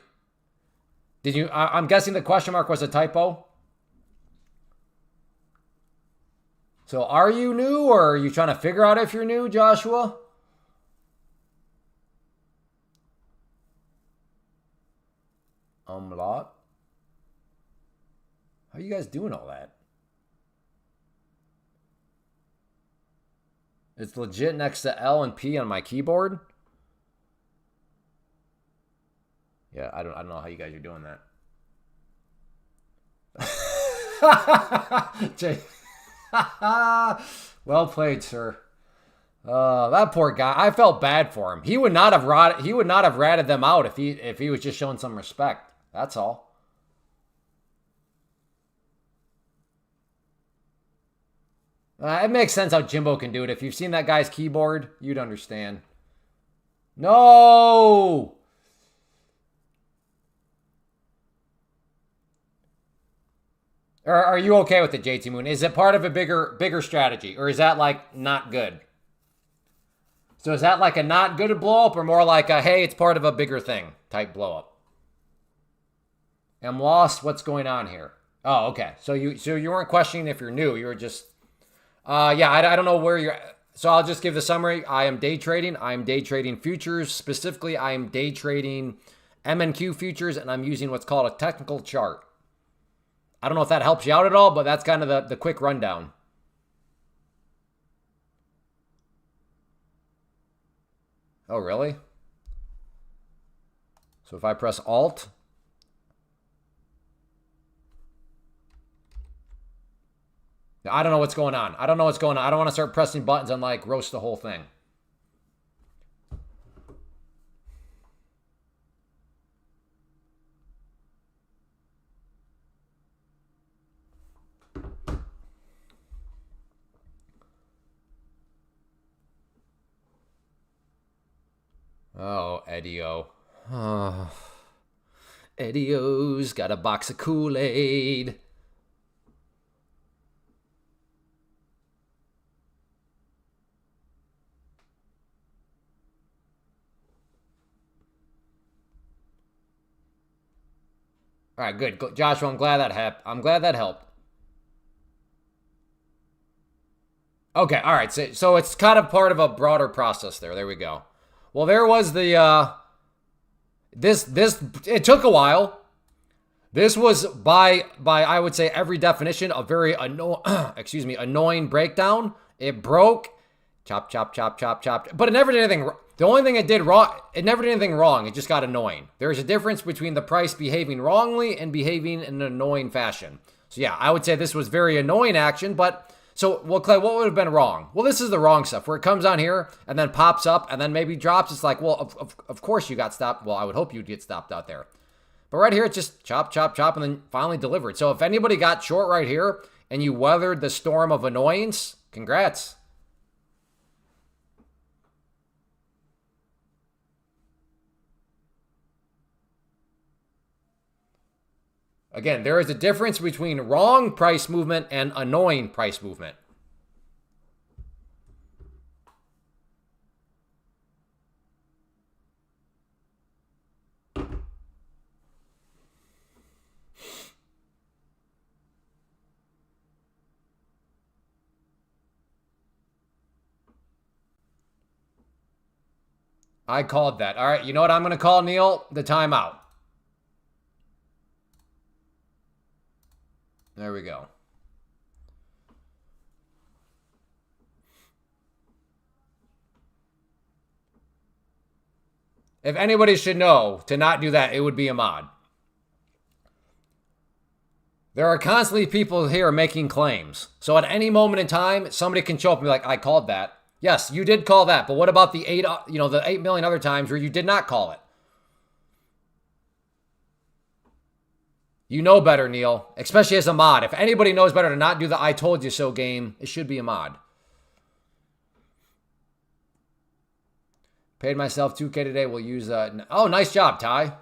Did you? I'm guessing the question mark was a typo. So are you new or are you trying to figure out if you're new, Joshua? Lot. How are you guys doing all that? It's legit next to L and P on my keyboard. Yeah, I don't know how you guys are doing that. Jay. Well played, sir. That poor guy. I felt bad for him. He would not have ratted them out if he was just showing some respect. That's all. It makes sense how Jimbo can do it. If you've seen that guy's keyboard, you'd understand. No! Or are you okay with it, JT Moon? Is it part of a bigger strategy? Or is that like not good? So is that like a not good blow up or more like a hey, it's part of a bigger thing type blow up? I'm lost. What's going on here? Oh, okay. So you weren't questioning if you're new. You were just yeah, I don't know where you're at. So I'll just give the summary. I am day trading. I'm day trading futures. Specifically, I am day trading MNQ futures, and I'm using what's called a technical chart. I don't know if that helps you out at all, but that's kind of the quick rundown. Oh, really? So if I press Alt, I don't know what's going on. I don't know what's going on. I don't want to start pressing buttons and like roast the whole thing. Eddie-O. Oh, Eddie-O's got a box of Kool-Aid. All right, good. Joshua, I'm glad that helped. Okay, all right. So it's kind of part of a broader process there. There we go. Well, there was the this it took a while. This was by I would say every definition a very annoying breakdown. It broke, chop chop chop chop chop, but it never did anything. The only thing it did wrong, it never did anything wrong. It just got annoying. There's a difference between the price behaving wrongly and behaving in an annoying fashion. So yeah, I would say this was very annoying action, but so well, Clay, what would have been wrong? Well, this is the wrong stuff where it comes on here and then pops up and then maybe drops. It's like, well, of course you got stopped. Well, I would hope you'd get stopped out there. But right here, it's just chop, chop, chop, and then finally delivered. So if anybody got short right here and you weathered the storm of annoyance, congrats. Again, there is a difference between wrong price movement and annoying price movement. I called that. All right, you know what I'm going to call, Neil? The timeout. There we go. If anybody should know to not do that, it would be Ahmad. There are constantly people here making claims. So at any moment in time, somebody can show up and be like, I called that. Yes, you did call that, but what about the 8 million other times where you did not call it? You know better, Neil, especially as Ahmad. If anybody knows better to not do the I told you so game, it should be Ahmad. Paid myself 2K today. We'll use oh, nice job, Ty.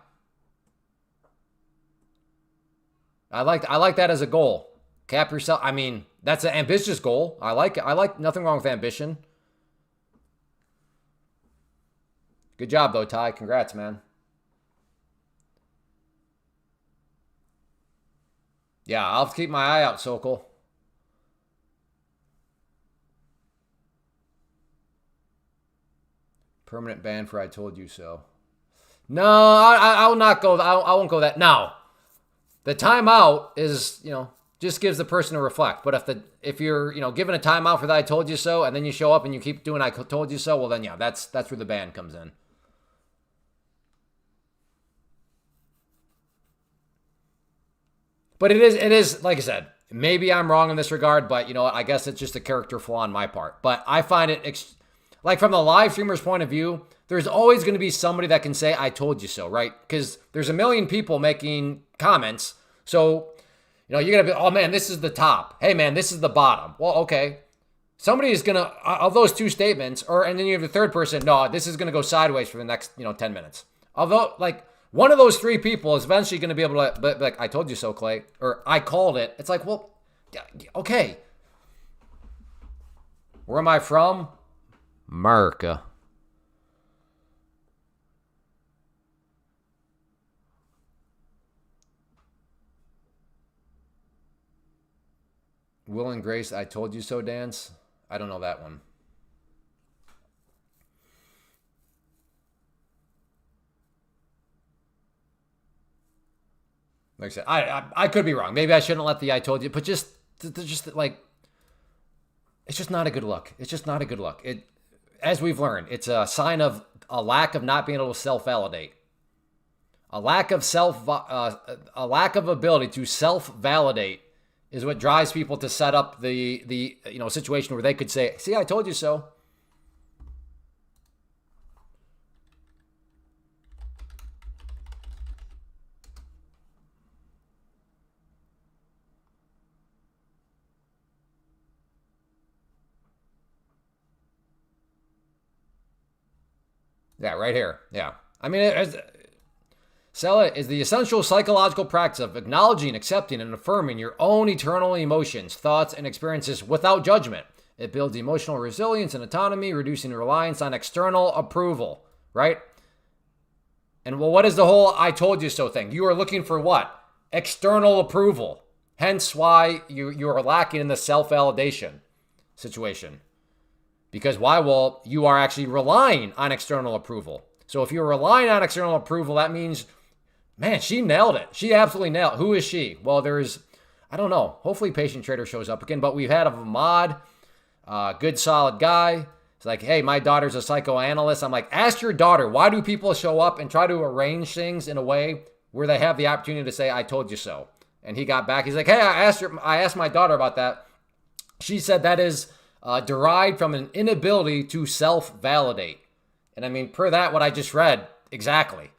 I like that as a goal. Cap yourself. I mean, that's an ambitious goal. I like it. I like nothing wrong with ambition. Good job though, Ty. Congrats, man. Yeah, I'll have to keep my eye out, Sokol. Permanent ban for I told you so. No, I will not go. I won't go that. Now, the timeout is, just gives the person to reflect. But if you're, given a timeout for that I told you so, and then you show up and you keep doing I told you so, well then yeah, that's where the ban comes in. But it is like I said, maybe I'm wrong in this regard, but you know what? I guess it's just a character flaw on my part. But I find it, like from the live streamer's point of view, there's always going to be somebody that can say, I told you so, right? Because there's a million people making comments. So, you're going to be, oh man, this is the top. Hey man, this is the bottom. Well, okay. Somebody is going to, of those two statements, and then you have the third person, no, this is going to go sideways for the next, 10 minutes. Although, one of those three people is eventually going to be able to, but like, I told you so, Clay, or I called it. It's like, well, okay. Where am I from? America. Will and Grace, I told you so dance. I don't know that one. Like I said, I could be wrong. Maybe I shouldn't let the I told you, but just like, it's just not a good look. It's just not a good look. As we've learned, it's a sign of a lack of not being able to self-validate. A lack of ability to self-validate is what drives people to set up the situation where they could say, see, I told you so. Yeah, right here. Yeah. I mean, sell it is the essential psychological practice of acknowledging, accepting, and affirming your own eternal emotions, thoughts, and experiences without judgment. It builds emotional resilience and autonomy, reducing reliance on external approval, right? And well, what is the whole I told you so thing? You are looking for what? External approval. Hence why you are lacking in the self-validation situation. Because why? Well, you are actually relying on external approval. So if you're relying on external approval, that means, man, she nailed it. She absolutely nailed it. Who is she? Well, I don't know. Hopefully Patient Trader shows up again. But we've had a mod, good solid guy. It's like, hey, my daughter's a psychoanalyst. I'm like, ask your daughter, why do people show up and try to arrange things in a way where they have the opportunity to say, I told you so? And he got back. He's like, hey, I asked my daughter about that. She said that is derived from an inability to self-validate. And I mean, per that, what I just read, exactly.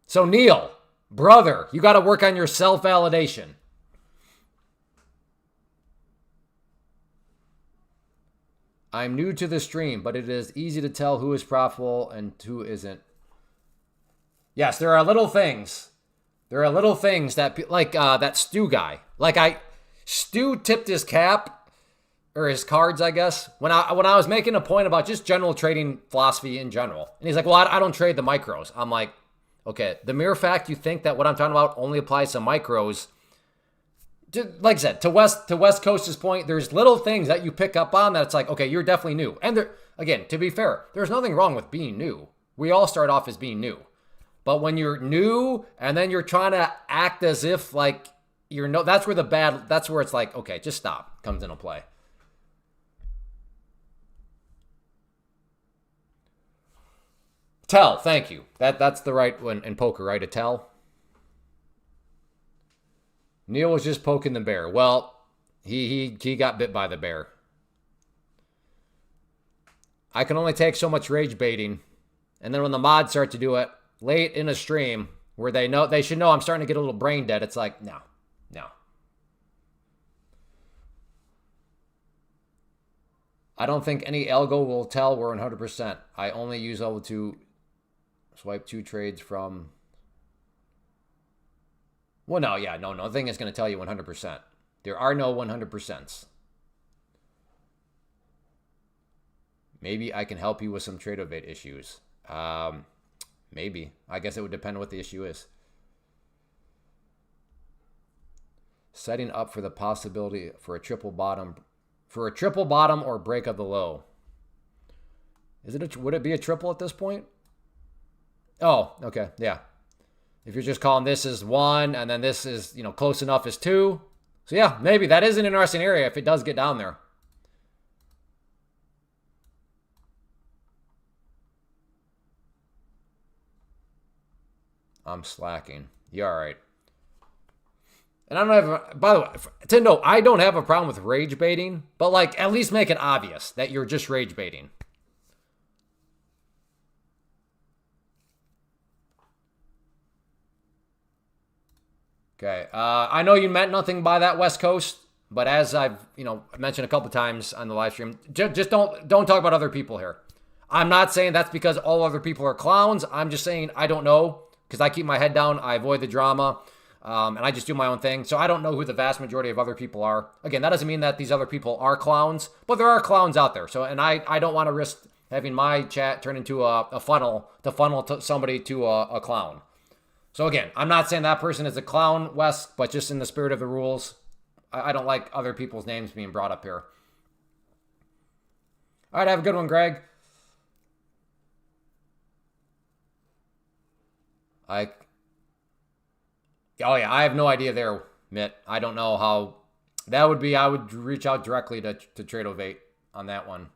So Neil, brother, you got to work on your self-validation. I'm new to the stream, but it is easy to tell who is profitable and who isn't. Yes, there are little things. There are little things that, like that Stu guy. Stu tipped his cap, or his cards, I guess, when I was making a point about just general trading philosophy in general. And he's like, well, I don't trade the micros. I'm like, okay, the mere fact you think that what I'm talking about only applies to micros, like I said, to West Coast's point, there's little things that you pick up on that it's like, okay, you're definitely new. And there, again, to be fair, there's nothing wrong with being new. We all start off as being new. But when you're new and then you're trying to act as if like you're no, that's where it's like, okay, just stop, comes into play. Tell, thank you. That's the right one in poker, right? A tell. Neil was just poking the bear. Well, he got bit by the bear. I can only take so much rage baiting, and then when the mods start to do it late in a stream where they should know I'm starting to get a little brain dead, it's like, no. I don't think any algo will tell we're 100%. I only use algo to swipe 2 trades from. Well, no, yeah, no, nothing is going to tell you 100%. There are no 100%s. Maybe I can help you with some Tradovate issues. Maybe. I guess it would depend on what the issue is. Setting up for the possibility for a triple bottom or break of the low. Would it be a triple at this point? Oh, okay, yeah. If you're just calling this as 1 and then this is, close enough as 2. So yeah, maybe that is an interesting area if it does get down there. I'm slacking. You're all right. And I don't have, by the way, Tindo, I don't have a problem with rage baiting, but like at least make it obvious that you're just rage baiting. Okay, I know you meant nothing by that, West Coast, but as I've mentioned a couple times on the live stream, just don't talk about other people here. I'm not saying that's because all other people are clowns. I'm just saying I don't know because I keep my head down. I avoid the drama. And I just do my own thing. So I don't know who the vast majority of other people are. Again, that doesn't mean that these other people are clowns, but there are clowns out there. So, and I don't want to risk having my chat turn into a funnel to funnel somebody to a clown. So again, I'm not saying that person is a clown, Wes, but just in the spirit of the rules, I don't like other people's names being brought up here. All right, have a good one, Greg. Oh yeah, I have no idea there, Mitt. I don't know how that would be. I would reach out directly to Tradovate on that one.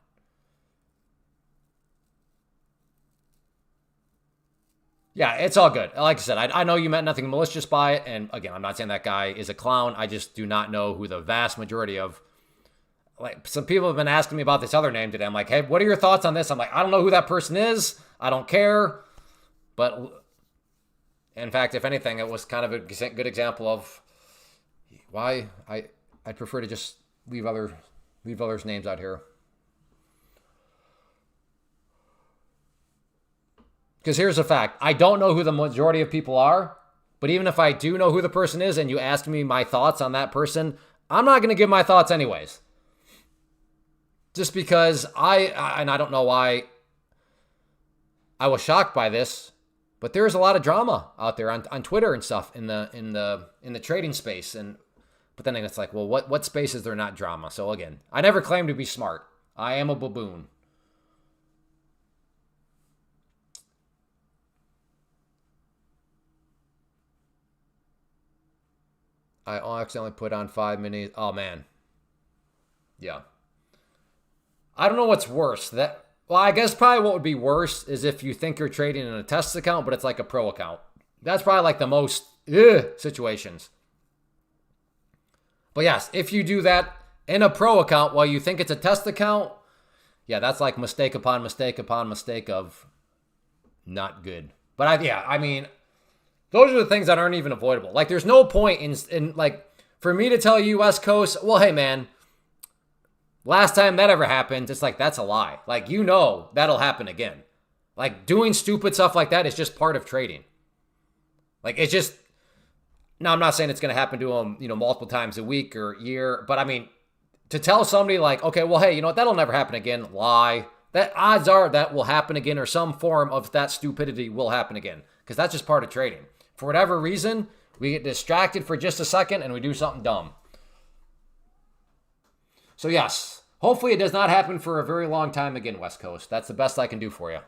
Yeah, it's all good. Like I said, I know you meant nothing malicious by it. And again, I'm not saying that guy is a clown. I just do not know who the vast majority of, like, some people have been asking me about this other name today. I'm like, hey, what are your thoughts on this? I'm like, I don't know who that person is. I don't care. But in fact, if anything, it was kind of a good example of why I'd prefer to just leave others' names out here. Because here's the fact. I don't know who the majority of people are, but even if I do know who the person is and you ask me my thoughts on that person, I'm not going to give my thoughts anyways. Just because and I don't know why I was shocked by this, but there's a lot of drama out there on Twitter and stuff in the trading space. But then it's like, well, what space is there not drama? So again, I never claimed to be smart. I am a baboon. I accidentally put on 5 minutes. Oh man. Yeah. I don't know what's worse. Well, I guess probably what would be worse is if you think you're trading in a test account, but it's like a pro account. That's probably like the most situations. But yes, if you do that in a pro account while you think it's a test account, yeah, that's like mistake upon mistake upon mistake of not good. But I mean, those are the things that aren't even avoidable. Like, there's no point in like, for me to tell you, West Coast, well, hey, man, last time that ever happened, it's like, that's a lie. Like, that'll happen again. Like, doing stupid stuff like that is just part of trading. Like, it's just, now I'm not saying it's going to happen to them, multiple times a week or year, but I mean, to tell somebody like, okay, well, hey, that'll never happen again, lie. That odds are that will happen again, or some form of that stupidity will happen again, because that's just part of trading. For whatever reason, we get distracted for just a second and we do something dumb. So yes, hopefully it does not happen for a very long time again, West Coast. That's the best I can do for you.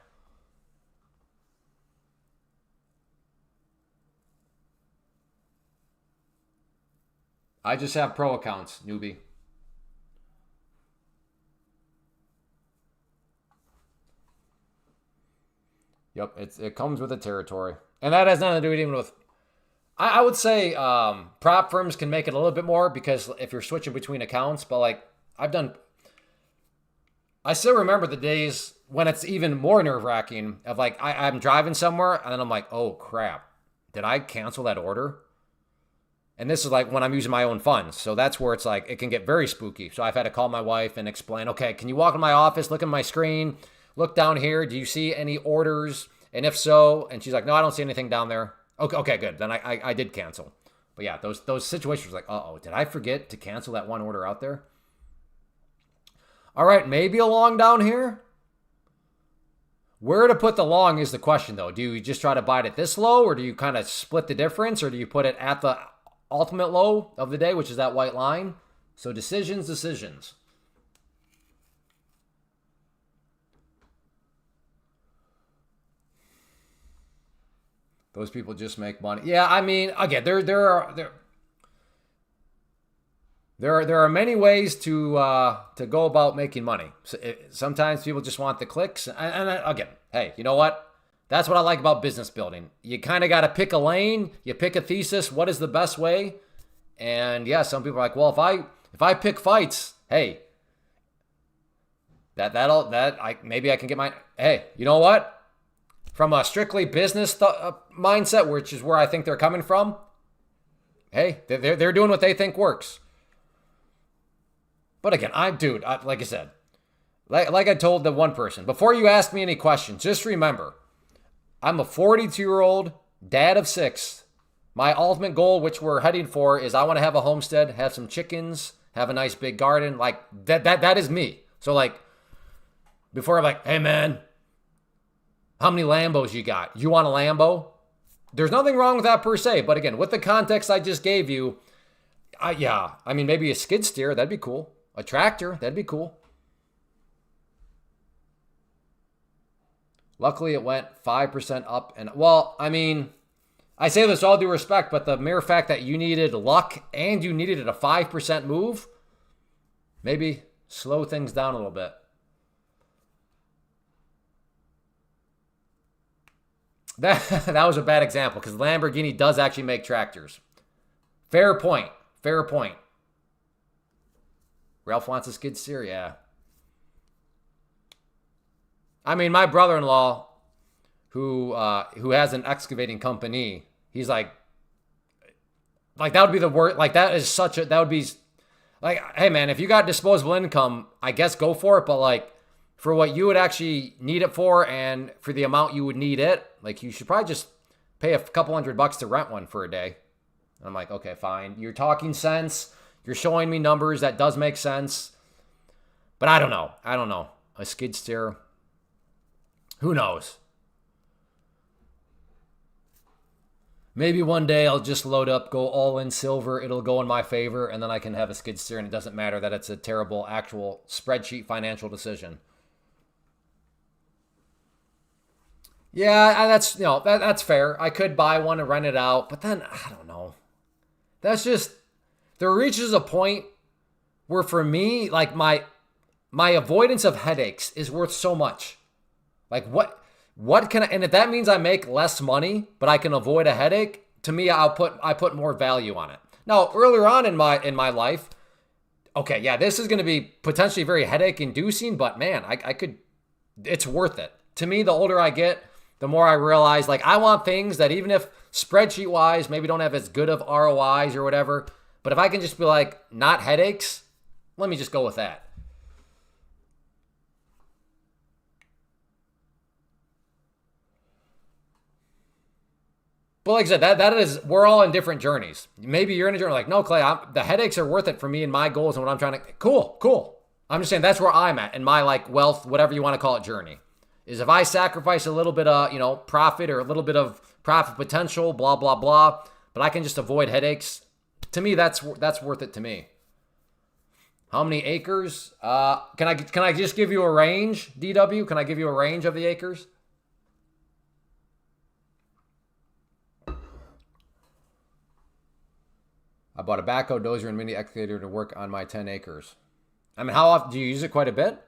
I just have pro accounts, newbie. Yep, it comes with the territory. And that has nothing to do even with... I would say prop firms can make it a little bit more, because if you're switching between accounts, but like I still remember the days when it's even more nerve-wracking of like, I'm driving somewhere and then I'm like, oh crap, did I cancel that order? And this is like when I'm using my own funds. So that's where it's like, it can get very spooky. So I've had to call my wife and explain, okay, can you walk in my office, look at my screen, look down here, do you see any orders? And if so, and she's like, no, I don't see anything down there. Okay, good. Then I did cancel. But yeah, those situations like, uh-oh, did I forget to cancel that one order out there? All right, maybe a long down here. Where to put the long is the question, though. Do you just try to buy it at this low, or do you kind of split the difference, or do you put it at the ultimate low of the day, which is that white line? So decisions. Those people just make money. Yeah, I mean, again, there are many ways to go about making money. So sometimes people just want the clicks, and again, hey, you know what? That's what I like about business building. You kind of got to pick a lane, you pick a thesis. What is the best way? And yeah, some people are like, well, if I pick fights, hey, maybe I can get my. Hey, you know what? From a strictly business mindset, which is where I think they're coming from, hey, they're doing what they think works. But again, like I said, like I told the one person, before you ask me any questions, just remember, I'm a 42-year-old dad of 6. My ultimate goal, which we're heading for, is I want to have a homestead, have some chickens, have a nice big garden. Like that is me. So like, before I'm like, hey man, how many Lambos you got? You want a Lambo? There's nothing wrong with that per se. But again, with the context I just gave you, I mean, maybe a skid steer, that'd be cool. A tractor, that'd be cool. Luckily, it went 5% up. And, well, I mean, I say this all due respect, but the mere fact that you needed luck and you needed a 5% move, maybe slow things down a little bit. That was a bad example, because Lamborghini does actually make tractors. Fair point. Ralph wants a skid steer, yeah. I mean, my brother-in-law, who has an excavating company, he's like that would be the worst. Like that would be like, hey man, if you got disposable income, I guess go for it. But like for what you would actually need it for and for the amount you would need it, like you should probably just pay a couple $100 to rent one for a day. And I'm like, okay, fine. You're talking sense. You're showing me numbers. That does make sense. But I don't know. A skid steer. Who knows? Maybe one day I'll just load up, go all in silver. It'll go in my favor, and then I can have a skid steer, and it doesn't matter that it's a terrible actual spreadsheet financial decision. Yeah, that's fair. I could buy one and rent it out, but then I don't know. That's just, there reaches a point where for me, like my avoidance of headaches is worth so much. Like what can I, and if that means I make less money, but I can avoid a headache, to me, I put more value on it. Now, earlier on in my life, okay, yeah, this is going to be potentially very headache inducing, but man, I could, it's worth it. To me, the older I get, the more I realize, like, I want things that even if spreadsheet wise, maybe don't have as good of ROIs or whatever, but if I can just be like, not headaches, let me just go with that. But like I said, that is, we're all in different journeys. Maybe you're in a journey like, no, Clay, the headaches are worth it for me and my goals and what I'm trying to, cool. I'm just saying that's where I'm at in my like wealth, whatever you want to call it, journey. Is if I sacrifice a little bit of, profit or a little bit of profit potential, blah, blah, blah, but I can just avoid headaches. To me, that's worth it to me. How many acres? Can I just give you a range, DW? Can I give you a range of the acres? I bought a backhoe, dozer, and mini excavator to work on my 10 acres. I mean, how often do you use it? Quite a bit?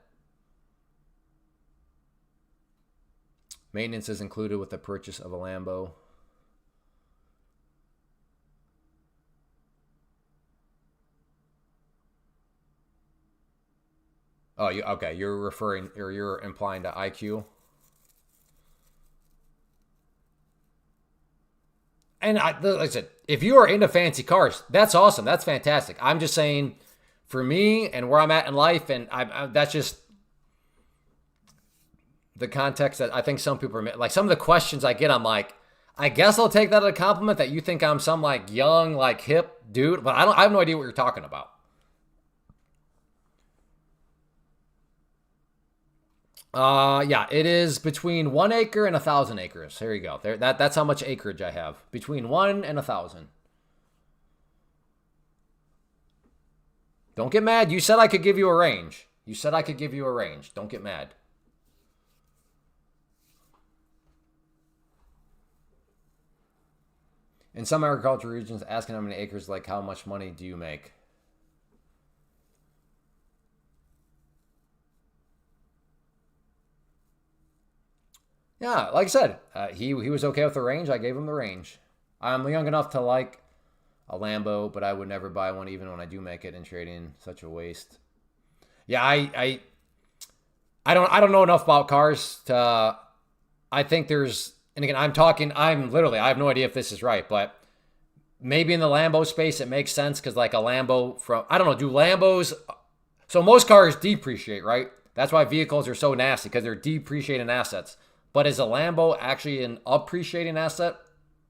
Maintenance is included with the purchase of a Lambo. Oh, okay. You're referring, or you're implying to IQ. And like I said, if you are into fancy cars, that's awesome. That's fantastic. I'm just saying, for me and where I'm at in life, and that's just the context that I think some people are like. Some of the questions I get, I'm like, I guess I'll take that as a compliment that you think I'm some like young, like hip dude, but I have no idea what you're talking about. Yeah, it is between 1 acre and 1,000 acres. There you go. That's how much acreage I have. Between 1 and 1,000. Don't get mad. You said I could give you a range. Don't get mad. In some agricultural regions, asking how many acres, like how much money do you make? Yeah, like I said, he was okay with the range. I gave him the range. I'm young enough to like a Lambo, but I would never buy one even when I do make it, and trading such a waste. Yeah, I don't know enough about cars to, I think there's, and again, I have no idea if this is right, but maybe in the Lambo space it makes sense because like a Lambo from, I don't know, do Lambos, so most cars depreciate, right? That's why vehicles are so nasty, because they're depreciating assets. But is a Lambo actually an appreciating asset?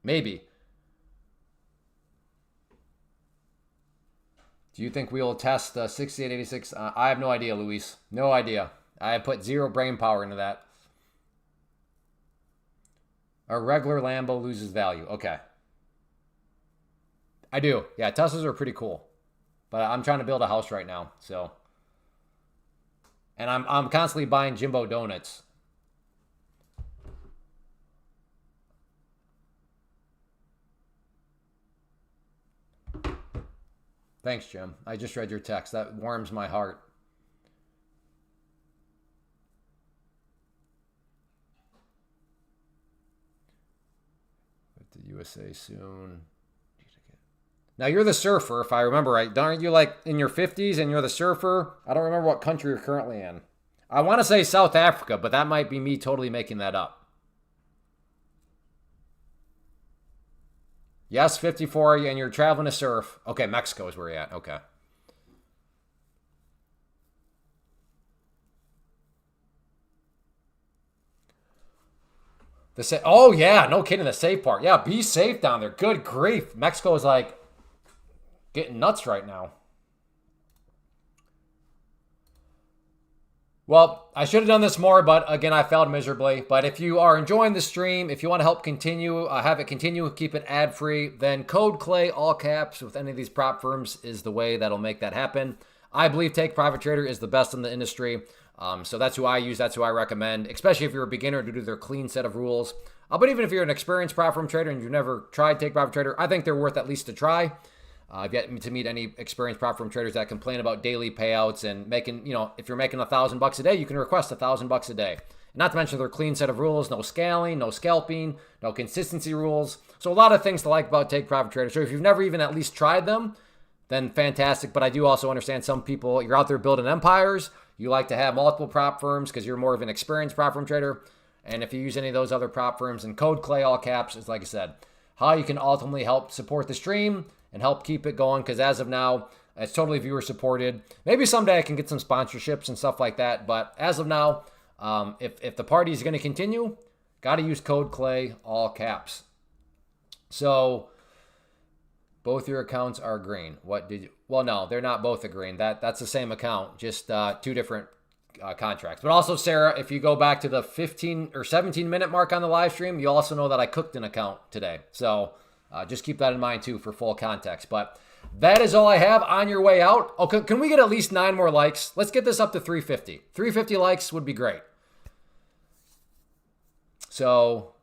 Maybe. Do you think we will test the 6886? I have no idea, Luis. No idea. I have put zero brain power into that. A regular Lambo loses value. Okay. I do. Yeah, Teslas are pretty cool. But I'm trying to build a house right now, so. And I'm constantly buying Jimbo donuts. Thanks, Jim. I just read your text. That warms my heart. With the USA soon. Now, you're the surfer, if I remember right. Aren't you like in your 50s and you're the surfer? I don't remember what country you're currently in. I want to say South Africa, but that might be me totally making that up. Yes, 54, and you're traveling to surf. Okay, Mexico is where you're at. Okay. Oh yeah, no kidding. The safe part. Yeah, be safe down there. Good grief. Mexico is like getting nuts right now. Well, I should have done this more, but again, I failed miserably. But if you are enjoying the stream, if you want to help continue, have it continue, keep it ad-free, then code CLAY, all caps, with any of these prop firms is the way that'll make that happen. I believe Take Profit Trader is the best in the industry. So that's who I use. That's who I recommend, especially if you're a beginner due to their clean set of rules. But even if you're an experienced prop firm trader and you've never tried Take Profit Trader, I think they're worth at least a try. I've yet to meet any experienced prop firm traders that complain about daily payouts and making, if you're making $1,000 a day, you can request $1,000 a day. Not to mention their clean set of rules, no scaling, no scalping, no consistency rules. So a lot of things to like about Take Profit Trader. So if you've never even at least tried them, then fantastic. But I do also understand some people, you're out there building empires. You like to have multiple prop firms because you're more of an experienced prop firm trader. And if you use any of those other prop firms, and code CLAY, all caps, is like I said, how you can ultimately help support the stream and help keep it going, because as of now, it's totally viewer supported. Maybe someday I can get some sponsorships and stuff like that, but as of now, if the party is going to continue, got to use code CLAY, all caps. So both your accounts are green. What did you? Well, no, they're not both green. That's the same account, just two different contracts. But also, Sarah, if you go back to the 15 or 17 minute mark on the live stream, you also know that I cooked an account today. So just keep that in mind, too, for full context. But that is all I have on your way out. Okay, can we get at least 9 more likes? Let's get this up to 350. 350 likes would be great. So,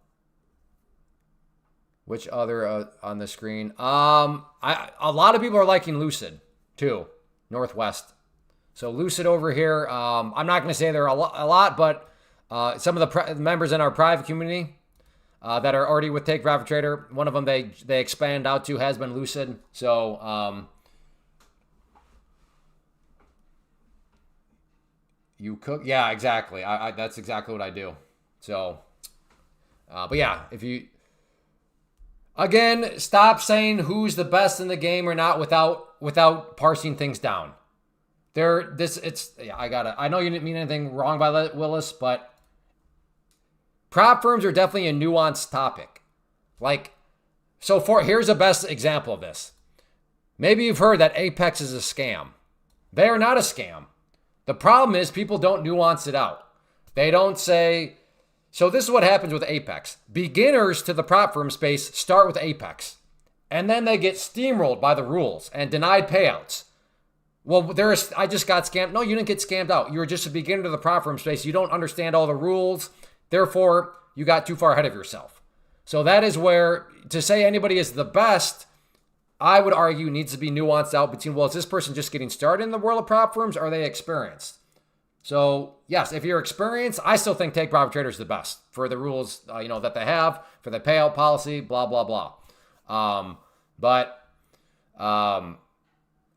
which other on the screen? A lot of people are liking Lucid, too. Northwest. So Lucid over here. I'm not going to say they're a lot, but some of the members in our private community that are already with Take Profit Trader. One of them they expand out to has been Lucid. So you cook, yeah, exactly. I that's exactly what I do. So, but yeah, if you again stop saying who's the best in the game or not without parsing things down. I know you didn't mean anything wrong by that, Willis, but prop firms are definitely a nuanced topic. Here's the best example of this. Maybe you've heard that Apex is a scam. They are not a scam. The problem is people don't nuance it out. They don't say, so this is what happens with Apex. Beginners to the prop firm space start with Apex, and then they get steamrolled by the rules and denied payouts. Well, I just got scammed. No, you didn't get scammed out. You were just a beginner to the prop firm space. You don't understand all the rules. Therefore, you got too far ahead of yourself. So that is where, to say anybody is the best, I would argue needs to be nuanced out between, well, is this person just getting started in the world of prop firms? Or are they experienced? So, yes, if you're experienced, I still think Take Profit Trader is the best for the rules that they have, for the payout policy, blah, blah, blah.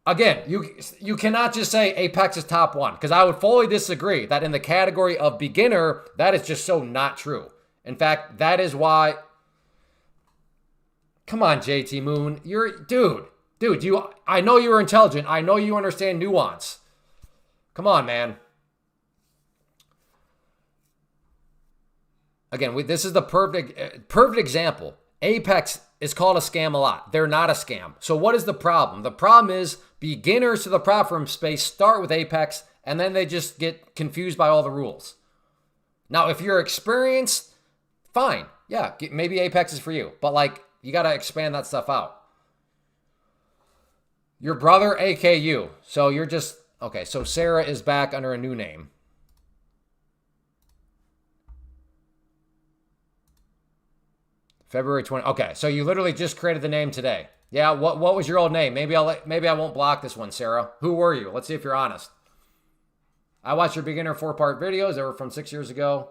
Again, you cannot just say Apex is top one, because I would fully disagree that in the category of beginner, that is just so not true. In fact, that is why. Come on, JT Moon, dude. I know you're intelligent. I know you understand nuance. Come on, man. Again, this is the perfect example. Apex is called a scam a lot. They're not a scam. So what is the problem? The problem is beginners to the prop firm space start with Apex, and then they just get confused by all the rules. Now, if you're experienced, fine. Yeah, maybe Apex is for you. But you got to expand that stuff out. Your brother, AKU. So you're just, okay, so Sarah is back under a new name. February 20. Okay, so you literally just created the name today. Yeah, what was your old name? Maybe I won't block this one, Sarah. Who were you? Let's see if you're honest. I watched your beginner 4-part videos. They were from 6 years ago.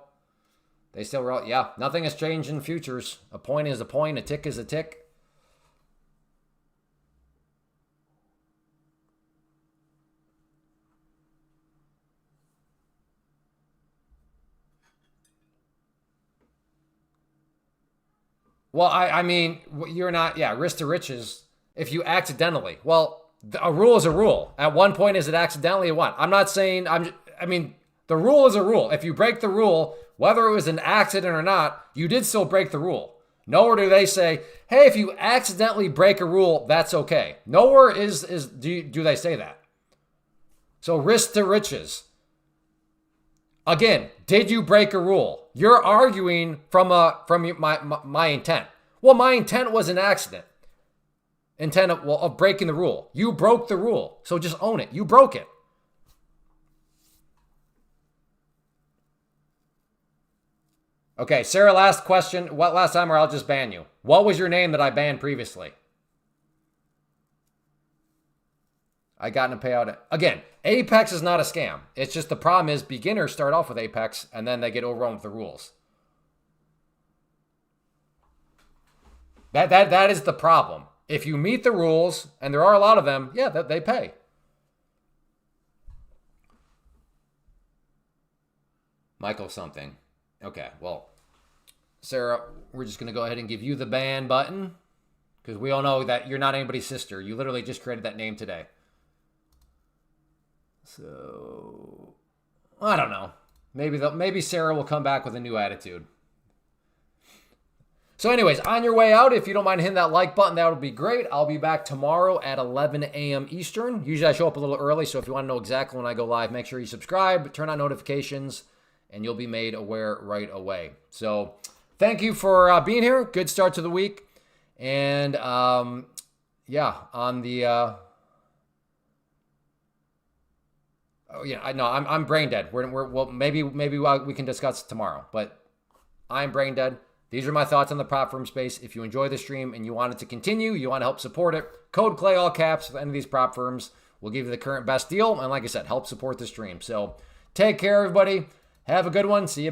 They still were. Yeah, nothing has changed in futures. A point is a point. A tick is a tick. Well, I mean, you're not, risk to riches if you accidentally. Well, a rule is a rule. At one point, is it accidentally or what? I'm not saying, the rule is a rule. If you break the rule, Whether it was an accident or not, you did still break the rule. Nowhere do they say, hey, if you accidentally break a rule, that's okay. Nowhere do they say that. So risk to riches. Again, did you break a rule? You're arguing from my intent. Well, my intent was an accident. Intent of breaking the rule. You broke the rule, so just own it. You broke it. Okay, Sarah, last question. What last time, or I'll just ban you. What was your name that I banned previously? I got in a payout. Again, Apex is not a scam. It's just the problem is beginners start off with Apex and then they get overrun with the rules. That is the problem. If you meet the rules, and there are a lot of them, yeah, they pay. Michael something. Okay, well, Sarah, we're just going to go ahead and give you the ban button because we all know that you're not anybody's sister. You literally just created that name today. So, I don't know. Maybe Sarah will come back with a new attitude. So anyways, on your way out, if you don't mind hitting that like button, that would be great. I'll be back tomorrow at 11 a.m. Eastern. Usually I show up a little early, so if you want to know exactly when I go live, make sure you subscribe, turn on notifications, and you'll be made aware right away. So thank you for being here. Good start to the week. And yeah, on the... Oh yeah, I'm brain dead. Well, maybe we can discuss tomorrow. But I'm brain dead. These are my thoughts on the prop firm space. If you enjoy the stream and you want it to continue, you want to help support it, code Clay all caps for any of these prop firms. We'll give you the current best deal. And like I said, help support the stream. So take care, everybody. Have a good one. See you back.